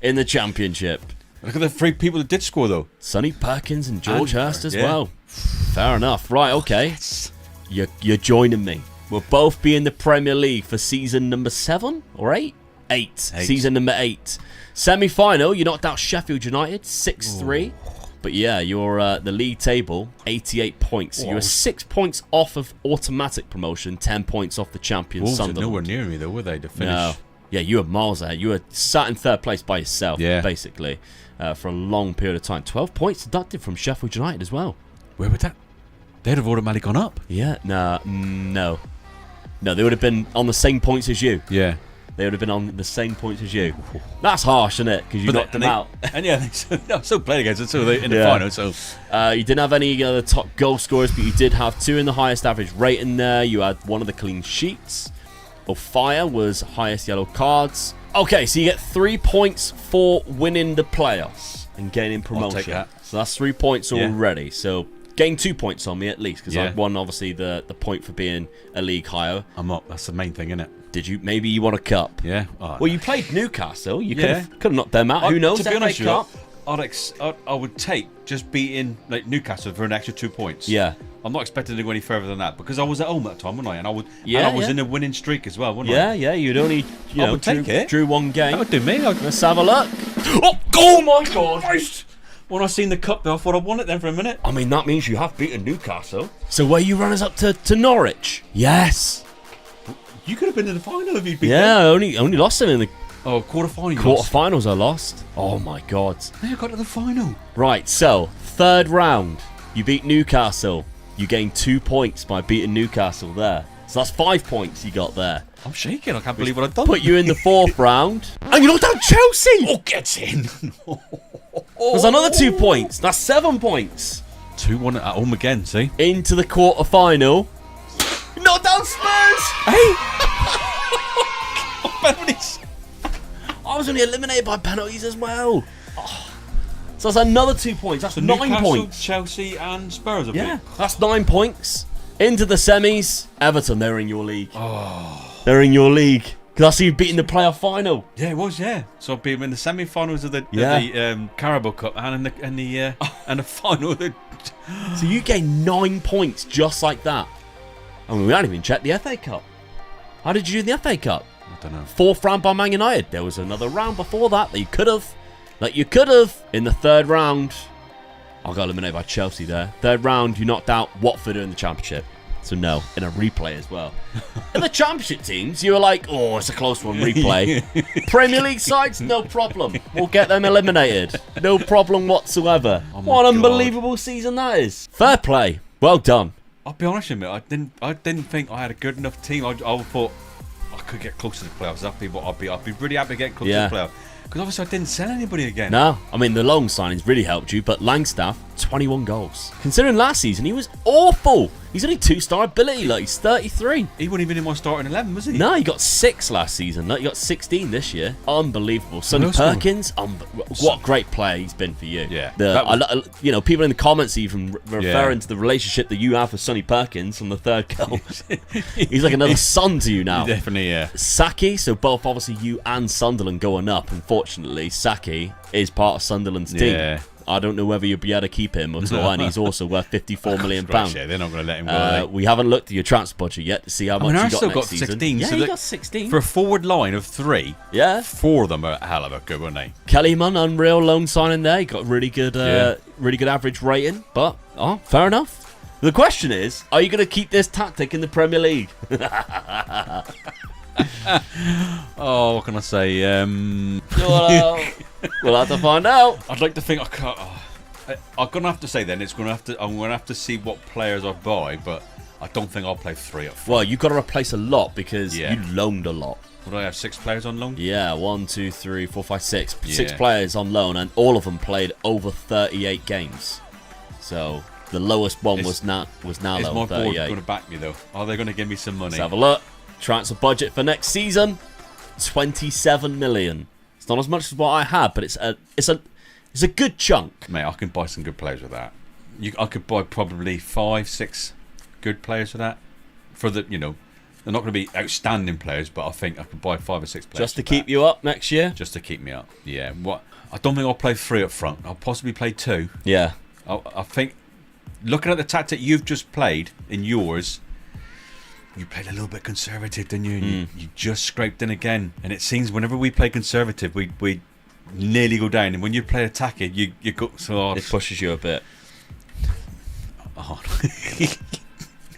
In the Championship. Look at the 3 people that did score, though. Sonny Perkins and George Hurst as well. Fair enough. Right, okay. Yes. You're joining me. We'll both be in the Premier League for season number 7 or 8? 8. Season number 8. Semi-final, you knocked out Sheffield United 6-3. But yeah, you're the league table, 88 points. Whoa. You're 6 points off of automatic promotion, 10 points off the champion Wolves are Sunderland. nowhere near me though, were they? To finish. No. Yeah, you were miles ahead. You were sat in third place by yourself, basically, for a long period of time. 12 points deducted from Sheffield United as well. Where would that? They'd have automatically gone up. Yeah, no, they would have been on the same points as you. Yeah. They would have been on the same points as you. That's harsh, isn't it? Because you knocked them out. And yeah, they still played against them in the final. So you didn't have any of the top goal scorers, but you did have 2 in the highest average rating there. You had 1 of the clean sheets. Fire was highest yellow cards. Okay, so you get 3 points for winning the playoffs and gaining promotion. I'll take that. So that's 3 points already. So gain 2 points on me at least, because I won obviously the point for being a league higher. I'm up. That's the main thing, isn't it? Did you? Maybe you won a cup. Yeah. Well, you played Newcastle. You could have knocked them out. Who knows? To be honest with Cup. you, I would take just beating like Newcastle for an extra 2 points. Yeah. I'm not expecting to go any further than that because I was at home at the time, wasn't I? And I was in a winning streak as well, wasn't I? Yeah. You'd only drew 1 game. That would do me. Let's have a look. Oh my God! Christ. When I seen the cup, though, I thought I won it then for a minute. I mean, that means you have beaten Newcastle. So were you runners up to Norwich? Yes. You could have been in the final if you'd beat Yeah, I only lost them in the quarterfinals. quarterfinals. I lost. Oh my God. Now you got to the final. Right. So 3rd round, you beat Newcastle. You gained 2 points by beating Newcastle there. So that's 5 points you got there. I'm shaking. I can't believe what I've done. Put you in the 4th round, and you knocked out Chelsea. Oh, get in. There's another 2 points. That's 7 points. 2-1 at home again. See. Into the quarterfinal. Knocked down Spurs. Hey. Penalties. I was only eliminated by penalties as well. Oh. So that's another 2 points. That's 9 Newcastle, points. Chelsea and Spurs. Yeah, that's 9 points. Into the semis. Everton, they're in your league. They're in your league. Because I see you beating the playoff final. Yeah, it was. Yeah, so I've been in the semi-finals of the Carabao Cup and in the final. Of the... So you gained 9 points just like that. I mean, we haven't even checked the FA Cup. How did you do in the FA Cup? I don't know. 4th round by Man United. There was another round before that you could have. In the 3rd round. I got eliminated by Chelsea there. 3rd round, you knocked out Watford in the Championship. So no, in a replay as well. In the Championship teams, you were like, oh, it's a close one, replay. Premier League sides, no problem. We'll get them eliminated. No problem whatsoever. What an unbelievable season that is. Fair play. Well done. I'll be honest with you, I didn't think I had a good enough team. I thought I could get close to the playoffs. I'd be really happy to get close to the playoffs. Because obviously I didn't sell anybody again. No, I mean the loan signings really helped you, but Langstaff, 21 goals. Considering last season he was awful. He's only 2-star ability, like he's 33. He wasn't even in my starting 11, was he? No, he got 6 last season. Like, he got 16 this year. Unbelievable. Sonny Perkins, what a great player he's been for you. Yeah. People in the comments even referring to the relationship that you have with Sonny Perkins from the 3rd goal. He's like another son to you now. Definitely, yeah. Saki, so both obviously you and Sunderland going up. Unfortunately, Saki is part of Sunderland's team. I don't know whether you'll be able to keep him at all, and he's also worth £54 million. Yeah, they're not going to let him go. We haven't looked at your transfer budget yet to see how much you got next season. 16. Yeah, so you got 16. For a forward line of 3, 4 of them are a hell of a good, weren't they? Kellyman, unreal loan signing there. He got really good average rating. But fair enough. The question is, are you going to keep this tactic in the Premier League? What can I say? We'll have to find out. I'd like to think I can't. I'm gonna have to say then I'm gonna have to see what players I buy, but I don't think I'll play 3 up front. Well, you've got to replace a lot because you loaned a lot. Would I have 6 players on loan? Yeah, 1, 2, 3, 4, 5, 6. 6 players on loan, and all of them played over 38 games. So the lowest one was now Is low, my 38. board going to back me though? Are they going to give me some money? Let's have a look. Transfer budget for next season, 27 million. It's not as much as what I had, but it's a good chunk. Mate, I can buy some good players with that. I could buy probably 5, 6 good players for that. They're not going to be outstanding players, but I think I could buy 5 or 6 players just to keep you up next year. Just to keep me up. Yeah. I don't think I'll play 3 up front. I'll possibly play 2. Yeah. I think looking at the tactic you've just played in yours. You played a little bit conservative, didn't you? You just scraped in again, and it seems whenever we play conservative, we nearly go down. And when you play attacking, you go so hard. It pushes you a bit. Oh,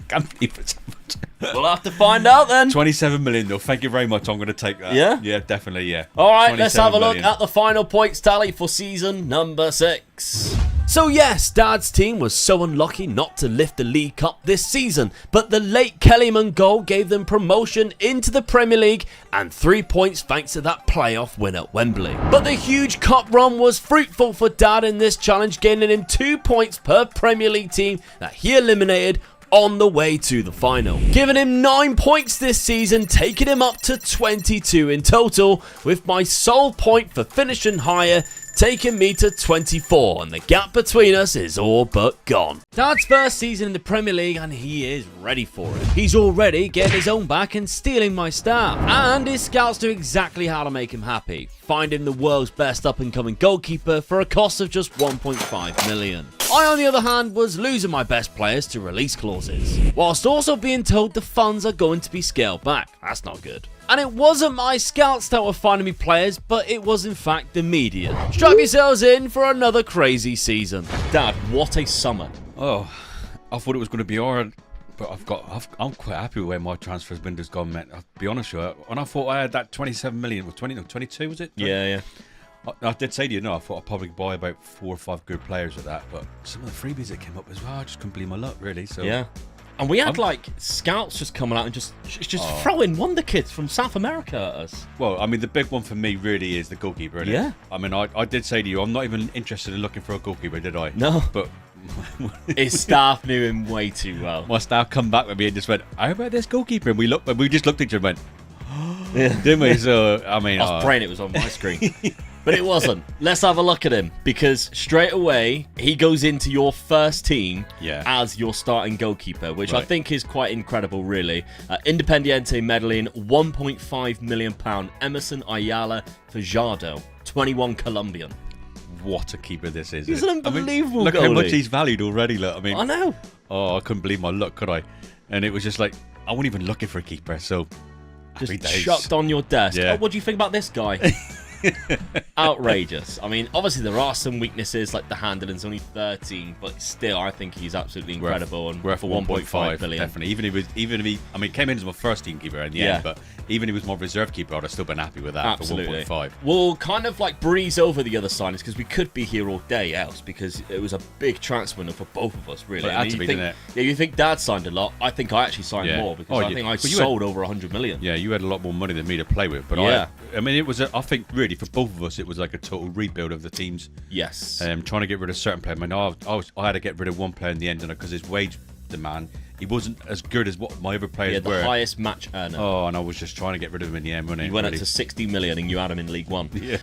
can't believe it's so much. We'll have to find out then. 27 million though. Thank you very much. I'm going to take that. Yeah? Yeah, definitely, yeah. All right, let's have a look million. at the final points tally for season number 6. So yes, Dad's team was so unlucky not to lift the League Cup this season, but the late Kellyman goal gave them promotion into the Premier League and 3 points thanks to that playoff win at Wembley. But the huge cup run was fruitful for Dad in this challenge, gaining him 2 points per Premier League team that he eliminated on the way to the final, giving him 9 points this season, taking him up to 22 in total, with my sole point for finishing higher taking me to 24, and the gap between us is all but gone. Dad's first season in the Premier League and he is ready for it. He's already getting his own back and stealing my star, and his scouts know exactly how to make him happy, finding the world's best up-and-coming goalkeeper for a cost of just 1.5 million. I, on the other hand, was losing my best players to release clauses, whilst also being told the funds are going to be scaled back. That's not good. And it wasn't my scouts that were finding me players, but it was in fact the media. Strap yourselves in for another crazy season. Dad, what a summer. Oh, I thought it was going to be hard, but I'm quite happy with where my transfers window's gone, mate. I'll be honest with you. When I thought I had that 27 million, or 22 was it? Yeah. I did say to you, no, I thought I'd probably buy about 4 or 5 good players with that, but some of the freebies that came up as well, I just couldn't believe my luck, really. So Yeah. And we had scouts just coming out and just throwing wonder kids from South America at us. Well, I mean, the big one for me really is the goalkeeper, isn't it? Yeah. I mean, I did say to you, I'm not even interested in looking for a goalkeeper, did I? No. But His staff knew him way too well. my staff come back with me and just went, how about this goalkeeper? And we just looked at each other and went, didn't we? So, I mean... I was praying it was on my screen. But it wasn't. Let's have a look at him, because straight away he goes into your first team as your starting goalkeeper, which I think is quite incredible, really. Independiente Medellin, £1.5 million. Emerson Ayala Fajardo, 21 Colombian. What a keeper this is. He's an unbelievable look goalie. how much he's valued already. Look, I mean... I know. Oh, I couldn't believe my luck, could I? And it was just like, I wasn't even looking for a keeper, so... Just chucked on your desk. Yeah. Oh, what do you think about this guy? Outrageous. I mean, obviously there are some weaknesses, like the handling's only 13, but still, I think he's absolutely incredible. And worth for 1.5 million, definitely. Even if he, I mean, came in as my first team keeper in the end, but even if he was my reserve keeper, I'd have still been happy with that absolutely. for 1.5. We'll kind of like breeze over the other signings because we could be here all day else, because it was a big transfer window for both of us, really. But it had to be, didn't it? Yeah, you think Dad signed a lot. I think I actually signed more, because I think I sold over 100 million. Yeah, you had a lot more money than me to play with, but I mean, it was. I think really for both of us, it was like a total rebuild of the teams. Yes. Trying to get rid of certain players. I mean, I had to get rid of one player in the end, because his wage demand, he wasn't as good as what my other players were. The highest match earner. Oh, and I was just trying to get rid of him in the end, wasn't it? You went up to 60 million and you had him in League One. Yeah.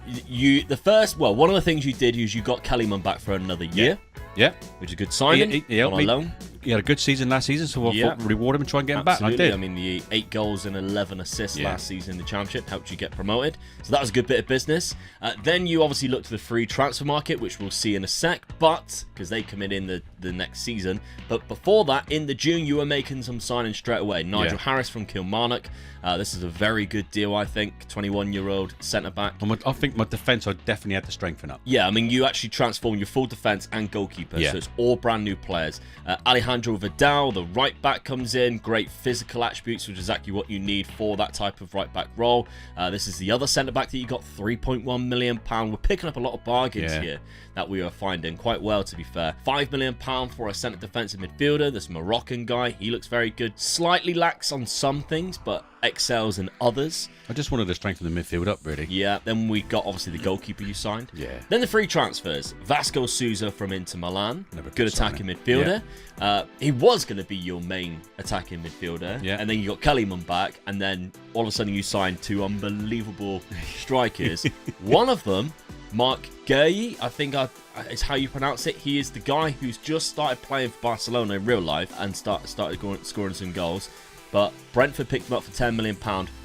One of the things you did is you got Kellyman back for another year. Yeah. Which is a good signing. He helped on a loan. He had a good season last season, so I thought reward him and try and get him back. And I did. I mean, the 8 goals and 11 assists last season in the Championship helped you get promoted. So that was a good bit of business. Then you obviously looked to the free transfer market, which we'll see in a sec, but because they come in the next season. But before that, in the June, you were making some signings straight away. Nigel Harris from Kilmarnock. This is a very good deal, I think. 21-year-old centre-back. I think my defence, I definitely had to strengthen up. Yeah, I mean, you actually transformed your full defence and goalkeeper, so it's all brand new players. Alejandro Vidal, the right back, comes in. Great physical attributes, which is exactly what you need for that type of right back role. This is the other centre-back that you got, £3.1 million. We're picking up a lot of bargains here that we are finding quite well, to be fair. £5 million for a centre defensive midfielder. This Moroccan guy, he looks very good. Slightly lacks on some things, but excels in others. I just wanted to strengthen the midfield up, really. Yeah, then we got obviously the goalkeeper you signed. Yeah. Then the free transfers. Vasco Souza from Inter Milan. Good attacking midfielder. He was going to be your main attacking midfielder. Yeah. And then you got Kellyman back, and then all of a sudden you signed 2 unbelievable strikers. One of them, Mark Gueye, I think is how you pronounce it. He is the guy who's just started playing for Barcelona in real life and started scoring some goals. But Brentford picked him up for £10 million.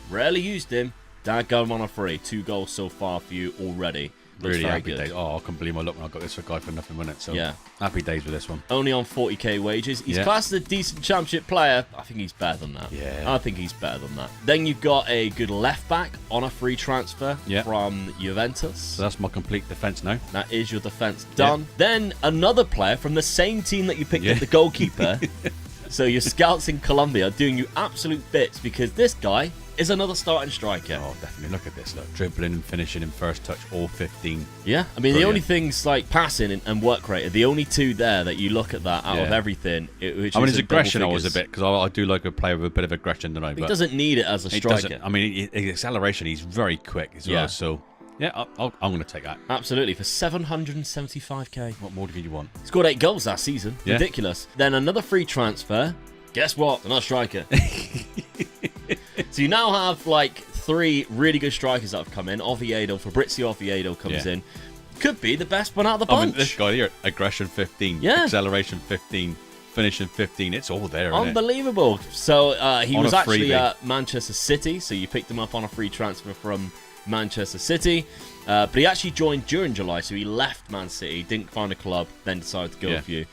Rarely used him. Dad got him on a free. 2 goals so far for you already. Really very happy good. days. Oh, I couldn't believe my luck when I got this guy for nothing, wasn't it? So Yeah. happy days with this one. Only on 40k wages. He's classed as a decent championship player. I think he's better than that. Yeah. I think he's better than that. Then you've got a good left back on a free transfer from Juventus. So that's my complete defence now. That is your defence done. Then another player from the same team that you picked up the goalkeeper. So your scouts in Colombia are doing you absolute bits because this guy is another starting striker. Oh, definitely. Look at this. Look, dribbling and finishing in first touch, all 15. Yeah, I mean, the only things like passing and work rate are the only two there that you look at that out of everything. His aggression, I was a bit, because I do like a player with a bit of aggression, don't I? He doesn't need it as a striker. I mean, his acceleration, he's very quick as well. So, yeah, I'm going to take that. Absolutely, for 775k. What more do you want? Scored 8 goals last season. Yeah. Ridiculous. Then another free transfer. Guess what? Another striker. So you now have like 3 really good strikers that have come in. Fabrizio Oviedo comes in. Could be the best one out of the bunch. I mean, this guy here, aggression 15, acceleration 15, finishing 15. It's all there, isn't it? Unbelievable. So he was actually freebie. at Manchester City. So you picked him up on a free transfer from Manchester City. But he actually joined during July, so he left Man City, didn't find a club, then decided to go with you.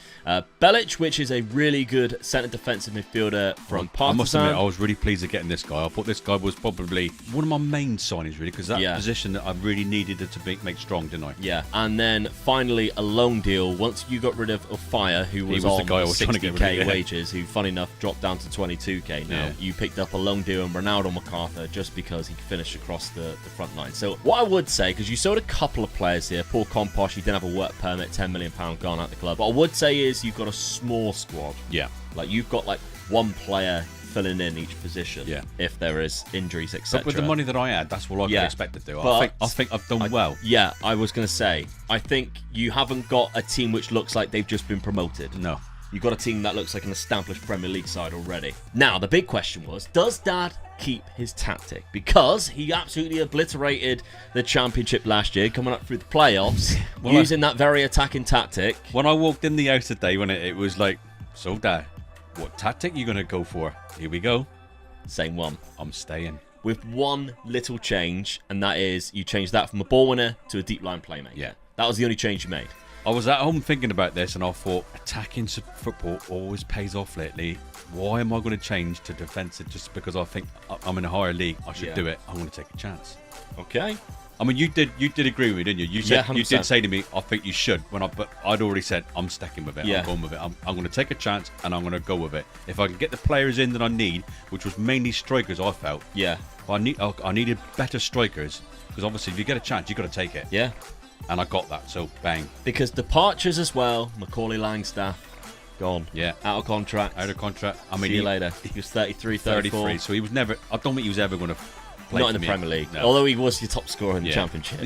Belic, which is a really good centre defensive midfielder from Partizan. I must admit, I was really pleased at getting this guy. I thought this guy was probably one of my main signings, really, because that position that I really needed it to make strong, didn't I? Yeah, and then finally a loan deal. Once you got rid of Fire, who was on the guy I was trying to get rid 60k of, wages, who, funny enough, dropped down to 22k now. You picked up a loan deal on Ronaldo MacArthur just because he could finish across the front line. So what I would say, because you sold a couple of players here, Paul Composh, he didn't have a work permit, £10 million gone out the club. What I would say is you've got a small squad. Yeah. Like you've got like one player filling in each position. Yeah. If there is injuries, etc. But with the money that I had, that's what I could expect to do. But I think I've done well. Yeah, I was going to say, I think you haven't got a team which looks like they've just been promoted. No. You've got a team that looks like an established Premier League side already. Now, the big question was, does Dad keep his tactic? Because he absolutely obliterated the Championship last year, coming up through the playoffs, using that very attacking tactic. When I walked in the house today, it was like, so Dad, what tactic are you going to go for? Here we go. Same one. I'm staying. With one little change, and that is you changed that from a ball winner to a deep line playmaker. Yeah. That was the only change you made. I was at home thinking about this, and I thought, attacking football always pays off lately. Why am I going to change to defensive just because I think I'm in a higher league? I should do it. I'm going to take a chance. Okay. I mean, you did agree with me, didn't you? You said 100%. you did say to me, I think you should. But I'd already said I'm sticking with it. Yeah. I'm going with it. I'm going to take a chance, and I'm going to go with it. If I can get the players in that I need, which was mainly strikers, I felt. Yeah. I needed better strikers because obviously, if you get a chance, you got to take it. Yeah. And I got that, so bang. Because departures as well, Macaulay Langstaff, gone. Yeah. Out of contract. Out of contract. I mean, See you later. He was 33, 34. 33, so he was never... I don't think he was ever going to play Not in for the me. Premier League. No. Although he was your top scorer in the Championship.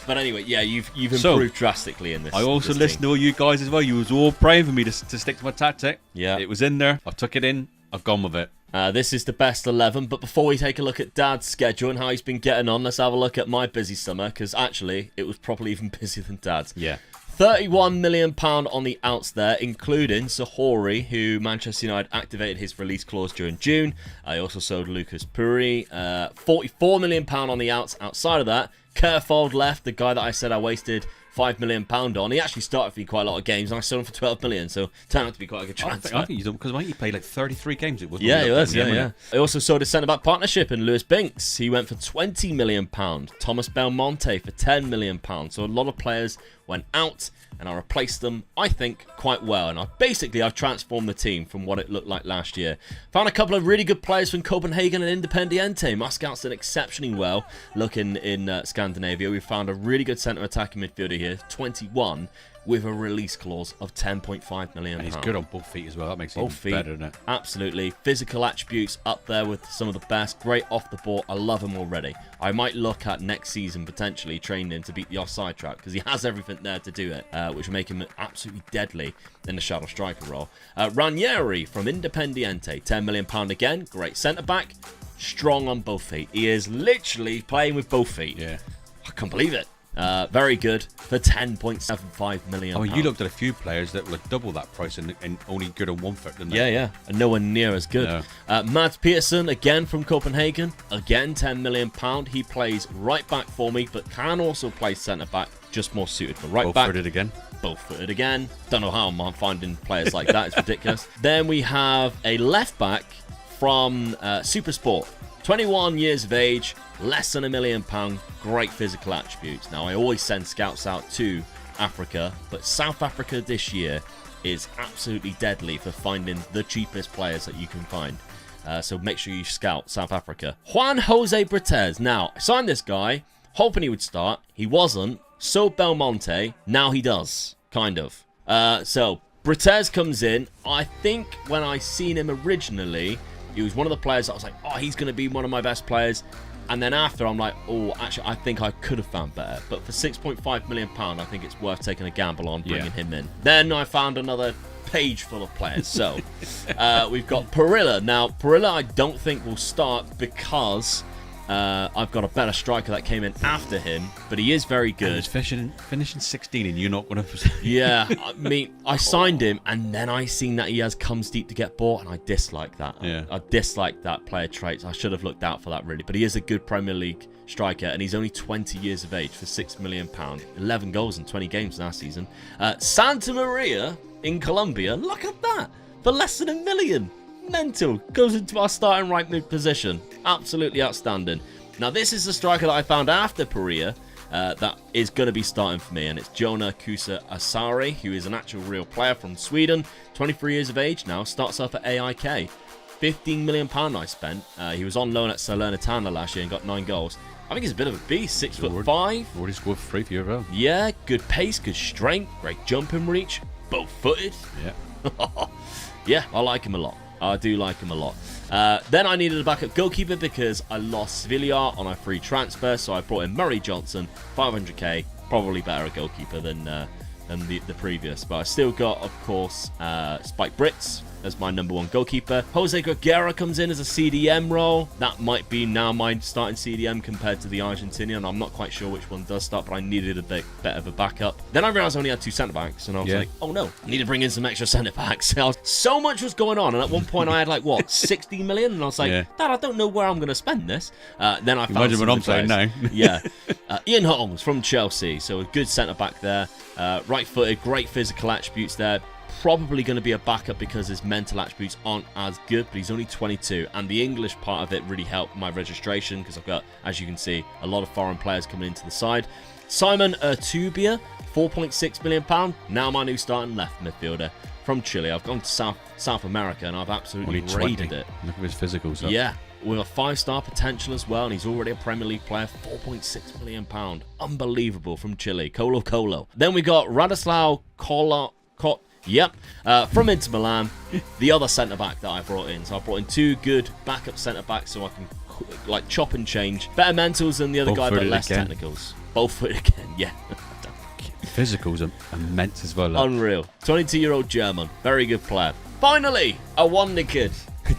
But anyway, yeah, you've improved drastically in this. I also this listened team. to all you guys as well. You was all praying for me to stick to my tactic. Yeah. It was in there. I took it in. I've gone with it. This is the best 11, but before we take a look at Dad's schedule and how he's been getting on, let's have a look at my busy summer, because actually, it was probably even busier than Dad's. Yeah. £31 million on the outs there, including Sahori, who Manchester United activated his release clause during June. I also sold Lucas Puri. £44 million on the outs outside of that. Kerfold left, the guy that I said I wasted £5 million on. He actually started for me quite a lot of games, and I sold him for £12 million, so turned out to be quite a good transfer. I think you because he played like 33 games. It was Yeah, he was. Yeah. I also sold a centre-back partnership in Lewis Binks. He went for £20 million. Thomas Belmonte for £10 million. So a lot of players went out, and I replaced them, I think, quite well. And I've transformed the team from what it looked like last year. Found a couple of really good players from Copenhagen and Independiente. My scouts did exceptionally well looking in Scandinavia. We found a really good centre attacking midfielder here, 21, with a release clause of £10.5 million. And he's good on both feet as well. That makes it even better, doesn't it? Absolutely. Physical attributes up there with some of the best. Great off the ball. I love him already. I might look at next season potentially training him to beat the offside trap because he has everything there to do it, which will make him absolutely deadly in the shadow striker role. Ranieri from Independiente, £10 million again. Great centre-back. Strong on both feet. He is literally playing with both feet. Yeah. I can't believe it. Very good for 10.75 million. I mean, you looked at a few players that were double that price and only good on 1 foot, didn't they? Yeah, and nowhere near as good. No. Mads Peterson, again from Copenhagen, again £10 million. He plays right back for me, but can also play centre back, just more suited for right back. Both-footed again. Both-footed again. Don't know how I'm finding players like that. It's ridiculous. Then we have a left back from Supersport. 21 years of age, less than £1 million, great physical attributes. Now, I always send scouts out to Africa, but South Africa this year is absolutely deadly for finding the cheapest players that you can find. So make sure you scout South Africa. Juan Jose Bretes. Now, I signed this guy, hoping he would start. He wasn't. So Belmonte, now he does, kind of. So Bretes comes in. I think when I seen him originally, he was one of the players that I was like, oh, he's going to be one of my best players. And then after, I'm like, oh, actually, I think I could have found better. But for £6.5 million, I think it's worth taking a gamble on bringing him in. Then I found another page full of players. So we've got Perilla. Now, Perilla I don't think will start because I've got a better striker that came in after him, but he is very good. He's finishing 16 and you're not going to... Yeah, I mean, I signed him and then I seen that he has comes deep to get bought and I dislike that. Yeah. I dislike that player traits. I should have looked out for that really, but he is a good Premier League striker and he's only 20 years of age for £6 million. 11 goals in 20 games last season. Santa Maria in Colombia, look at that, for less than £1 million. Mental. Goes into our starting right mid position. Absolutely outstanding. Now, this is the striker that I found after Perea that is going to be starting for me, and it's Jonah Kusa Asari, who is an actual real player from Sweden, 23 years of age now, starts off at AIK. £15 million I spent. He was on loan at Salernitana last year and got 9 goals. I think he's a bit of a beast, 6'5". Already scored 3 for you as well. Yeah, good pace, good strength, great jumping reach, both-footed. Yeah. Yeah, I like him a lot. I do like him a lot. Then I needed a backup goalkeeper because I lost Villar on a free transfer, so I brought in Murray Johnson, 500k, probably better a goalkeeper than the previous. But I still got, of course, Spike Brits as my number 1 goalkeeper. Jose Guerrero comes in as a CDM role. That might be now my starting CDM compared to the Argentinian. I'm not quite sure which one does start, but I needed a bit better of a backup. Then I realised I only had 2 centre-backs, and I was like, oh no, I need to bring in some extra centre-backs. So much was going on, and at one point I had like, what, 60 million? And I was like, Dad, I don't know where I'm going to spend this. Then I found imagine what I'm saying now. Yeah. Ian Holmes from Chelsea, so a good centre-back there. Right-footed, great physical attributes there. Probably going to be a backup because his mental attributes aren't as good, but he's only 22, and the English part of it really helped my registration because I've got, as you can see, a lot of foreign players coming into the side. Simon Urtubia, £4.6 million, now my new starting left midfielder from Chile. I've gone to South America and I've absolutely raided it. Look at his physical stuff. Yeah, with a 5-star potential as well, and he's already a Premier League player. £4.6 million, unbelievable, from Chile. Colo Colo. Then we got Radislav from Inter Milan, the other centre-back that I brought in. So I brought in 2 good backup centre-backs so I can like chop and change. Better mentals than the other guy, but less technicals. Both foot again, yeah. Physicals are immense as well. Unreal. 22-year-old German. Very good player. Finally, a wonder kid.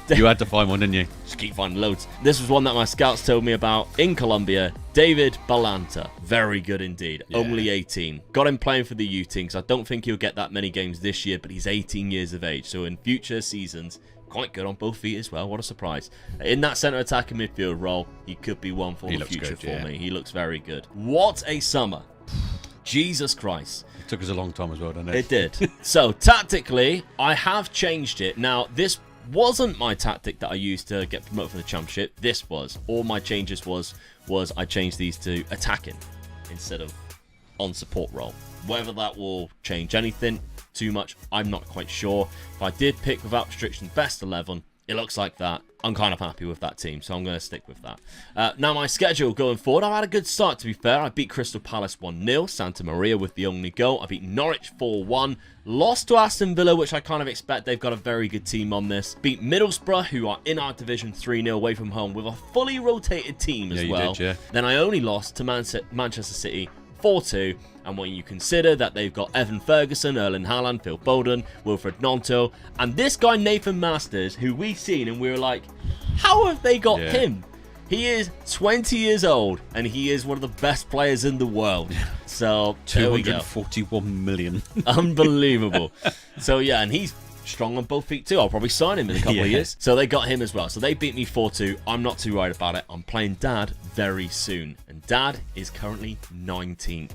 You had to find one, didn't you? Just keep finding loads. This was one that my scouts told me about in Colombia. David Balanta. Very good indeed. Yeah. Only 18. Got him playing for the U team because I don't think he'll get that many games this year, but he's 18 years of age. So in future seasons, quite good on both feet as well. What a surprise. In that centre attacking midfield role, he could be one for the future for me. He looks very good. What a summer. Jesus Christ. It took us a long time as well, didn't it? It did. So tactically, I have changed it. Now, this wasn't my tactic that I used to get promoted from the Championship. This was. All my changes was I changed these to attacking instead of on support role. Whether that will change anything too much, I'm not quite sure. If I did pick without restrictions best 11, it looks like that. I'm kind of happy with that team, so I'm going to stick with that. Now, my schedule going forward, I've had a good start, to be fair. I beat Crystal Palace 1-0, Santa Maria with the only goal. I beat Norwich 4-1, lost to Aston Villa, which I kind of expect. They've got a very good team on this. Beat Middlesbrough, who are in our division 3-0 away from home with a fully rotated team as well. Did, yeah. Then I only lost to Manchester City 4-2, and when you consider that they've got Evan Ferguson, Erling Haaland, Phil Foden, Wilfred Gnonto, and this guy Nathan Masters, who we've seen and we were like, how have they got him? He is 20 years old, and he is one of the best players in the world. So, there we go. 241 million. Unbelievable. So, yeah, and he's strong on both feet too. I'll probably sign him in a couple of years. So they got him as well. So they beat me 4-2. I'm not too worried about it. I'm playing Dad very soon. And Dad is currently 19th.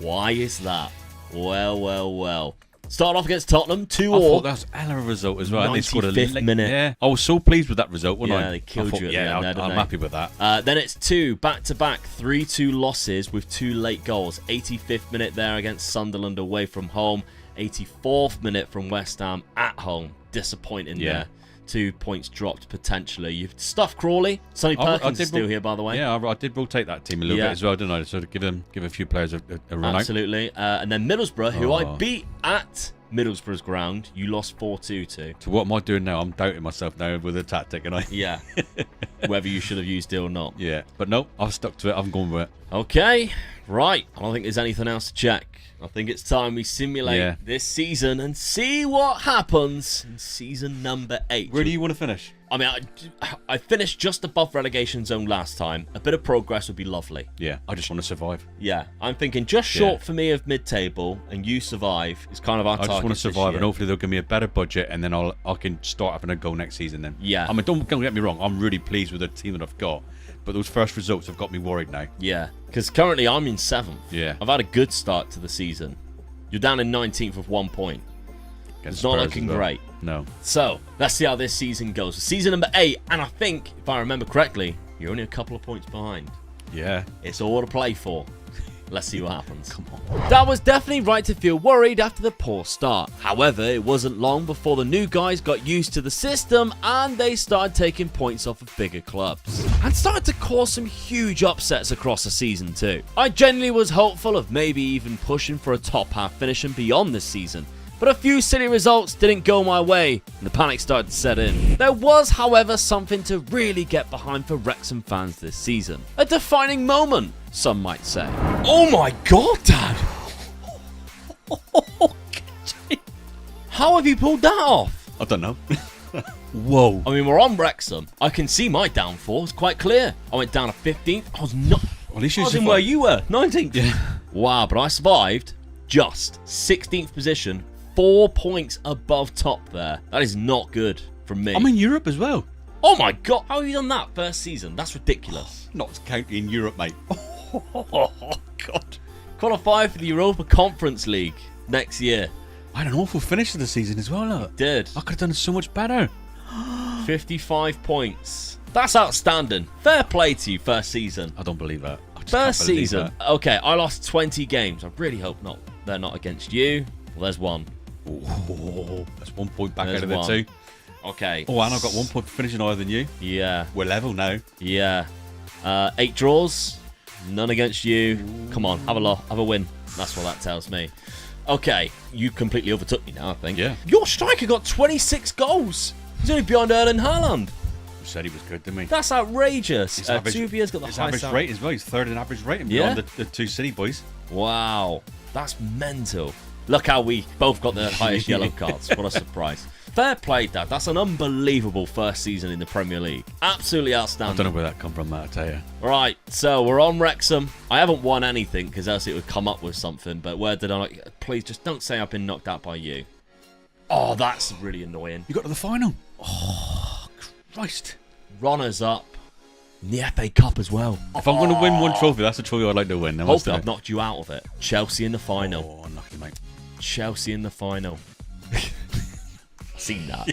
Why is that? Well. Start off against Tottenham, 2-2. I thought that was a hell of a result as well. 95th minute. Yeah, I was so pleased with that result, wasn't I? Yeah, they killed you at the end there, didn't I'm they? happy with that. Then it's 2 back-to-back 3-2 losses with 2 late goals. 85th minute there against Sunderland away from home. 84th minute from West Ham at home. Disappointing there. 2 points dropped potentially. You've stuffed Crawley. Sonny Perkins is still here, by the way. Yeah, I did rotate that team a little bit as well, didn't I? So to give a few players a run Absolutely. And then Middlesbrough, who I beat at Middlesbrough's ground, you lost 4-2 to. So what am I doing now? I'm doubting myself now with a tactic, and I. Yeah. Whether you should have used it or not. Yeah, but no, I've stuck to it. I'm going with it. Okay, right. I don't think there's anything else to check. I think it's time we simulate this season and see what happens in season number 8. Where do you want to finish? I mean, I finished just above relegation zone last time. A bit of progress would be lovely. Yeah, I just want to survive. Yeah, I'm thinking just short for me of mid-table, and you survive is kind of our target. I just want to survive, and hopefully they'll give me a better budget, and then I can start having a go next season then. Yeah. I mean, don't get me wrong, I'm really pleased with the team that I've got, but those first results have got me worried now. Yeah, because currently I'm in 7th. Yeah. I've had a good start to the season. You're down in 19th with 1 point. It's not looking great. No. So, let's see how this season goes. Season number 8, and I think, if I remember correctly, you're only a couple of points behind. Yeah. It's all to play for. Let's see what happens. Come on. That was definitely right to feel worried after the poor start. However, it wasn't long before the new guys got used to the system and they started taking points off of bigger clubs. And started to cause some huge upsets across the season too. I genuinely was hopeful of maybe even pushing for a top half finish and beyond this season. But a few silly results didn't go my way, and the panic started to set in. There was, however, something to really get behind for Wrexham fans this season. A defining moment, some might say. Oh my god, Dad! How have you pulled that off? I don't know. Whoa. I mean, we're on Wrexham. I can see my downfall. It's quite clear. I went down to 15th. I was not... Well, at least I you was in survived. where you were, 19th. Yeah. Wow, but I survived. Just 16th position. 4 points above top there. That is not good from me. I'm in Europe as well. Oh my god, how have you done that first season? That's ridiculous. Not counting in Europe, mate. Oh god. Qualify for the Europa Conference League next year. I had an awful finish to the season as well, look. Did. I could have done so much better. 55 points. That's outstanding. Fair play to you, first season. I don't believe that. I just First can't believe season. that. Okay, I lost 20 games. I really hope not. They're not against you. Well, there's one. Oh, that's 1 point back There's out of it one. too. Okay. Oh, and I've got 1 point for finishing higher than you. Yeah. We're level now. Yeah. 8 draws. None against you. Come on, have a win. That's what that tells me. Okay, you completely overtook me now, I think. Yeah. Your striker got 26 goals. He's only behind Erling Haaland. You said he was good, didn't we? That's outrageous. His average- Tuvia's got the His highest average rate as well. He's third in average rating Yeah. beyond the two City boys. Wow, that's mental. Look how we both got the highest yellow cards. What a surprise. Fair play, Dad. That's an unbelievable first season in the Premier League. Absolutely I outstanding. don't know where that come from, Matt, I tell you. Right, so we're on Wrexham. I haven't won anything because else it would come up with something. But where did I... Please, just don't say I've been knocked out by you. Oh, that's really annoying. You got to the final. Oh, Christ. Runners up. In the FA Cup as well. If I'm going to win one trophy, that's the trophy I'd like to win. Hopefully I've knocked you out of it. Chelsea in the final. Oh, unlucky, mate. Chelsea in the final. Seen that.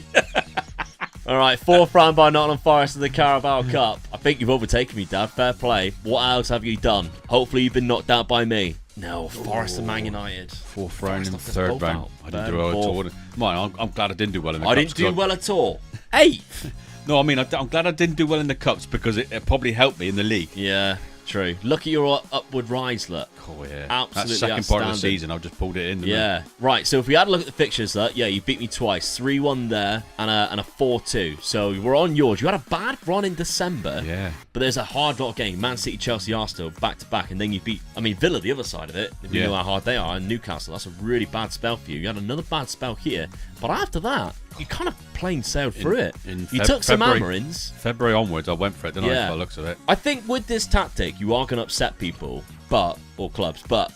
All right, 4th round by Nottingham Forest in the Carabao Cup. I think you've overtaken me, Dad. Fair play. What else have you done? Hopefully you've been knocked out by me. No, Forest and Man United. 4th round and knocked us 3rd both round. out. I didn't Third do well and at all. fourth. Mine, I'm glad I didn't do well in the I cups. didn't do well at all. 8th. No, I mean, I'm glad I didn't do well in the cups because it probably helped me in the league. Yeah, true. Look at your upward rise, look. Oh, yeah. Absolutely that second part of the outstanding. season, I've just pulled it in. didn't I? Yeah. Right, so if we had a look at the fixtures, yeah, you beat me twice. 3-1 there and a 4-2. So we're on yours. You had a bad run in December. Yeah. But there's a hard lot of game. Man City, Chelsea, Arsenal, back-to-back. And then you beat, Villa, the other side of it. You know how hard they are. And Newcastle, that's a really bad spell for you. You had another bad spell here. But after that, you kind of plain sailed through it. You February, took some hammerings. February onwards, I went for it, didn't I? By the looks of it. I think with this tactic, you are going to upset people, or clubs. But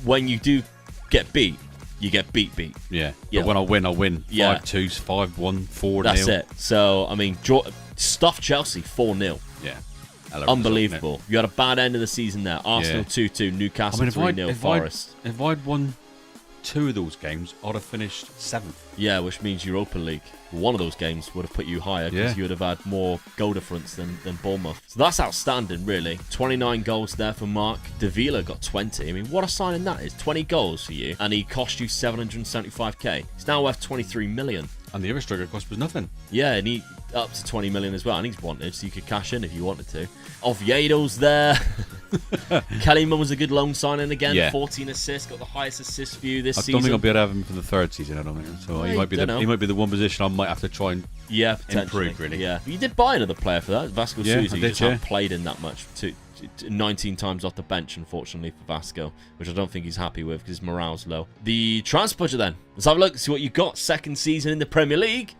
when you do get beat, you get beat. Yeah. But when I win, I win. 5-2, 5-1, 4-0. That's it. So, I mean, stuff Chelsea 4-0. Yeah. Unbelievable. You had a bad end of the season there. Arsenal 2-2, Newcastle 3-0, Forest. If I'd won 2 of those games, I'd have finished 7th. Yeah, which means Europa League. One of those games would have put you higher because you would have had more goal difference than Bournemouth. So that's outstanding, really. 29 goals there for Mark. Davila got 20. I mean, what a signing that is. 20 goals for you, and he cost you 775k. He's now worth 23 million. And the other striker cost was nothing. Yeah, and he up to 20 million as well. And he's wanted, so you could cash in if you wanted to. Oviedo's there. Kellyman was a good loan signing again. 14 assists, got the highest assist for you this season. I don't think I'll be able to have him for the 3rd season. I don't think so. He might be the one position I might have to try and improve. Really. Yeah, you did buy another player for that, Vasco Sousa. He just hasn't played in that much. 19 times off the bench, unfortunately, for Vasco, which I don't think he's happy with because his morale's low. The transfer budget then. Let's have a look, see what you got. 2nd season in the Premier League,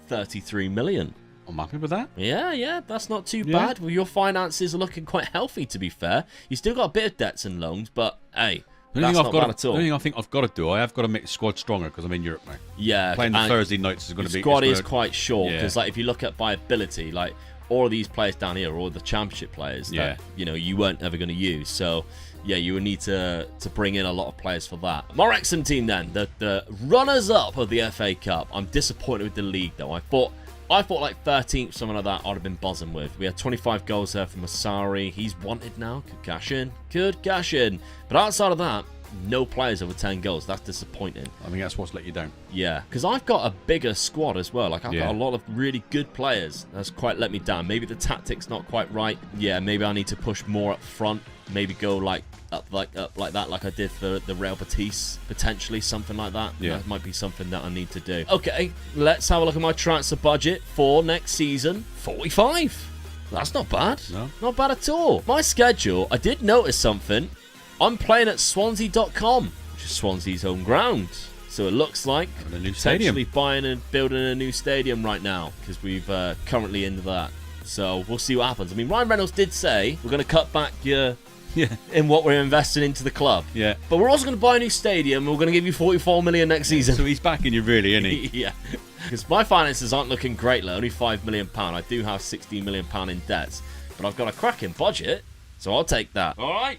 33 million. I'm happy with that. Yeah, that's not too bad. Well, your finances are looking quite healthy, to be fair. You still got a bit of debts and loans, but hey, that's not bad at all. The only thing I think I've got to do, I have got to make the squad stronger because I'm in Europe now. Yeah. Playing the Thursday nights is going to be... The squad is quite short because if you look at by ability, like all of these players down here are all the Championship players that you weren't ever going to use. So yeah, you would need to bring in a lot of players for that. My Wrexham team then, the runners-up of the FA Cup. I'm disappointed with the league though. I thought like 13th, something like that, I'd have been buzzing with. We had 25 goals there from Masari. He's wanted now. Could cash in. But outside of that, no players over 10 goals. That's disappointing. I think that's what's let you down. Yeah, because I've got a bigger squad as well. Like, I've got a lot of really good players. That's quite let me down. Maybe the tactic's not quite right. Yeah, maybe I need to push more up front. Maybe go up like that, like I did for the Real Betis, potentially something like that. Yeah, that might be something that I need to do. Okay, let's have a look at my transfer budget for next season. 45. That's not bad. No, not bad at all. My schedule. I did notice something. I'm playing at Swansea.com, which is Swansea's home ground. So it looks like potentially buying and building a new stadium right now because we've currently into that. So we'll see what happens. I mean, Ryan Reynolds did say we're going to cut back in what we're investing into the club. Yeah. But we're also going to buy a new stadium and we're going to give you 44 million next season. So he's backing you really, isn't he? Yeah. Because my finances aren't looking great, like only £5 million. I do have £16 million in debts. But I've got a cracking budget, so I'll take that. All right.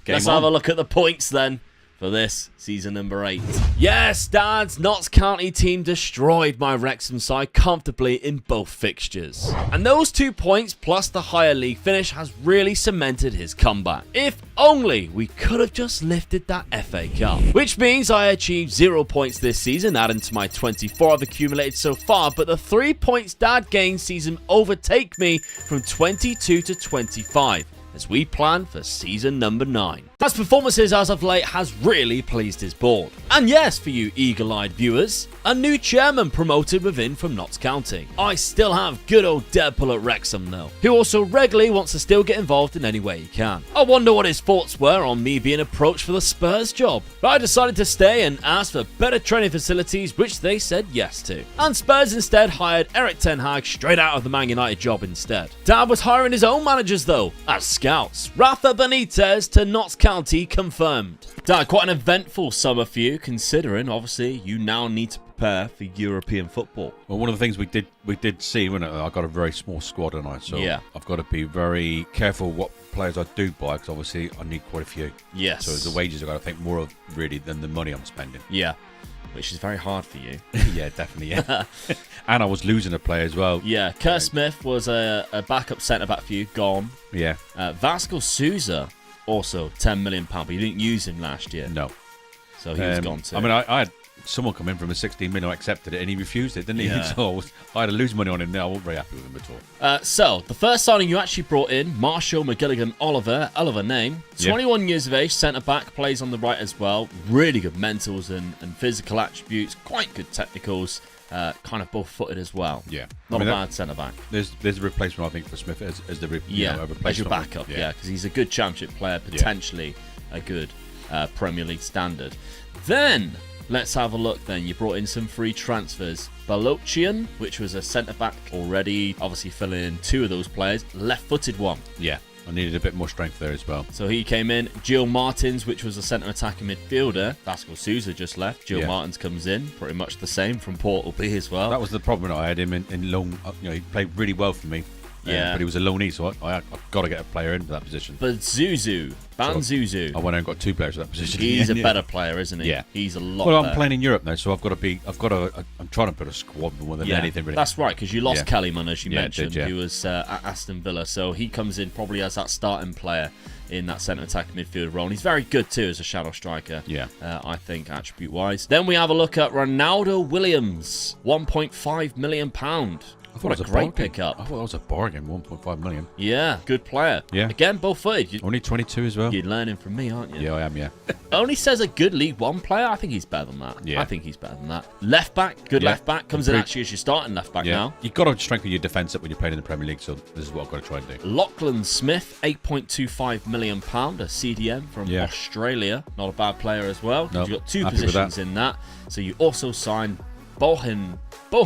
Let's have a look at the points then for this season number 8. Yes, Dad's Notts County team destroyed my Wrexham side comfortably in both fixtures. And those 2 points plus the higher league finish has really cemented his comeback. If only we could have just lifted that FA Cup. Which means I achieved 0 points this season, adding to my 24 I've accumulated so far, but the 3 points Dad gained season overtake me from 22 to 25. As we plan for season number 9. As performances as of late has really pleased his board. And yes, for you eagle-eyed viewers, a new chairman promoted within from Notts County. I still have good old Deadpool at Wrexham though, who also regularly wants to still get involved in any way he can. I wonder what his thoughts were on me being approached for the Spurs job, but I decided to stay and ask for better training facilities, which they said yes to. And Spurs instead hired Eric Ten Hag straight out of the Man United job instead. Dad was hiring his own managers though, as scouts. Rafa Benitez to Notts County confirmed. Dad, quite an eventful summer for you, considering obviously you now need to prepare for European football. Well, one of the things we did see, when I got a very small squad tonight, so I've got to be very careful what players I do buy because obviously I need quite a few. Yes. So the wages I've got to think more of really than the money I'm spending. Yeah. Which is very hard for you. Yeah, definitely, yeah. And I was losing a player as well. Yeah, Kurt Smith was a backup centre-back for you, gone. Yeah. Vasco Sousa, also £10 million, but you didn't use him last year. No. So he was gone too. I mean, I had someone come in from a 16 million, I accepted it, and he refused it, didn't he? Yeah. So I had to lose money on him now. I wasn't very happy with him at all. So, the first signing you actually brought in, Marshall McGilligan Oliver, hell of a name. 21 years of age, centre-back, plays on the right as well. Really good mentals and physical attributes, quite good technicals. Kind of both-footed as well. Yeah. Not a bad centre-back. There's a replacement, I think, for Smith as the replacement. As your backup, because he's a good Championship player, potentially a good Premier League standard. Then, let's have a look then. You brought in some free transfers. Balochian, which was a centre-back already, obviously filling in 2 of those players. Left-footed one. Yeah, I needed a bit more strength there as well. So he came in. Gio Martins, which was a centre-attacking midfielder. Vasco Sousa just left. Gio Martins comes in. Pretty much the same from Portal B as well. That was the problem. I had him in loan. He played really well for me. Yeah. But he was a loanee, so I've got to get a player in for that position. But Zuzu, Banzuzu. I went and got 2 players for that position. He's a better player, isn't he? Yeah. He's a lot Well, better. I'm playing in Europe now, so I'm trying to put a squad more than anything really. That's right, because you lost Yeah. Kellyman, as you mentioned, did, yeah. who was at Aston Villa. So he comes in probably as that starting player in that centre-attacking midfield role. And he's very good, too, as a shadow striker, I think, attribute-wise. Then we have a look at Ronaldo Williams, £1.5 million. What a great pickup. I thought that was a bargain, 1.5 million. Yeah, good player. Yeah. Again, both-footed. Only 22 as well. You're learning from me, aren't you? Yeah, I am, yeah. Only says a good League One player. I think he's better than that. Yeah. I think he's better than that. Left back, good left back. Comes in actually as your starting left back now. You've got to strengthen your defence up when you're playing in the Premier League, so this is what I've got to try and do. Lachlan Smith, £8.25 million, a CDM from Australia. Not a bad player as well. Nope. You've got 2 Happy with positions in that. So you also signed Bohanen. We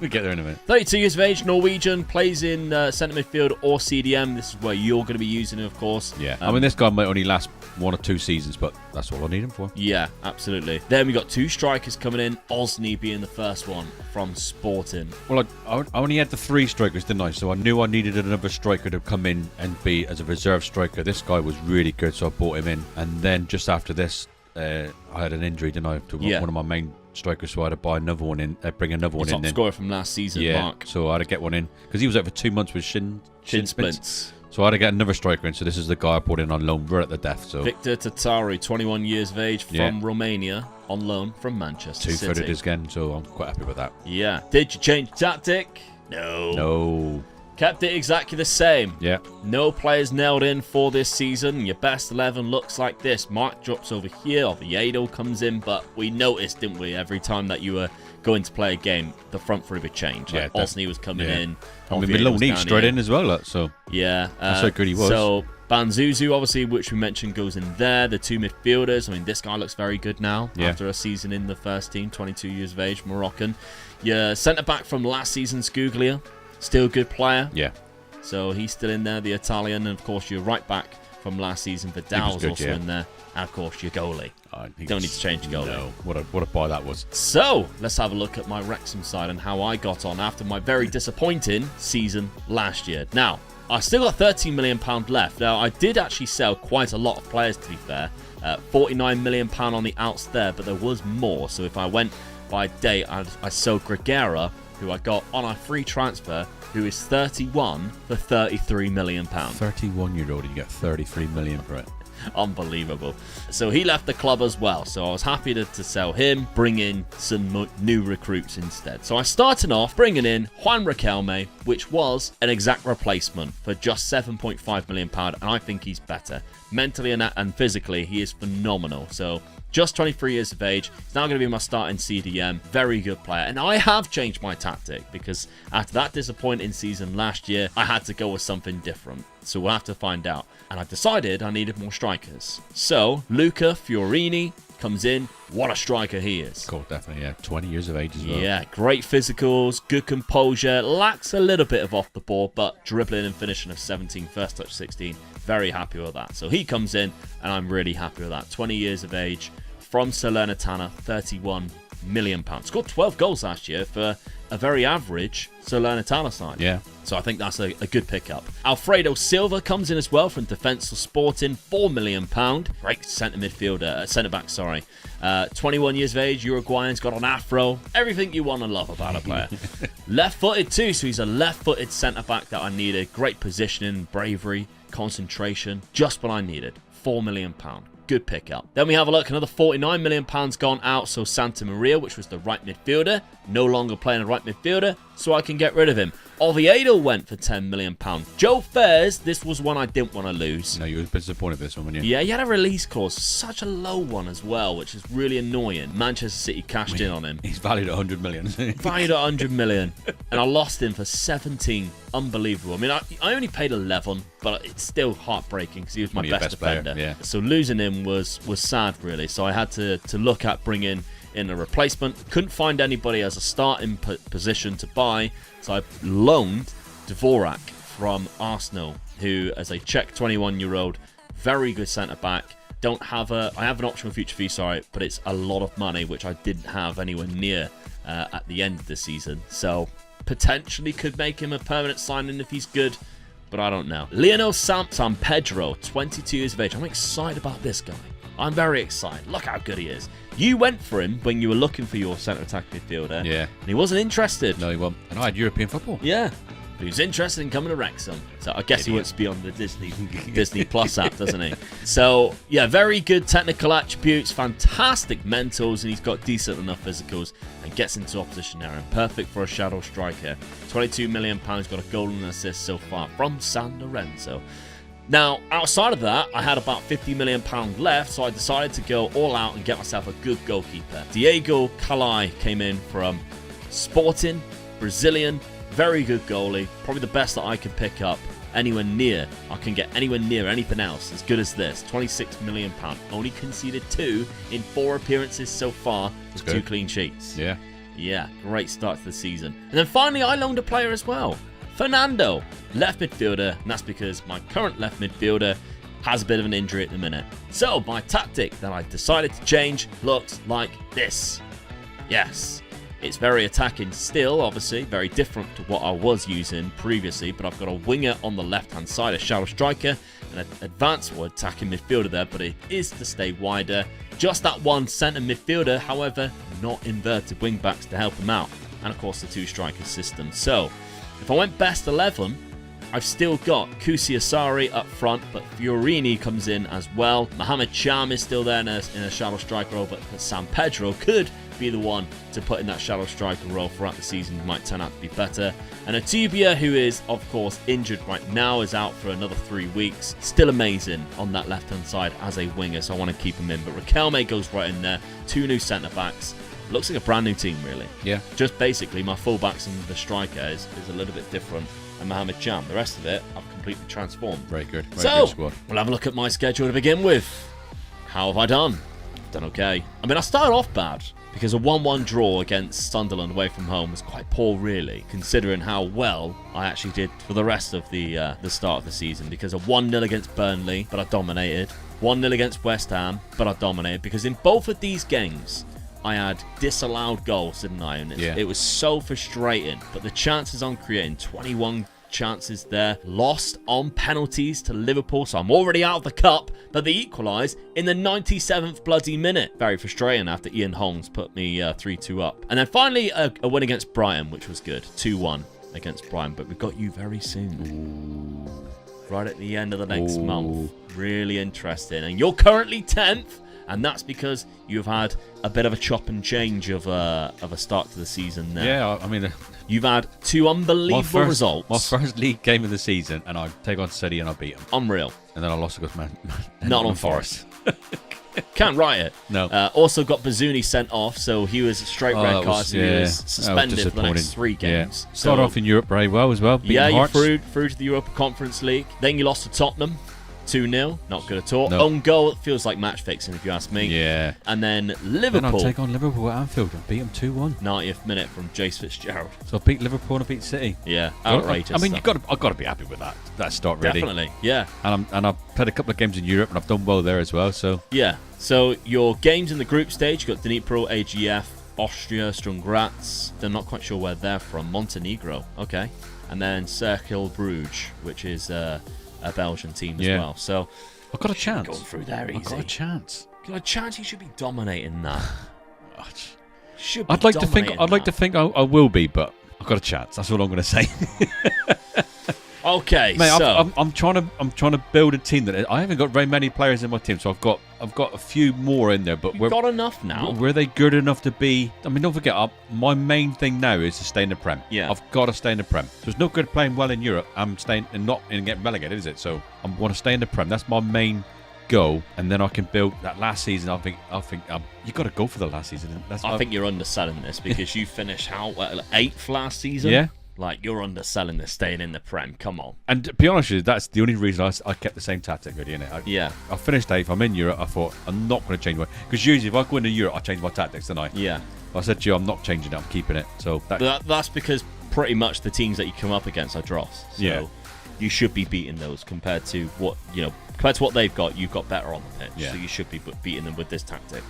get there in a minute. 32 years of age, Norwegian, plays in centre midfield or CDM. This is where you're going to be using it, of course. Yeah, I mean, this guy might only last 1 or 2 seasons, but that's all I need him for. Yeah, absolutely. Then we got 2 strikers coming in, Osney being the first one from Sporting. Well, I only had the 3 strikers, didn't I? So I knew I needed another striker to come in and be as a reserve striker. This guy was really good, so I brought him in. And then just after this, I had an injury, didn't I, to one of my main strikers, so I had to buy another one in, bring another one in. Top scorer from last season, Mark. So I had to get one in because he was out for 2 months with shin splints. So I had to get another striker in. So this is the guy I brought in on loan. We're at the death. So Victor Tatari, 21 years of age from Romania, on loan from Manchester City. 2-footed again, so I'm quite happy with that. Yeah. Did you change tactic? No. Kept it exactly the same. Yeah. No players nailed in for this season. Your best 11 looks like this. Mark drops over here. Oviedo comes in, but we noticed, didn't we, every time that you were going to play a game, the front three would change. Like Osney was coming in. I mean, Maloney straight in as well. So yeah. That's how good he was. So Banzuzu, obviously, which we mentioned, goes in there. The 2 midfielders. I mean, this guy looks very good now after a season in the first team. 22 years of age, Moroccan. Your centre-back from last season, Scuglia. Still a good player. Yeah. So he's still in there, the Italian. And, of course, your right back from last season, Vidal's also in there. And, of course, your goalie. Don't need to change your goalie. No, what a buy that was. So, let's have a look at my Wrexham side and how I got on after my very disappointing season last year. Now, I still got £13 million left. Now, I did actually sell quite a lot of players, to be fair. £49 million on the outs there, but there was more. So if I went by date, I sold Gregera, who I got on a free transfer, who is 31 for £33 million. 31-year-old, and you get 33 million for it. Unbelievable. So he left the club as well. So I was happy to sell him, bring in some new recruits instead. So I started off bringing in Juan Riquelme, which was an exact replacement for just £7.5 million. And I think he's better. Mentally and physically, he is phenomenal. So just 23 years of age. He's now going to be my starting CDM. Very good player. And I have changed my tactic because after that disappointing season last year, I had to go with something different. So we'll have to find out. And I decided I needed more strikers. So Luca Fiorini comes in. What a striker he is. Cool, definitely, yeah. 20 years of age as well. Yeah, great physicals, good composure, lacks a little bit of off the ball, but dribbling and finishing of 17, first touch 16. Very happy with that. So he comes in, and I'm really happy with that. 20 years of age, from Salernitana, £31 million. Scored 12 goals last year for a very average Salernitana side. Yeah. So I think that's a good pickup. Alfredo Silva comes in as well from Defensor Sporting, £4 million. Great centre-back, sorry. 21 years of age, Uruguayan's got an afro. Everything you want to love about a player. Left-footed too, so he's a left-footed centre-back that I needed. Great positioning, bravery, concentration. Just what I needed. £4 million. Good pickup. Then we have a look. Another £49 million gone out. So Santa Maria, which was the right midfielder, no longer playing a right midfielder, so I can get rid of him. Oviedo went for £10 million. Joe Fairs, this was one I didn't want to lose. No, you were a bit disappointed with this one, weren't you? Yeah, he had a release clause. Such a low one as well, which is really annoying. Manchester City cashed in on him. He's valued at 100 million. Valued at 100 million. And I lost him for 17. Unbelievable. I mean, I only paid 11, but it's still heartbreaking because he was my best defender. Player, yeah. So losing him season was sad, really. So I had to look at bringing in a replacement. Couldn't find anybody as a starting position to buy, so I loaned Dvorak from Arsenal, who, as a Czech 21-year-old, very good centre-back. I have an optional future fee, sorry, but it's a lot of money, which I didn't have anywhere near at the end of the season. So potentially could make him a permanent signing if he's good, but I don't know. Lionel San Pedro, 22 years of age. I'm excited about this guy. I'm very excited. Look how good he is. You went for him when you were looking for your centre-attack midfielder. Yeah. And he wasn't interested. No, he wasn't. And I had European football. Yeah. But he was interested in coming to Wrexham. So I guess he wants to be on the Disney Plus app, doesn't he? So, yeah, very good technical attributes, fantastic mentals, and he's got decent enough physicals and gets into opposition area. Perfect for a shadow striker. £22 million, got a goal and an assist so far from San Lorenzo. Now, outside of that, I had about £50 million left, so I decided to go all out and get myself a good goalkeeper. Diego Calai came in from Sporting, Brazilian, very good goalie, probably the best that I can pick up anywhere near. I can get anywhere near anything else as good as this. £26 million. Only conceded 2 in 4 appearances so far, with 2 clean sheets. Yeah, great start to the season. And then finally, I loaned a player as well. Fernando, left midfielder, and that's because my current left midfielder has a bit of an injury at the minute. So my tactic that I decided to change looks like this. Yes, it's very attacking still, obviously, very different to what I was using previously, but I've got a winger on the left-hand side, a shallow striker, and an advanced or attacking midfielder there, but it is to stay wider. Just that one centre midfielder, however, not inverted wing-backs to help him out, and of course the 2 striker system. So if I went best 11, I've still got Kusiasari up front, but Fiorini comes in as well. Mohamed Cham is still there in a shallow striker role, but San Pedro could be the one to put in that shallow striker role throughout the season. He might turn out to be better. And Atubia, who is, of course, injured right now, is out for another 3 weeks. Still amazing on that left-hand side as a winger, so I want to keep him in. But Riquelme goes right in there. 2 new centre-backs. Looks like a brand new team, really. Yeah. Just basically, my full-backs and the striker is a little bit different. And Mohamed Cham. The rest of it, I've completely transformed. Very good. Very good squad. We'll have a look at my schedule to begin with. How have I done? Done okay. I mean, I started off bad, because a 1-1 draw against Sunderland away from home was quite poor, really, considering how well I actually did for the rest of the start of the season. Because a 1-0 against Burnley, but I dominated. 1-0 against West Ham, but I dominated. Because in both of these games, I had disallowed goals, didn't I? And it was so frustrating. But the chances on creating, 21 chances there, lost on penalties to Liverpool, so I'm already out of the cup, but they equalised in the 97th bloody minute. Very frustrating after Ian Holmes put me 3-2 up. And then finally a win against Brighton, which was good, 2-1 against Brighton, but we've got you very soon. Ooh. Right at the end of the next month. Really interesting. And you're currently 10th, and that's because you've had a bit of a chop and change of a start to the season there. Yeah, I mean, you've had 2 unbelievable results. My first league game of the season, and I take on City and I beat them. Unreal. And then I lost against Nottingham Forest. Can't write it. No. Also got Bazuni sent off, so he was a straight red card, so he was suspended for the next 3 games. Yeah. Started off in Europe very well as well. You through to the Europa Conference League. Then you lost to Tottenham. 2-0, not good at all. Own goal, feels like match fixing if you ask me. Yeah. And then Liverpool. Then I'll take on Liverpool at Anfield and beat them 2-1. 90th minute from Jace Fitzgerald. So I beat Liverpool and I beat City. Yeah, outrageous. I mean, I've got to be happy with that start, really. Definitely, yeah. And I've played a couple of games in Europe and I've done well there as well. So yeah. So your games in the group stage, you got Dnipro, AGF, Austria, Sturm Graz. They're not quite sure where they're from. Montenegro, okay. And then Cercle Bruges, which is a Belgian team as well. So I've got a chance. Going through there easy. I've got a chance. Got a chance. You should be dominating that. I'd like to think I will be, but I've got a chance. That's all I'm going to say. Okay, mate, so I'm trying to build a team that I haven't got very many players in my team, so I've got a few more in there. But we've got enough now. Were they good enough to be? I mean, don't forget, my main thing now is to stay in the Prem. Yeah, I've got to stay in the Prem. So it's no good playing well in Europe. I'm staying and not in getting relegated, is it? So I want to stay in the Prem. That's my main goal, and then I can build that last season. I think you got to go for the last season. I think you're underselling this because you finished 8th last season. Yeah. Like, you're underselling this staying in the Prem. Come on. And to be honest with you, that's the only reason I kept the same tactic, really, innit? Yeah. I finished 8th. I'm in Europe. I thought, I'm not going to change my... Because usually if I go into Europe, I change my tactics, don't I? Yeah. I said to you, I'm not changing it. I'm keeping it. So that's because pretty much the teams that you come up against are dross. So Yeah. you should be beating those compared to what they've got. You've got better on the pitch, Yeah. so you should be beating them with this tactic.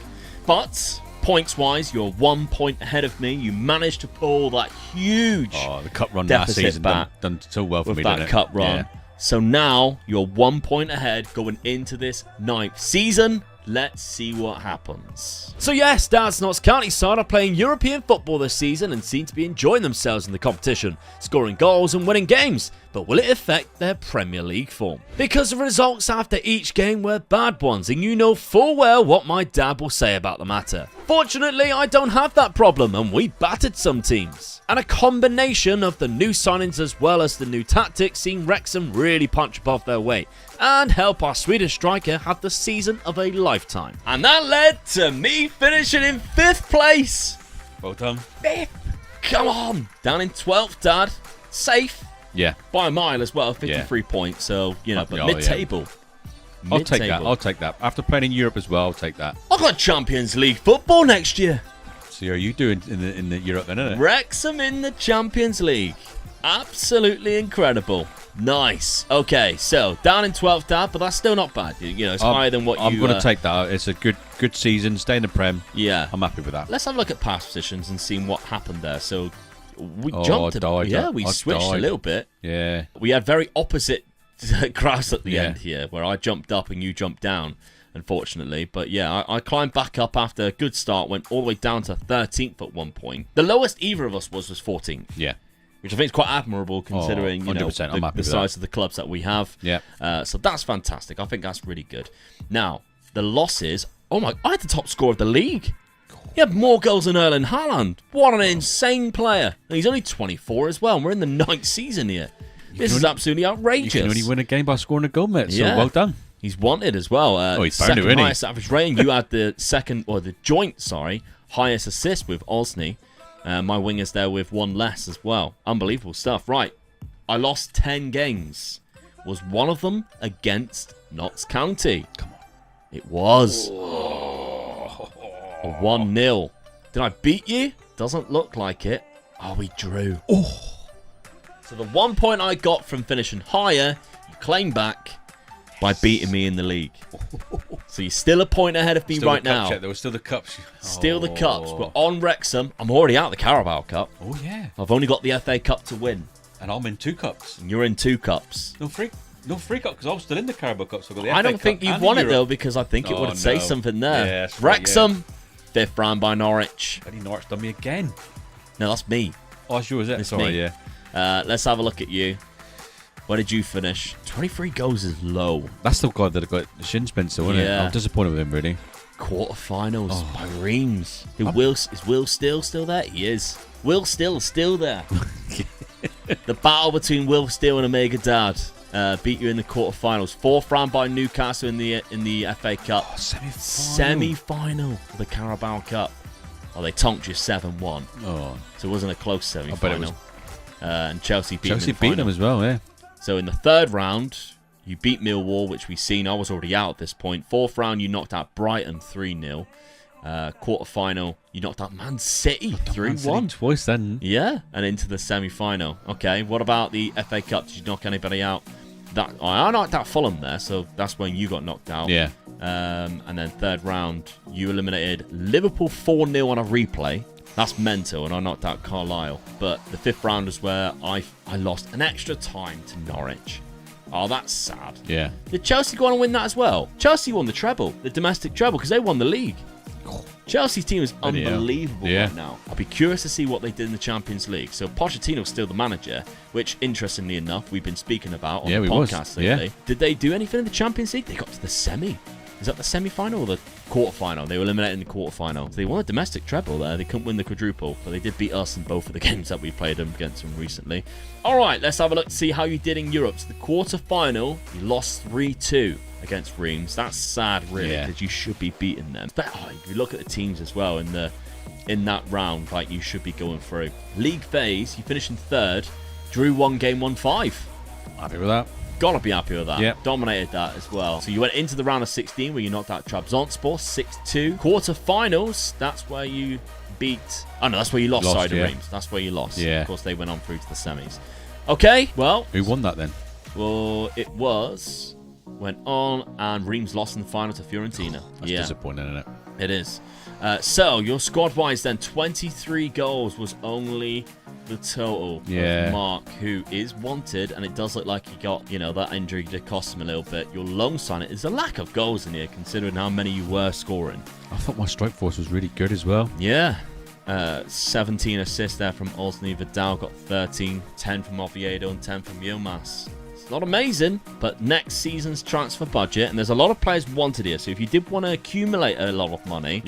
But points-wise, you're 1 point ahead of me. You managed to pull that huge the cup run last deficit season back done so well for with me, that didn't it? cup run. Yeah. So now you're 1 point ahead going into this 9th season. Let's see what happens. So yes, Dad's Notts County side are playing European football this season and seem to be enjoying themselves in the competition, scoring goals and winning games. But will it affect their Premier League form? Because the results after each game were bad ones, and you know full well what my dad will say about the matter. Fortunately, I don't have that problem, and we battered some teams. And a combination of the new signings as well as the new tactics seen Wrexham really punch above their weight and help our Swedish striker have the season of a lifetime. And that led to me finishing in 5th place. Well done. 5th. Come on. Down in 12th, Dad. Safe. Yeah. By a mile as well, 53 points. So, but mid-table. I'll take that. I'll take that. After playing in Europe as well, I'll take that. I've got Champions League football next year. So how are you doing in the Europe then, isn't it? Wrexham in the Champions League. Absolutely incredible. Nice. Okay, so down in 12th, Dad, but that's still not bad. It's higher than what I'm going to take that. It's a good season. Stay in the Prem. Yeah. I'm happy with that. Let's have a look at past positions and see what happened there. So we jumped. We switched a little bit. Yeah. We had very opposite graphs at the end here, where I jumped up and you jumped down, unfortunately. But yeah, I climbed back up after a good start, went all the way down to 13th at one point. The lowest either of us was 14th. Yeah. Which I think is quite admirable considering 100%, the size of the clubs that we have. Yeah. So that's fantastic. I think that's really good. Now, the losses. Oh my! I had the top score of the league. He had more goals than Erling Haaland. What an insane player! And he's only 24 as well. And we're in the 9th season here. This is absolutely outrageous. You can only win a game by scoring a goal, mate. So Yeah. well done. He's wanted as well. He's found it, second isn't he? highest average rating. You had the joint highest assist with Osney. My wingers there with one less as well. Unbelievable stuff. Right. I lost 10 games. Was one of them against Notts County? Come on. It was. A 1-0. Did I beat you? Doesn't look like it. Oh, we drew. So the 1 point I got from finishing higher, you claim back by beating me in the league. So you're still a point ahead of me Still right the cup now. check. There were still the cups. Still the cups. We're on Wrexham. I'm already out of the Carabao Cup. Oh, yeah. I've only got the FA Cup to win. And I'm in 2 cups. And you're in 2 cups. No free cup because I'm still in the Carabao Cup. So I've got the I FA don't Cup think you've and won the it, Euro. though, because I think it Oh, would say no. something there. Yeah, that's right, Wrexham, 5th round by Norwich. Bloody Norwich done me again. No, that's me. Oh, sure, is it? It's Sorry, me. yeah. Let's have a look at you. Where did you finish? 23 goals is low. That's the guy that got the shin splinter, so wasn't it? Yeah. I'm disappointed with him, really. Quarterfinals by Reims. Is Will Steele still there? He is. Will Steele still there. The battle between Will Steele and Omega Dad beat you in the quarterfinals. 4th round by Newcastle in the FA Cup. Semi-final of the Carabao Cup. Oh, they tonked you 7-1. Oh, So it wasn't a close semi-final. it was. And Chelsea beat Chelsea them in beat the them final. as well, yeah. So in the 3rd round, you beat Millwall, which we've seen. I was already out at this point. 4th round, you knocked out Brighton 3-0. Quarter-final, you knocked out Man City 3-1. Twice then. Yeah, and into the semi-final. Okay, what about the FA Cup? Did you knock anybody out? I knocked out Fulham there, so that's when you got knocked out. Yeah. And then 3rd round, you eliminated Liverpool 4-0 on a replay. That's mental, and I knocked out Carlisle. But the 5th round is where I lost an extra time to Norwich. Oh, that's sad. Yeah. Did Chelsea go on and win that as well? Chelsea won the treble, the domestic treble, because they won the league. Chelsea's team is unbelievable right now. I'll be curious to see what they did in the Champions League. So Pochettino's still the manager, which, interestingly enough, we've been speaking about on the podcast lately. Yeah. Did they do anything in the Champions League? They got to the semi. Is that the semi-final or the quarter-final? They were eliminated in the quarter-final. So they won a domestic treble there. They couldn't win the quadruple, but they did beat us in both of the games that we played them against them recently. All right, let's have a look to see how you did in Europe. So the quarter-final, you lost 3-2 against Reims. That's sad, really, because you should be beating them. But if you look at the teams as well in the in that round, like you should be going through. League phase, you finished in 3rd, drew 1 game, won 5. Happy with that. Gotta be happy with that. Yeah. Dominated that as well. So you went into the round of 16 where you knocked out Trabzonspor 6-2. Quarterfinals, that's where you beat... Oh, no, that's where you lost, sorry, to Reims. That's where you lost. Yeah. Of course, they went on through to the semis. Okay, well... Who won that then? Well, it was... Went on and Reims lost in the final to Fiorentina. That's disappointing, isn't it? It is. So, your squad-wise then, 23 goals was only the total of Mark, who is wanted, and it does look like he got, you know, that injury did cost him a little bit. Your loan sign is a lack of goals in here, considering how many you were scoring. I thought my strike force was really good as well. Yeah. 17 assists there from Osni. Vidal got 13, 10 from Oviedo and 10 from Yilmaz. Not amazing, but next season's transfer budget, and there's a lot of players wanted here, so if you did want to accumulate a lot of money,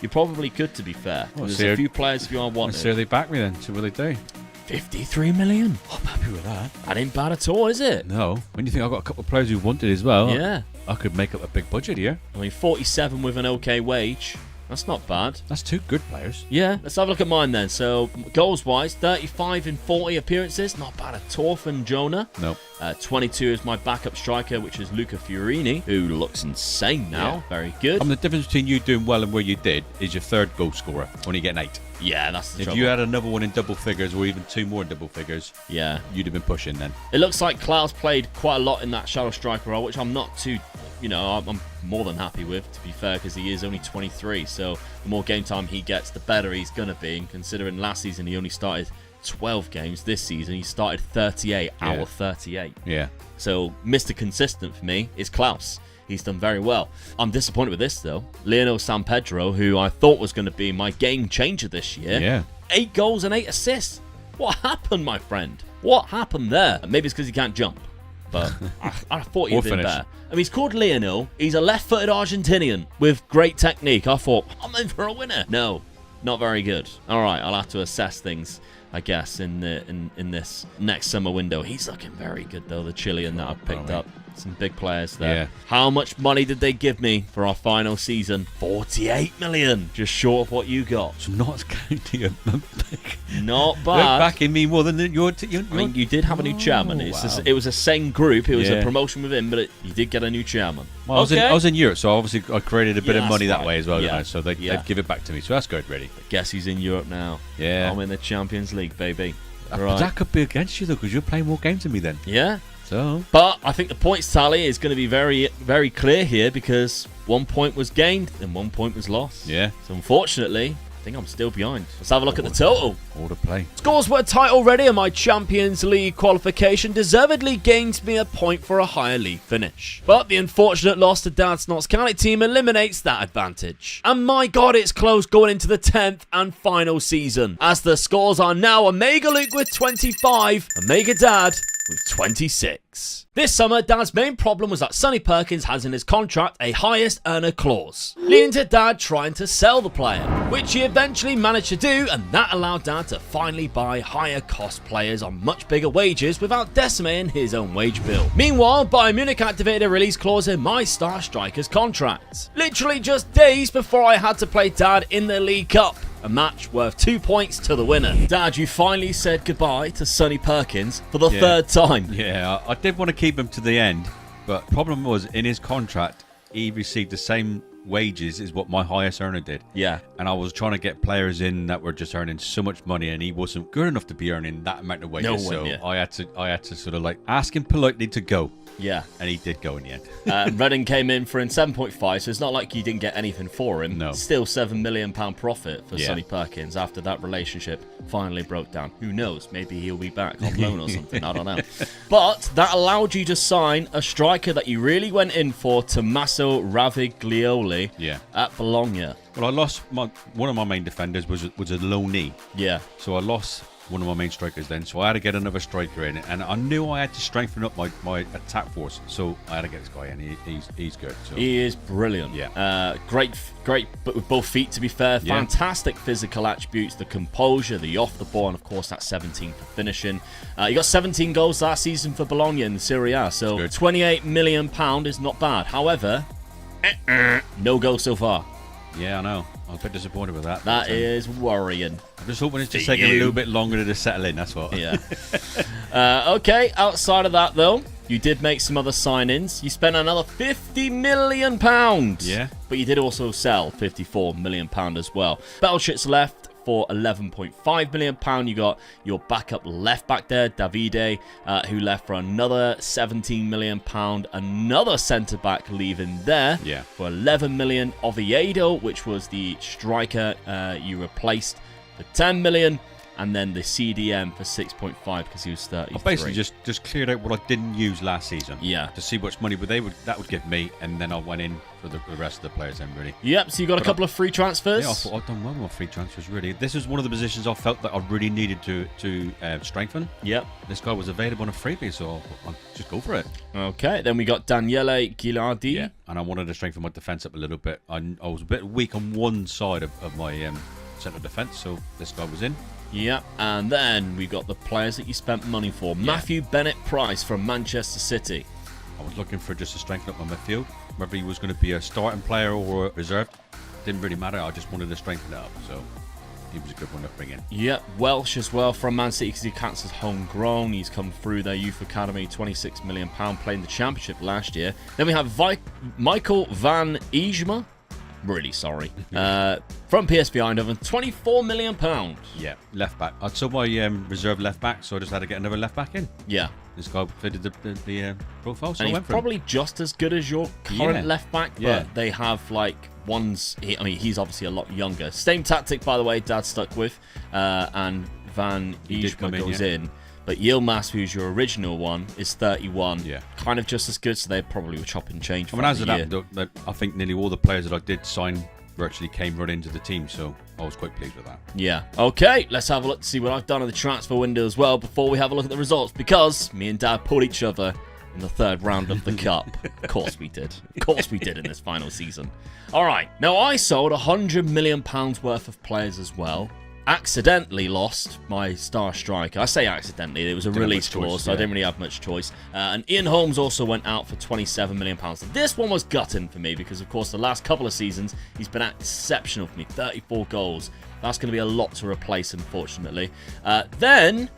you probably could, to be fair. Well, there's a few players you are wanted. So they back me then, so what do they do? 53 million. I'm happy with that. That ain't bad at all, is it? No. When you think I've got a couple of players who wanted as well, Yeah. I could make up a big budget here. I mean, 47 with an okay wage. That's not bad. That's 2 good players. Yeah, let's have a look at mine then. So, goals-wise, 35 in 40 appearances. Not bad at all from Jonah. No. 22 is my backup striker, which is Luca Fiorini, who looks insane now. Yeah. Very good. The difference between you doing well and where you did is your 3rd goal scorer, when you get an 8. Yeah, that's the If trouble. you had another one in double figures or even 2 more in double figures, yeah, you'd have been pushing then. It looks like Klaus played quite a lot in that shadow striker role, which I'm not too, you know, I'm more than happy with, to be fair, because he is only 23. So the more game time he gets, the better he's going to be. And considering last season he only started 12 games, this season he started 38 out of 38. Yeah. So Mr. Consistent for me is Klaus. He's done very well. I'm disappointed with this, though. Lionel San Pedro, who I thought was going to be my game changer this year. Yeah. 8 goals and 8 assists. What happened, my friend? What happened there? Maybe it's because he can't jump. But I thought he'd been better. I mean, he's called Lionel. He's a left-footed Argentinian with great technique. I thought, I'm in for a winner. No, not very good. All right, I'll have to assess things, I guess, in this next summer window. He's looking very good, though, the Chilean that I've picked up. Some big players there. Yeah. How much money did they give me for our final season? 48 million. Just short of what you got. So not counting a Not They're bad. backing me more than your I mean, you did have a new chairman. wow. It was the same group. It was a promotion within, but you did get a new chairman. Well, I was in Europe, so obviously I created a bit of that's money that right. way as well, Yeah. didn't I? So they'd give it back to me. So that's good, really. Guess he's in Europe now. Yeah. I'm in the Champions League, baby. But Right. that could be against you, though, because you're playing more games than me then. Yeah. So. But I think the points tally is going to be very, very clear here because 1 point was gained and 1 point was lost. Yeah. So unfortunately, I think I'm still behind. Let's have a look at the total. All to play. Scores were tight already, and my Champions League qualification deservedly gains me a point for a higher league finish. But the unfortunate loss to Dad's Notts County team eliminates that advantage. And my god, it's close going into the 10th and final season, as the scores are now Omega Luke with 25, Omega Dad with 26. This summer, Dad's main problem was that Sonny Perkins has in his contract a highest earner clause, leading to Dad trying to sell the player, which he eventually managed to do, and that allowed Dad to finally buy higher cost players on much bigger wages without decimating his own wage bill. Meanwhile, Bayern Munich activated a release clause in my star striker's contract, literally just days before I had to play Dad in the League Cup. A match worth 2 points to the winner. Dad, you finally said goodbye to Sonny Perkins for the 3rd time. Yeah, I did want to keep him to the end, but problem was, in his contract, he received the same wages as what my highest earner did. Yeah. And I was trying to get players in that were just earning so much money, and he wasn't good enough to be earning that amount of wages. No one, so yeah. I had to sort of like ask him politely to go. Yeah. And he did go in the end. Reading came in for him 7.5, so it's not like you didn't get anything for him. No. Still £7 million profit for Yeah. Sonny Perkins after that relationship finally broke down. Who knows? Maybe he'll be back on loan or something. I don't know. But that allowed you to sign a striker that you really went in for, Tommaso Raviglioli, Yeah. at Bologna. Well, I lost one of my main defenders was a loanee. Yeah. So I lost one of my main strikers then, so I had to get another striker in, and I knew I had to strengthen up my attack force, so I had to get this guy in. He's good. So. He is brilliant. Yeah. Great, but with both feet, to be fair. Yeah. Fantastic physical attributes, the composure, the off the ball, and of course that 17 for finishing. He got 17 goals last season for Bologna in the Serie A, so £28 million is not bad. However, no goals so far. Yeah, I know. I'm a bit disappointed with that. That is worrying. I'm just hoping it's just taking a little bit longer to settle in, that's what. Yeah. Okay, outside of that, though, you did make some other signings. You spent another £50 million. Yeah. But you did also sell £54 million as well. Battleships left for £11.5 million. You got your backup left back there, Davide, who left for another £17 million. Another centre back leaving there for £11 million. Oviedo, which was the striker you replaced for £10 million. And then the CDM for 6.5 because he was 33. I basically just cleared out what I didn't use last season. Yeah. To see which money that would give me, and then I went in for the rest of the players then, really. Yep, so you got a couple of free transfers. Yeah, I thought I'd done well with free transfers, really. This was one of the positions I felt that I really needed to strengthen. Yep. This guy was available on a freebie, so I'll just go for it. Okay, then we got Daniele Gilardi. Yeah, and I wanted to strengthen my defence up a little bit. I was a bit weak on one side of my centre defence, so this guy was in. Yeah, and then we got the players that you spent money for. Yeah. Matthew Bennett-Price from Manchester City. I was looking for just to strengthen up my midfield. Whether he was going to be a starting player or a reserve, didn't really matter. I just wanted to strengthen it up, so he was a good one to bring in. Yeah, Welsh as well from Man City because he counts as homegrown. He's come through their youth academy, £26 million, playing the Championship last year. Then we have Michael van Eijma. Really sorry. From PSV Eindhoven, £24 million. Yeah, left back. I'd sold my reserve left back, so I just had to get another left back in. Yeah. This guy fitted the profile, so and I went he's for probably him. just as good as your current left back, but they have like one's. He's obviously a lot younger. Same tactic, by the way, Dad stuck with, and Van Eijma goes in. But Yilmaz, who's your original one, is 31. Yeah. Kind of just as good, so they probably were chopping change. As of that, I think nearly all the players that I did sign virtually came right into the team, so I was quite pleased with that. Yeah. Okay, let's have a look to see what I've done in the transfer window as well before we have a look at the results, because me and Dad pulled each other in the third round of the Cup. Of course we did. Of course we did in this final season. All right. Now, I sold £100 million worth of players as well. Accidentally lost my star striker. I say accidentally. It was a release clause, so I didn't really have much choice. And Ian Holmes also went out for £27 million. This one was gutting for me because, of course, the last couple of seasons, he's been exceptional for me. 34 goals. That's going to be a lot to replace, unfortunately. Then,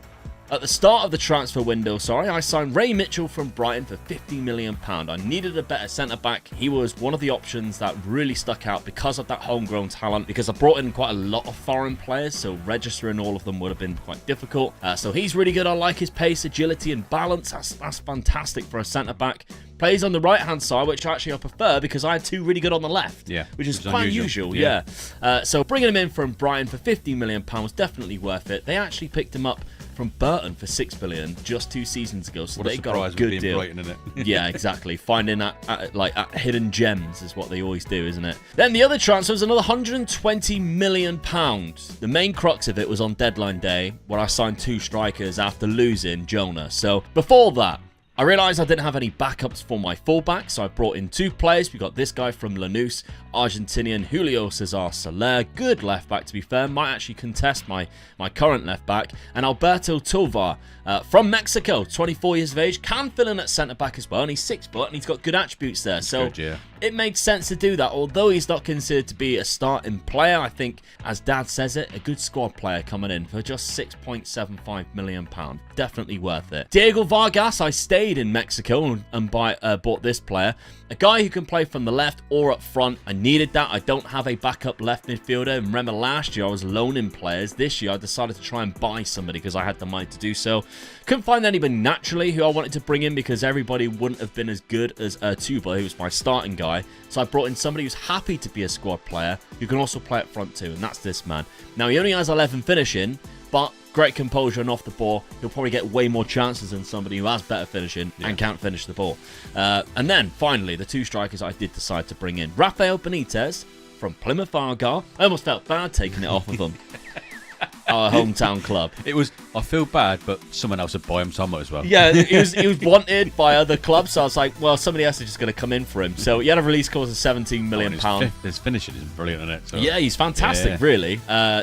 at the start of the transfer window, I signed Ray Mitchell from Brighton for £50 million. I needed a better centre-back. He was one of the options that really stuck out because of that homegrown talent, because I brought in quite a lot of foreign players, so registering all of them would have been quite difficult. So he's really good. I like his pace, agility, and balance. That's fantastic for a centre-back. Plays on the right-hand side, which actually I prefer because I had two really good on the left, which is quite unusual. So bringing him in from Brighton for £50 million was definitely worth it. They actually picked him up from Burton for £6 million just 2 seasons ago, so they got a good deal. Brighton, isn't it? Yeah, exactly. Finding hidden gems is what they always do, isn't it? Then the other transfer was another £120 million. The main crux of it was on deadline day, where I signed 2 strikers after losing Jonah. So before that, I realised I didn't have any backups for my fullback, so I brought in 2 players. We got this guy from Lanús, Argentinian Julio Cesar Soler, good left back to be fair, might actually contest my current left back, and Alberto Tovar from Mexico, 24 years of age, can fill in at centre back as well, and he's 6 foot and he's got good attributes there. So it made sense to do that, although he's not considered to be a starting player. I think, as Dad says it, a good squad player coming in for just £6.75 million. Definitely worth it. Diego Vargas, I stayed in Mexico and bought this player, a guy who can play from the left or up front. I needed that. I don't have a backup left midfielder, and remember last year I was loaning players. This year I decided to try and buy somebody because I had the money to do so. Couldn't find anybody naturally who I wanted to bring in because everybody wouldn't have been as good as Tuba, who was my starting guy. So I brought in somebody who's happy to be a squad player who can also play up front too, and that's this man. Now he only has 11 finishing, but great composure and off the ball. He'll probably get way more chances than somebody who has better finishing and can't finish the ball. And then, finally, the 2 strikers I did decide to bring in. Rafael Benitez from Plymouth Argyle. I almost felt bad taking it off of them. our hometown club. It was. I feel bad, but someone else would buy him, so I might as well. Yeah, he was wanted by other clubs, so I was like, well, somebody else is just going to come in for him. So he had a release clause of £17 million. His finishing is brilliant, isn't it? So. Yeah, he's fantastic, really.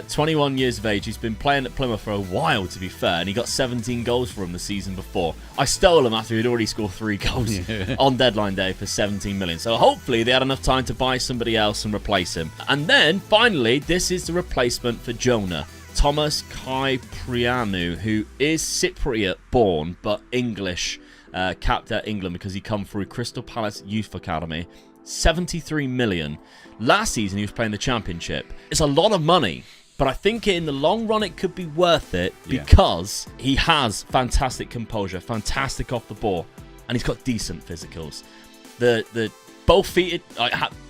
21 years of age. He's been playing at Plymouth for a while, to be fair, and he got 17 goals for him the season before. I stole him after he'd already scored 3 goals on deadline day for 17 million. So hopefully they had enough time to buy somebody else and replace him. And then, finally, this is the replacement for Jonah. Thomas Kyprianou, who is Cypriot born but English, capped at England because he come through Crystal Palace Youth Academy. 73 million. Last season he was playing the Championship. It's a lot of money, but I think in the long run it could be worth it because he has fantastic composure, fantastic off the ball, and he's got decent physicals. The both feet,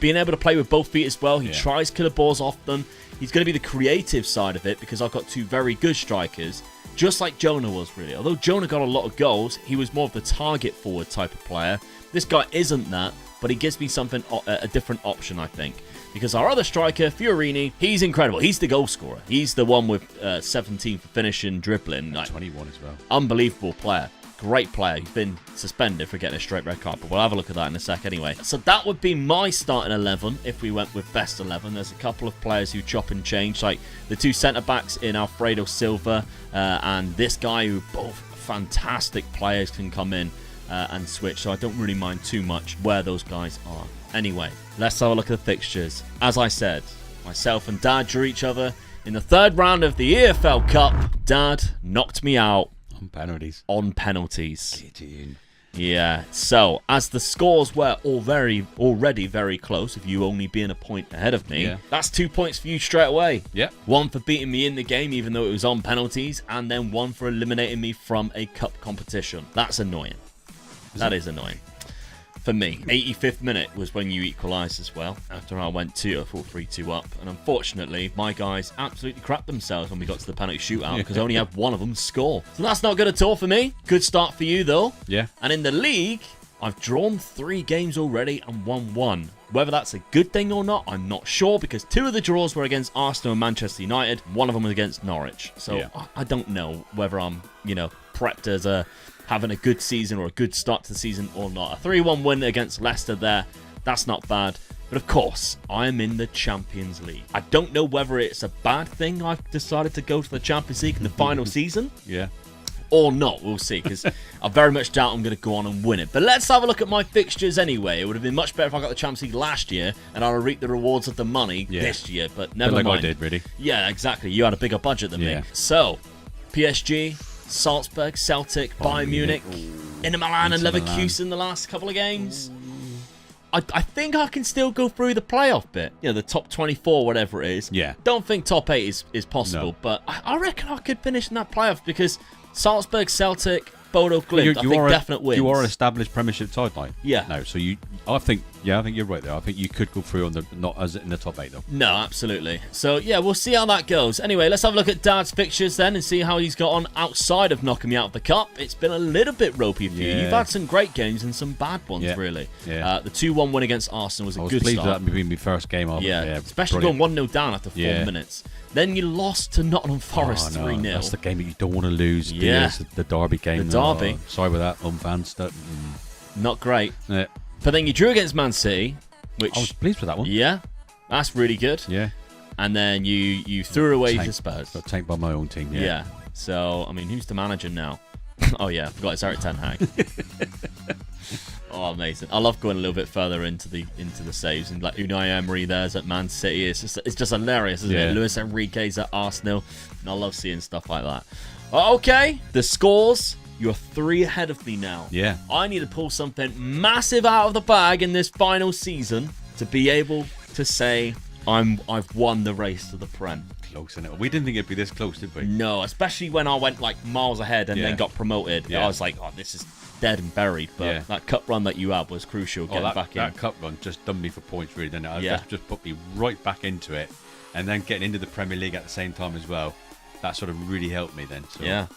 being able to play with both feet as well. He tries killer balls off them. He's going to be the creative side of it because I've got 2 very good strikers, just like Jonah was, really. Although Jonah got a lot of goals, he was more of the target forward type of player. This guy isn't that, but he gives me something, a different option, I think. Because our other striker, Fiorini, he's incredible. He's the goal scorer. He's the one with 17 for finishing, dribbling. 21 as well. Unbelievable player. Great player. He's been suspended for getting a straight red card, but we'll have a look at that in a sec anyway. So that would be my starting 11 if we went with best 11. There's a couple of players who chop and change, like the 2 centre-backs in Alfredo Silva and this guy, who both fantastic players, can come in and switch. So I don't really mind too much where those guys are. Anyway, let's have a look at the fixtures. As I said, myself and Dad drew each other in the 3rd round of the EFL Cup. Dad knocked me out. On penalties. Yeah, so as the scores were already very close, with you only being a point ahead of me, that's 2 points for you straight away. Yeah. 1 for beating me in the game, even though it was on penalties, and then 1 for eliminating me from a cup competition. That's annoying. That is annoying. For me, 85th minute was when you equalised as well, after I went 3-2 up. And unfortunately, my guys absolutely crapped themselves when we got to the penalty shootout because I only had one of them score. So that's not good at all for me. Good start for you, though. Yeah. And in the league, I've drawn 3 games already and won 1. Whether that's a good thing or not, I'm not sure, because 2 of the draws were against Arsenal and Manchester United. 1 of them was against Norwich. So I don't know whether I'm, prepped as having a good season or a good start to the season or not. A 3-1 win against Leicester there, that's not bad. But of course, I'm in the Champions League. I don't know whether it's a bad thing I've decided to go to the Champions League in the final season. Yeah. Or not, we'll see, because I very much doubt I'm going to go on and win it. But let's have a look at my fixtures anyway. It would have been much better if I got the Champions League last year and I would reap the rewards of the money this year, but never mind. Like I did, really. Yeah, exactly. You had a bigger budget than me. So, PSG, Salzburg, Celtic, Bayern Munich, Inter Milan and Leverkusen the last couple of games. I think I can still go through the playoff bit. The top 24, whatever it is. Yeah. Don't think top 8 is possible, but I reckon I could finish in that playoff because Salzburg, Celtic, Bodo Glimt, I think definite wins. You are an established Premiership side, like. Yeah. No, so I think you're right there. I think you could go through on not as in the top 8 though. No, absolutely. So yeah, we'll see how that goes. Anyway, let's have a look at Dad's fixtures then and see how he's got on outside of knocking me out of the cup. It's been a little bit ropey for you. You've had some great games and some bad ones, really. Yeah. The 2-1 win against Arsenal was a good start. I was pleased with that being my first game. Especially going 1-0 down after 4 minutes. Then you lost to Nottingham Forest 3-0. That's the game that you don't want to lose. Yeah. The derby game. The derby. Sorry about that, fans. Not great. Yeah. But then you drew against Man City, which I was pleased with that one. Yeah, that's really good. Yeah. And then you threw away to Spurs. Got tanked by my own team. Yeah. So, I mean, who's the manager now? Oh, yeah, I forgot it's Eric Ten Hag. Oh, amazing. I love going a little bit further into the saves. And like Unai Emery there's at Man City. It's just hilarious, isn't it? Luis Enrique's at Arsenal. And I love seeing stuff like that. Okay, the scores. You're 3 ahead of me now. Yeah. I need to pull something massive out of the bag in this final season to be able to say I've won the race to the Prem. Close, isn't it? We didn't think it'd be this close, did we? No, especially when I went like miles ahead and then got promoted. I was like, oh, this is dead and buried. But that cup run that you had was crucial getting back in. That cup run just done me for points, really, didn't it? Just put me right back into it. And then getting into the Premier League at the same time as well. That sort of really helped me then. So. Yeah.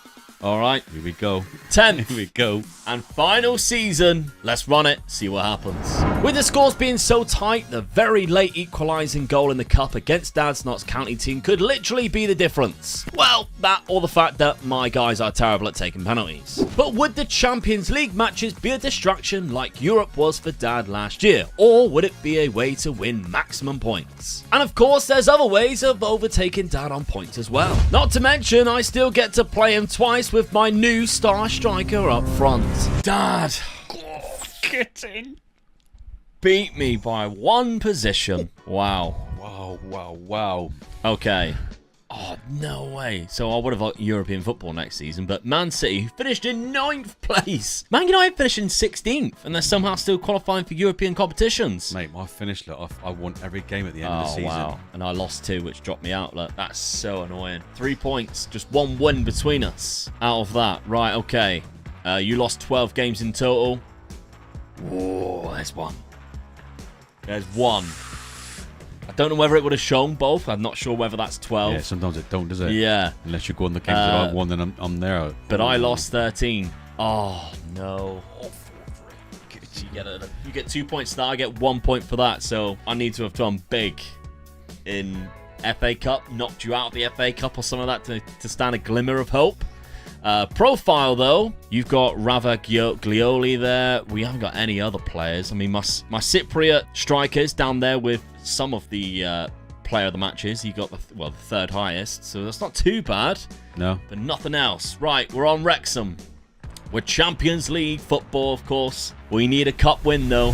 All right. Here we go. 10th. Here we go. And final season. Let's run it, see what happens. With the scores being so tight, the very late equalising goal in the cup against Dad's Notts County team could literally be the difference. Well, that or the fact that my guys are terrible at taking penalties. But would the Champions League matches be a distraction like Europe was for Dad last year? Or would it be a way to win maximum points? And of course, there's other ways of overtaking Dad on points as well. Not to mention, I still get to play him twice with my new star striker up front. Dad, Get in. beat me by one position. Wow. Wow. Okay. Oh, no way. So I would have got European football next season, but Man City finished in 9th place. Man United finished in 16th, and they're somehow still qualifying for European competitions. Mate, my finish, look, I won every game at the end of the season. Wow. And I lost 2, which dropped me out. Look, that's so annoying. 3 points, just 1 win between us. Out of that. Right, okay. You lost 12 games in total. Whoa, there's 1. There's 1. I don't know whether it would have shown both. I'm not sure whether that's 12. Yeah, sometimes it don't, does it? Yeah. Unless you go on the games that I won, then I'm there. But I lost 13. Oh, no. You get 2 points for that. I get 1 point for that. So I need to have done big in FA Cup. Knocked you out of the FA Cup or something like that to stand a glimmer of hope. Profile, though, you've got Rava Glioli there. We haven't got any other players. I mean, my Cypriot strikers down there with some of the player of the matches. He got the third highest, so that's not too bad. No. But nothing else. Right, we're on Wrexham. We're Champions League football, of course. We need a cup win, though.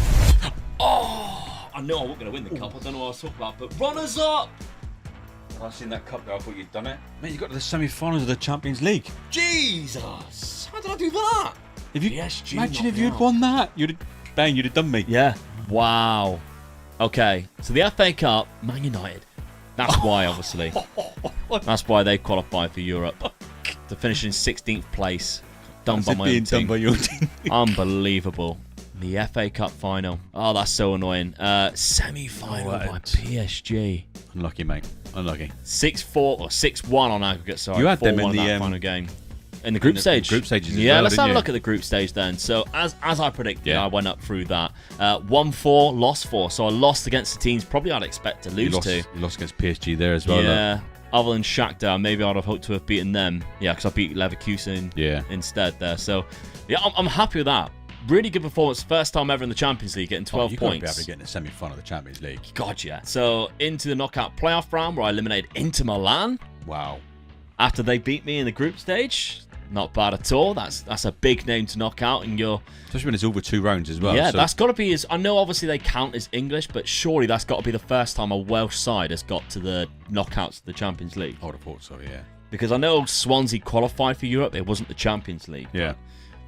Oh, I know I wasn't going to win the cup. I don't know what I was talking about, but runners up. I've seen that cup there. I thought you'd done it. Mate, you got to the semi-finals of the Champions League. Jesus! How did I do that? Imagine if you'd won that. You'd have done me. Yeah. Wow. Okay, so the FA Cup, Man United. That's why, obviously. That's why they qualify for Europe. To finish in 16th place. Done by my own team. Done by your team. Unbelievable. The FA Cup final. Oh, that's so annoying. Semi-final by PSG. Unlucky, mate. Unlucky. 6-4 or 6-1 on aggregate. Sorry, you had them in the final game. In the group stage. Group stages. Yeah, well, let's have a look at the group stage then. So as I predicted, I went up through that. 1-4, lost 4. So I lost against the teams probably I'd expect to lose to. You lost against PSG there as well. Yeah. Other than Shakhtar, maybe I'd have hoped to have beaten them. Yeah, because I beat Leverkusen instead there. So yeah, I'm happy with that. Really good performance. First time ever in the Champions League, getting 12 you points. You've got to be able to get in the semi-final of the Champions League. God, yeah. So into the knockout playoff round where I eliminated Inter Milan. Wow. After they beat me in the group stage. Not bad at all. That's a big name to knock out, and especially when it's over 2 rounds as well. Yeah, so that's got to be. I know obviously they count as English, but surely that's got to be the first time a Welsh side has got to the knockouts of the Champions League. I would have thought so, yeah. Because I know Swansea qualified for Europe, it wasn't the Champions League. Yeah,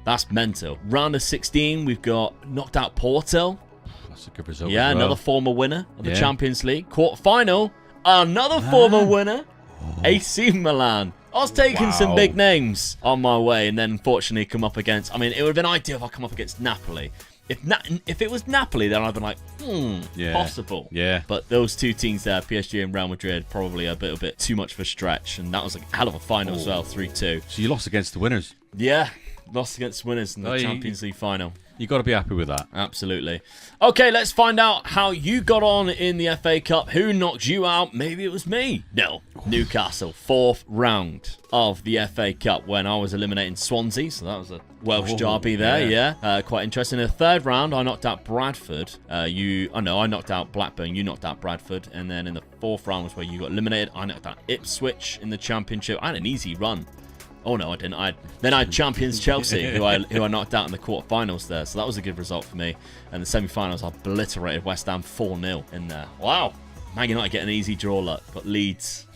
that's mental. Round of 16, we've got knocked out Porto. That's a good result. Yeah, as well. another former winner of the Champions League. Quarter-final, another former winner, AC Milan. I was taking some big names on my way, and then unfortunately come up against. I mean, it would have been ideal if I come up against Napoli. If it was Napoli, then I'd been like, possible. Yeah. But those two teams there, PSG and Real Madrid, probably a bit too much of a stretch, and that was a hell of a final as well, 3-2. So you lost against the winners. Yeah, lost against winners in the Champions League final. You got to be happy with that. Absolutely. Okay, let's find out how you got on in the FA Cup. Who knocked you out? Maybe it was me. No, Newcastle. 4th round of the FA Cup when I was eliminating Swansea. So that was a Welsh derby there. Yeah. Quite interesting. In the 3rd round, I knocked out Bradford. I knocked out Blackburn. You knocked out Bradford. And then in the 4th round was where you got eliminated. I knocked out Ipswich in the Championship. I had an easy run. Oh no, I didn't. I had champions Chelsea, who I knocked out in the quarterfinals there. So that was a good result for me. And the semi-finals, I obliterated West Ham 4-0 in there. Wow, Man United get an easy draw. Look, got Leeds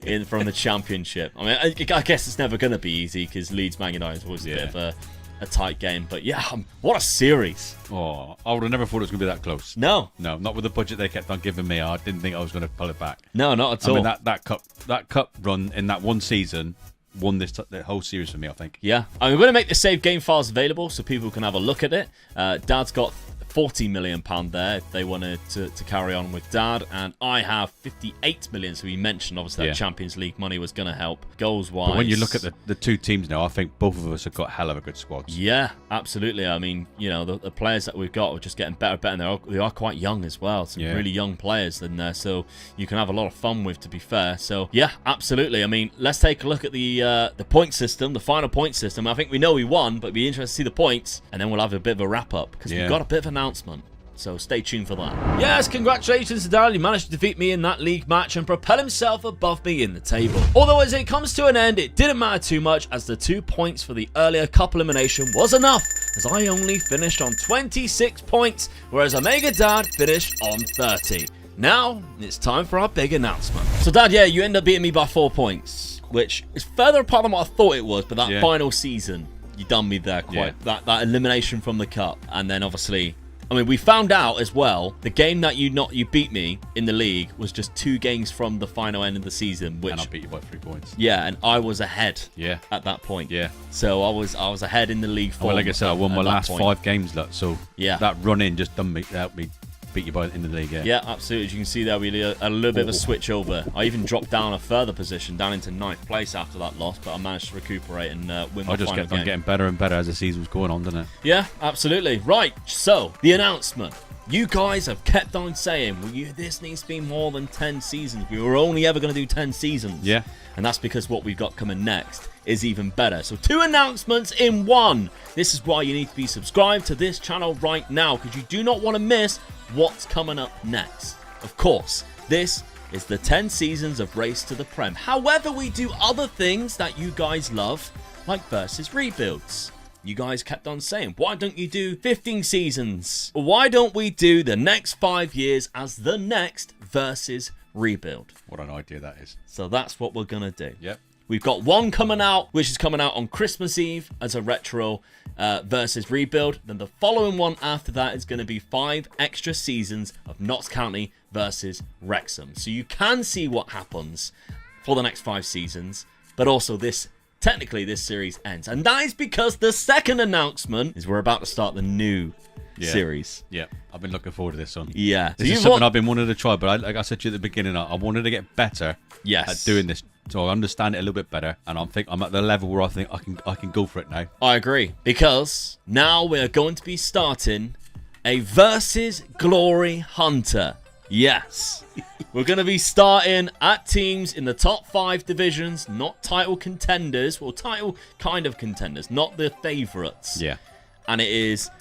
in from the Championship. I mean, I guess it's never going to be easy because Leeds Man United is always a bit of a tight game. But yeah, what a series! Oh, I would have never thought it was going to be that close. No, not with the budget they kept on giving me. I didn't think I was going to pull it back. No, not at all. I mean, that cup run in that one season won the whole series for me, I think. Yeah. I'm going to make the save game files available so people can have a look at it. Dad's got £40 million there if they wanted to carry on with Dad, and I have 58 million. So we mentioned obviously that Champions League money was going to help goals wise. But when you look at the two teams now, I think both of us have got hell of a good squads. Yeah, absolutely. I mean, you know, the players that we've got are just getting better and they are quite young as well. Some really young players in there, so you can have a lot of fun with, to be fair. So yeah, absolutely. I mean, let's take a look at the point system, the final point system. I think we know we won, but it'd be interesting to see the points, and then we'll have a bit of a wrap up because we've got a bit of an announcement. So stay tuned for that. Yes, congratulations to Daryl. He managed to defeat me in that league match and propel himself above me in the table. Although as it comes to an end, it didn't matter too much, as the 2 points for the earlier cup elimination was enough, as I only finished on 26 points, whereas Omega Dad finished on 30. Now, it's time for our big announcement. So Dad, yeah, you end up beating me by 4 points, which is further apart than what I thought it was, but that final season, you done me there quite. That elimination from the cup, and then obviously, I mean, we found out as well, the game that you beat me in the league was just 2 games from the final end of the season, which, and I beat you by 3 points. Yeah, and I was ahead. Yeah. At that point. Yeah. So I was ahead in the league. Well, like I said, I won my last 5 games, so that run in just done me, helped me beat you by in the league. Yeah, absolutely. As you can see there, we did a little bit of a switch over. I even dropped down a further position, down into 9th place after that loss, but I managed to recuperate and win my final game. I'm getting better and better as the season was going on, didn't it? Yeah, absolutely. Right, so the announcement. You guys have kept on saying, well, this needs to be more than 10 seasons. We were only ever going to do 10 seasons. Yeah. And that's because what we've got coming next is even better. So 2 announcements in 1. This is why you need to be subscribed to this channel right now, because you do not want to miss what's coming up next. Of course, this is the 10 seasons of Race to the Prem. However, we do other things that you guys love, like versus rebuilds. You guys kept on saying, why don't you do 15 seasons? Why don't we do the next 5 years as the next versus rebuild? What an idea that is. So that's what we're going to do. Yep. We've got one coming out, which is coming out on Christmas Eve as a retro versus rebuild. Then the following one after that is going to be 5 extra seasons of Notts County versus Wrexham. So you can see what happens for the next 5 seasons, but also technically this series ends. And that is because the second announcement is we're about to start the new series. Yeah, I've been looking forward to this one. Yeah. This is something I've been wanting to try, but like I said to you at the beginning, I wanted to get better at doing this. So I understand it a little bit better, and I'm at the level where I think I can go for it now. I agree, because now we're going to be starting a versus Glory Hunter. Yes. We're going to be starting at teams in the top 5 divisions, not title contenders. Well, title kind of contenders, not the favourites. Yeah. And it is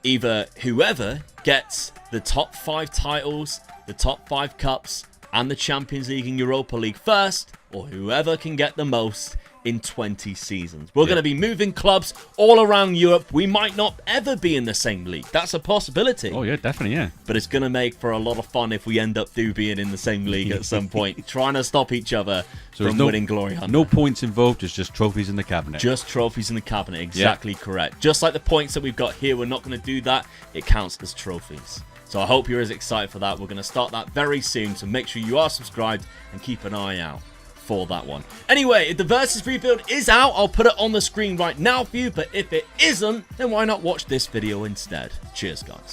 either whoever gets the top 5 titles, the top 5 cups, and the Champions League and Europa League first, or whoever can get the most in 20 seasons. We're going to be moving clubs all around Europe. We might not ever be in the same league. That's a possibility. Oh, yeah, definitely, yeah. But it's going to make for a lot of fun if we end up being in the same league at some point, trying to stop each other from winning Glory Hunter. No points involved, just trophies in the cabinet. Just trophies in the cabinet, exactly correct. Just like the points that we've got here, we're not going to do that. It counts as trophies. So I hope you're as excited for that. We're going to start that very soon, so make sure you are subscribed and keep an eye out for that one. Anyway, if the versus rebuild is out, I'll put it on the screen right now for you, but if it isn't, then why not watch this video instead? Cheers, guys.